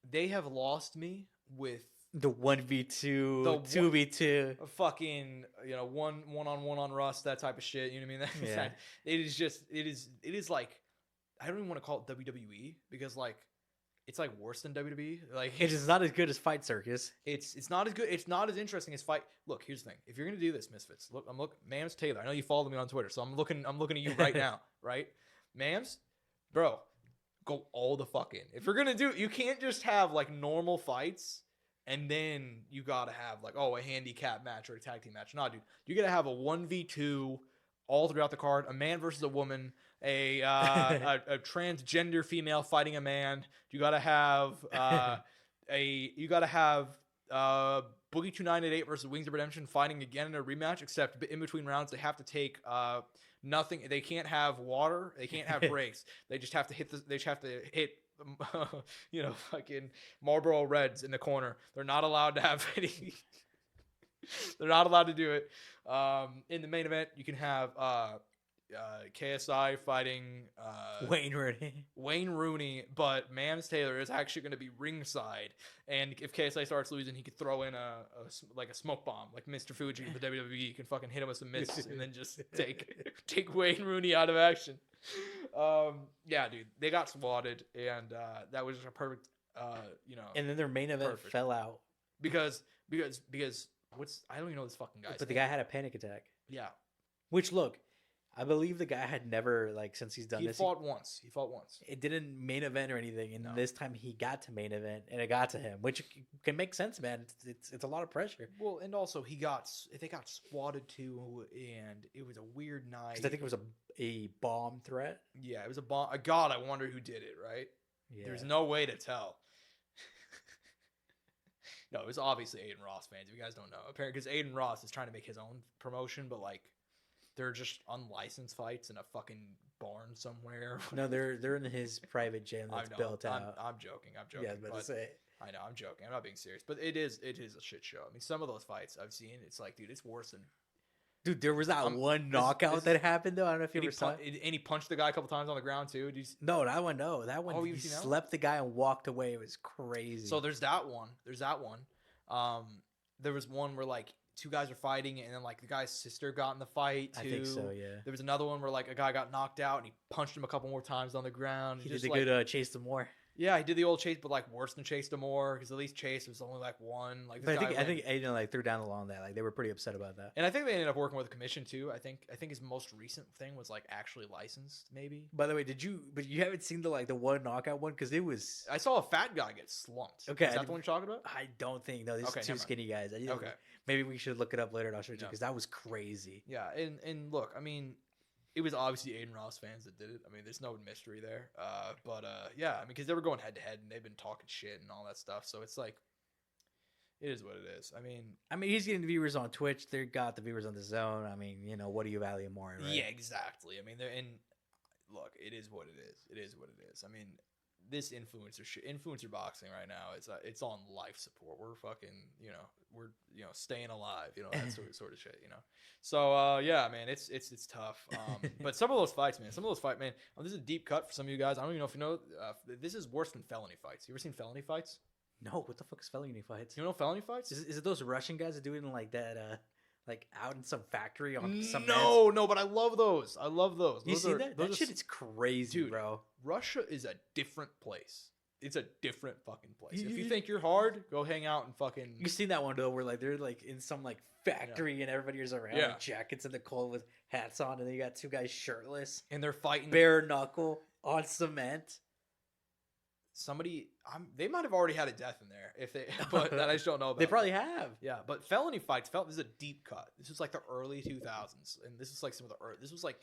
they have lost me with the 1v2, the 2v2, fucking one-on-one on Rust, that type of shit. You know what I mean? Yeah. It is like, I don't even want to call it WWE because like it's like worse than WWE. Like it is not as good as Fight Circus. It's not as good. It's not as interesting as Fight. Look, here's the thing. If you're gonna do this, Misfits, look, I'm looking. Mams Taylor, I know you follow me on Twitter, so I'm looking at you right now, right? Mams, bro, go all the fuck in. If you're gonna do, you can't just have like normal fights. And then you gotta have like a handicap match or a tag team match. Nah, dude, you gotta have a 1v2 all throughout the card. A man versus a woman, a transgender female fighting a man. You gotta have Boogie 298 versus Wings of Redemption fighting again in a rematch. Except in between rounds, they have to take nothing. They can't have water. They can't have breaks. They just have to hit. They just have to hit. Fucking Marlboro Reds in the corner. They're not allowed to have any. They're not allowed to do it. In the main event, you can have KSI fighting Wayne Rooney, but Mams Taylor is actually going to be ringside. And if KSI starts losing, he could throw in a smoke bomb, like Mr. Fuji in the WWE. You can fucking hit him with some mitts and then just take Wayne Rooney out of action. Yeah, dude, they got swatted, and that was a perfect, And then their main event fell out because I don't even know this fucking guy's but the name. guy had a panic attack. Yeah, Which, look, I believe the guy had never, like, since he's done he this. fought once. He fought once. It didn't main event or anything, and No. this time he got to main event, and it got to him, which can make sense, man. It's a lot of pressure. Well, and also they got swatted too, and it was a weird night. Because I think it was a bomb threat. Yeah, it was a bomb. God, I wonder who did it. Right? Yeah. There's no way to tell. No, it was obviously Aiden Ross fans. If you guys don't know, apparently, because Aiden Ross is trying to make his own promotion, but like, they're just unlicensed fights in a fucking barn somewhere. No, they're in his private gym that's built out. I'm joking. Yeah, but to say. I know, I'm joking. I'm not being serious, but it is a shit show. I mean, some of those fights I've seen, it's like, dude, it's worse than. Dude, there was that one knockout that happened though. I don't know if you ever saw it. And he punched the guy a couple times on the ground too. No, that one. No, that one. Oh, he you've seen that one? slept the guy and walked away. It was crazy. So there's that one. There was one where like two guys were fighting, and then like the guy's sister got in the fight too. I think so. Yeah. There was another one where like a guy got knocked out, and he punched him a couple more times on the ground. He did the good chase the more. Yeah, he did the old chase, but like worse than chase the more, because at least chase was only like one. Like, But I think Aiden like threw down the law on that. Like they were pretty upset about that. and I think they ended up working with the commission too. I think his most recent thing was like actually licensed, maybe. By the way, but you haven't seen the one knockout one because it was. I saw a fat guy get slumped. Okay, is that the one you're talking about? I don't think no. These Okay, are two never mind. skinny guys. Okay. Maybe we should look it up later and I'll show you No. because that was crazy. Yeah, and look, I mean, it was obviously Aiden Ross fans that did it. I mean, there's no mystery there. Yeah, I mean, because they were going head to head and they've been talking shit and all that stuff. So it's like, it is what it is. I mean, he's getting the viewers on Twitch. They got the viewers on the Zone. I mean, what do you value more? Right? yeah, exactly. I mean, look, it is what it is. It is what it is. I mean, this influencer boxing right now, it's on life support. We're fucking, we're staying alive, that sort of shit, So yeah, man, it's tough. But some of those fights, man, this is a deep cut for some of you guys. I don't even know if you know, this is worse than felony fights. You ever seen felony fights? No, what the fuck is felony fights? You know felony fights? Is it those Russian guys that do it in like that? Like out in some factory on some No, but I love those. You see that? That shit is crazy, dude, bro. Russia is a different place. It's a different fucking place. If you think you're hard, go hang out and fucking. You seen that one though, where like they're like in some like factory and everybody is around with jackets in the cold with hats on, and then you got two guys shirtless and they're fighting bare knuckle on cement. They might have already had a death in there but that I just don't know about. They probably have. Yeah, but felony fights, this is a deep cut. This is like the early 2000s, and this is like this was like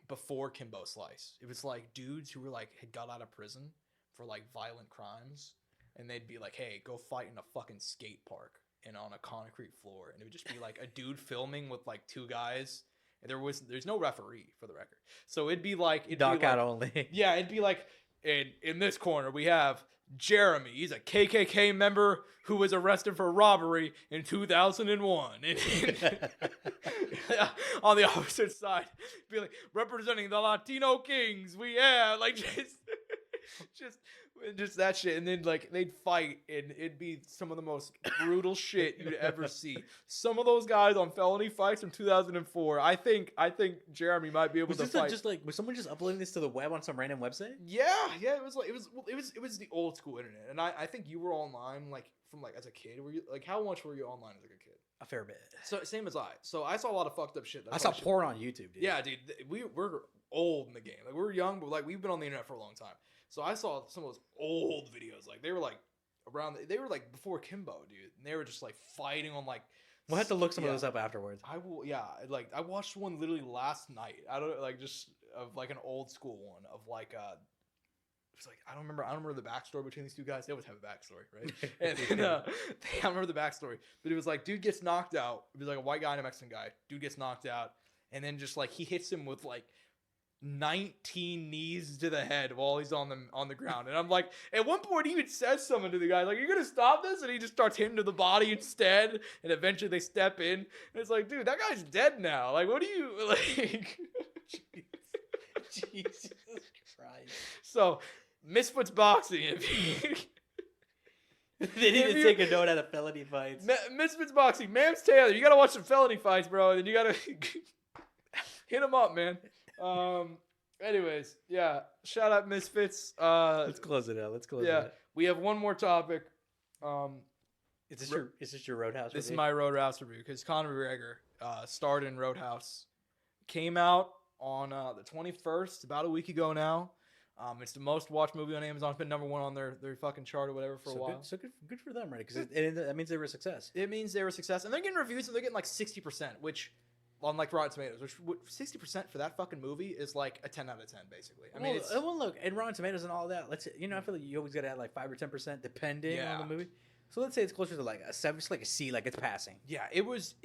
before Kimbo Slice. It was like dudes who were like had got out of prison for like violent crimes, and they'd be like, "Hey, go fight in a fucking skate park and on a concrete floor," and it would just be like a dude filming with like two guys. And there's no referee for the record, so it'd be like knockout only. Yeah, it'd be like. In this corner, we have Jeremy. He's a KKK member who was arrested for robbery in 2001. On the opposite side, be like, representing the Latino Kings. Like just that shit. And then like they'd fight, and it'd be some of the most brutal shit you'd ever see. Some of those guys on felony fights from 2004. I think Jeremy might be able to fight. Was someone just uploading this to the web on some random website? Yeah. It was the old school internet, and I think you were online like from like as a kid. Were you like how much were you online as like a kid? A fair bit. So same as I. So I saw a lot of fucked up shit. I saw porn on YouTube, dude. Yeah, dude. We're old in the game. Like we're young, but like we've been on the internet for a long time. So I saw some of those old videos. Like they were like they were like before Kimbo, dude. And they were just like fighting on like. We'll have to look some of those up afterwards. I will. Yeah, like I watched one literally last night. I don't like just of like an old school one of like it was like I don't remember the backstory between these two guys. They always have a backstory, right? And then, I don't remember the backstory, but it was like dude gets knocked out. It was like a white guy and a Mexican guy. Dude gets knocked out, and then just like he hits him with like 19 knees to the head while he's on the ground. And I'm like, at one point he even says something to the guy, like, "You're gonna stop this?" And he just starts hitting to the body instead, and eventually they step in, and it's like, dude, that guy's dead now. Like, what do you like? Jesus Christ. So Misfits Boxing, they didn't take a note out of felony fights. Misfits Boxing, Mams Taylor, you gotta watch some felony fights, bro, and then you gotta hit him up, man. Anyways, yeah. Shout out Misfits. Let's close it out. Yeah, we have one more topic. Is this your Roadhouse? This is review? my Roadhouse review because Conor McGregor starred in Roadhouse. Came out on the 21st, about a week ago now. It's the most watched movie on Amazon. It's been number 1 on their fucking chart or whatever for a while. Good for them, right? Because that means they were a success. It means they were a success, and they're getting reviews, and they're getting like 60%, which on like Rotten Tomatoes, which 60% for that fucking movie is like a 10 out of 10, basically. I mean, well, look, and Rotten Tomatoes and all that. I feel like you always gotta add like 5 or 10% depending on the movie. So let's say it's closer to like a 7, just like a C, like it's passing. Yeah, it was.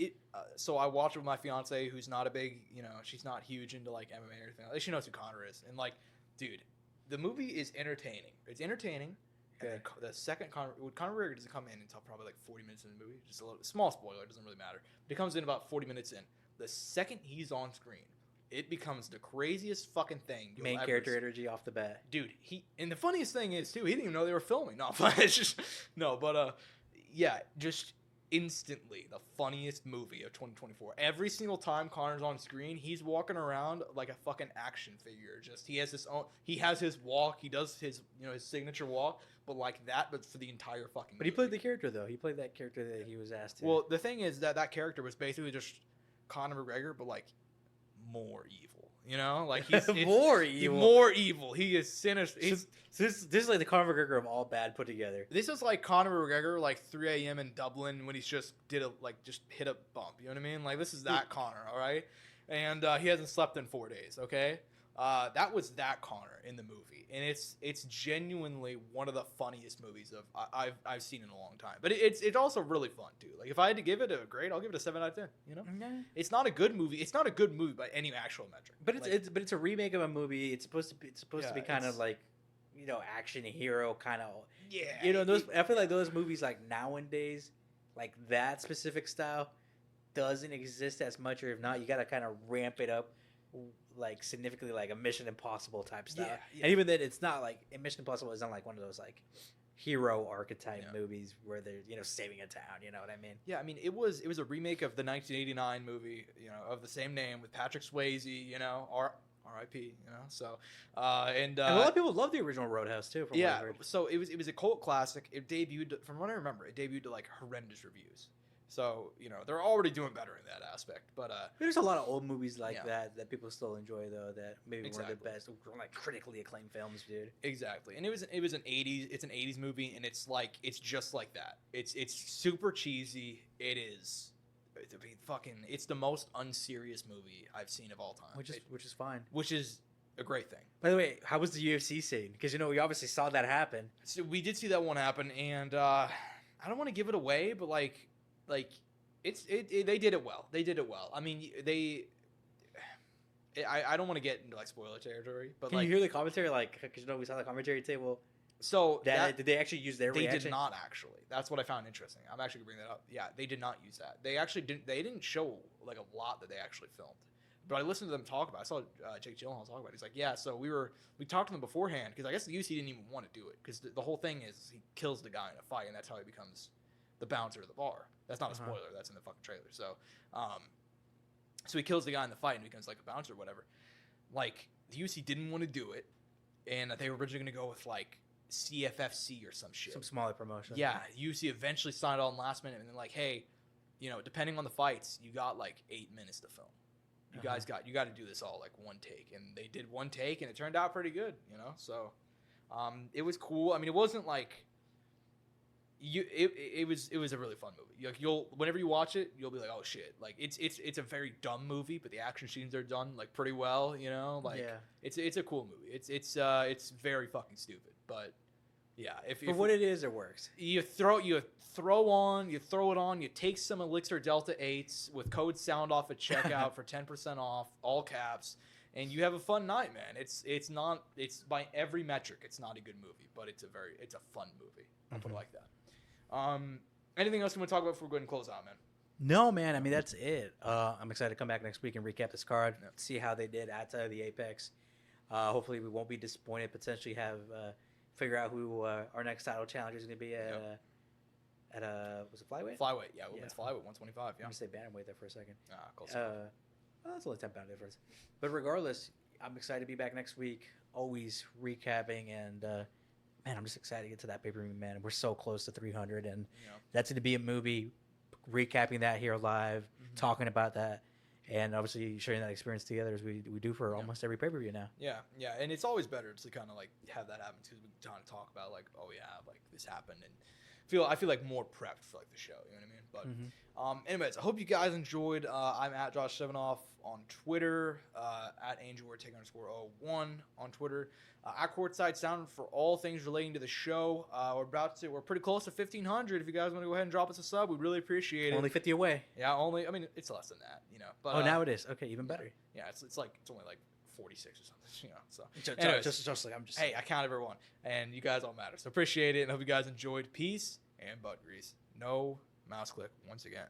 So I watched it with my fiance, who's not a big, she's not huge into like MMA or anything. At least she knows who Conor is, and like, dude, the movie is entertaining. It's entertaining. Okay. And the second Conor McGregor doesn't come in until probably like 40 minutes in the movie. Just a little small spoiler, it doesn't really matter. But he comes in about 40 minutes in. The second he's on screen, it becomes the craziest fucking thing. Main character energy off the bat, dude. And the funniest thing is too, he didn't even know they were filming. No, it's just yeah, just instantly the funniest movie of 2024. Every single time Conor's on screen, he's walking around like a fucking action figure. Just he has his walk, he does his his signature walk, but like that, but for the entire fucking. But he played the character though. He played that character that he was asked to. Well, the thing is that character was basically just Conor McGregor, but like more evil. Like he's more evil. More evil. He is sinister. This is like the Conor McGregor of all bad put together. This is like Conor McGregor, like 3 a.m. in Dublin when he's just hit a bump. You know what I mean? Like this is that Conor, all right? And he hasn't slept in 4 days. Okay, that was that Conor in the movie, and it's genuinely one of the funniest movies I've seen in a long time. But it's also really fun too. Like if I had to give it a grade, I'll give it a 7 out of 10. Yeah. It's not a good movie. It's not a good movie by any actual metric. But it's a remake of a movie. It's supposed to be kind of like action hero kind of. Yeah. I feel like those movies like nowadays, like that specific style, doesn't exist as much, or if not, you got to kind of ramp it up. Like significantly, like a Mission Impossible type stuff, and even then, it's not like Mission Impossible isn't like one of those like hero archetype movies where they're saving a town. You know what I mean? Yeah, I mean it was a remake of the 1989 movie, of the same name with Patrick Swayze. R.I.P. So and a lot of people love the original Roadhouse too. From what I've heard. So it was a cult classic. It debuted, from what I remember, to like horrendous reviews. So, they're already doing better in that aspect. But there's a lot of old movies like that people still enjoy though, that maybe weren't the best, like critically acclaimed films, dude. Exactly. And it was an 80s movie, and it's just like that. It's super cheesy. It's the most unserious movie I've seen of all time. Which is fine. Which is a great thing. By the way, how was the UFC scene? Because we obviously saw that happen. So we did see that one happen, and I don't want to give it away, but like they did it well. They did it well. I mean, I don't want to get into like spoiler territory, but can you hear the commentary? Like, because we saw the commentary table. So did they actually use their reaction? They did not actually. That's what I found interesting. I'm actually gonna bring that up. Yeah, they did not use that. They actually didn't. They didn't show like a lot that they actually filmed. But I listened to them talk about it. I saw Jake Gyllenhaal talk about it. He's like, yeah, so we talked to them beforehand, because I guess the UFC didn't even want to do it, because the whole thing is he kills the guy in a fight, and that's how he becomes the bouncer of the bar. That's not a spoiler. That's in the fucking trailer. So, so he kills the guy in the fight and becomes like a bouncer or whatever. Like, the UFC didn't want to do it, and they were originally going to go with like CFFC or some shit. Some smaller promotion. Yeah, UFC eventually signed on last minute, and then like, hey, depending on the fights, you got like 8 minutes to film. You guys got to do this all like one take, and they did one take, and it turned out pretty good. So it was cool. I mean, it wasn't like. It was a really fun movie. Like whenever you watch it, you'll be like, oh shit! Like it's a very dumb movie, but the action scenes are done like pretty well. It's a cool movie. It's very fucking stupid, but yeah. For what it is, it works. You throw it on. You take some ELYXR Delta 8s with code Soundoff at checkout for 10% off, all caps, and you have a fun night, man. It's by every metric, it's not a good movie, but it's a fun movie. I'll put it like that. Anything else you want to talk about before we go ahead and close out, man? No, man. I mean, that's it. I'm excited to come back next week and recap this card, see how they did outside of the Apex. Hopefully, we won't be disappointed. Potentially have figure out who our next title challenger is going to be at was it flyweight? Flyweight, yeah, women's flyweight, 125. Yeah. I'm gonna say bantamweight there for a second. Close. That's only 10 pound difference. But regardless, I'm excited to be back next week. Always recapping, and man, I'm just excited to get to that pay-per-view, man. We're so close to 300, and that's going to be a movie. Recapping that here live, talking about that, and obviously sharing that experience together as we do for almost every pay-per-view now. Yeah, and it's always better to kind of like have that happen too. We kind of talk about like, oh yeah, like this happened, and I feel like more prepped for like the show. You know what I mean? But anyways, I hope you guys enjoyed. I'm at Josh Evanoff on Twitter, at Angel_Ortega_01 on Twitter, at Courtside Soundoff for all things relating to the show. We're pretty close to 1,500. If you guys want to go ahead and drop us a sub, we'd really appreciate it. Only 50 away. Yeah, I mean, it's less than that, you know. But now it is. Okay, even better. Yeah, it's only like 46 or something, you know. So anyways, just like I'm just. Hey, I count everyone, and you guys all matter. So appreciate it, and hope you guys enjoyed. Peace and butt grease. No mouse click once again.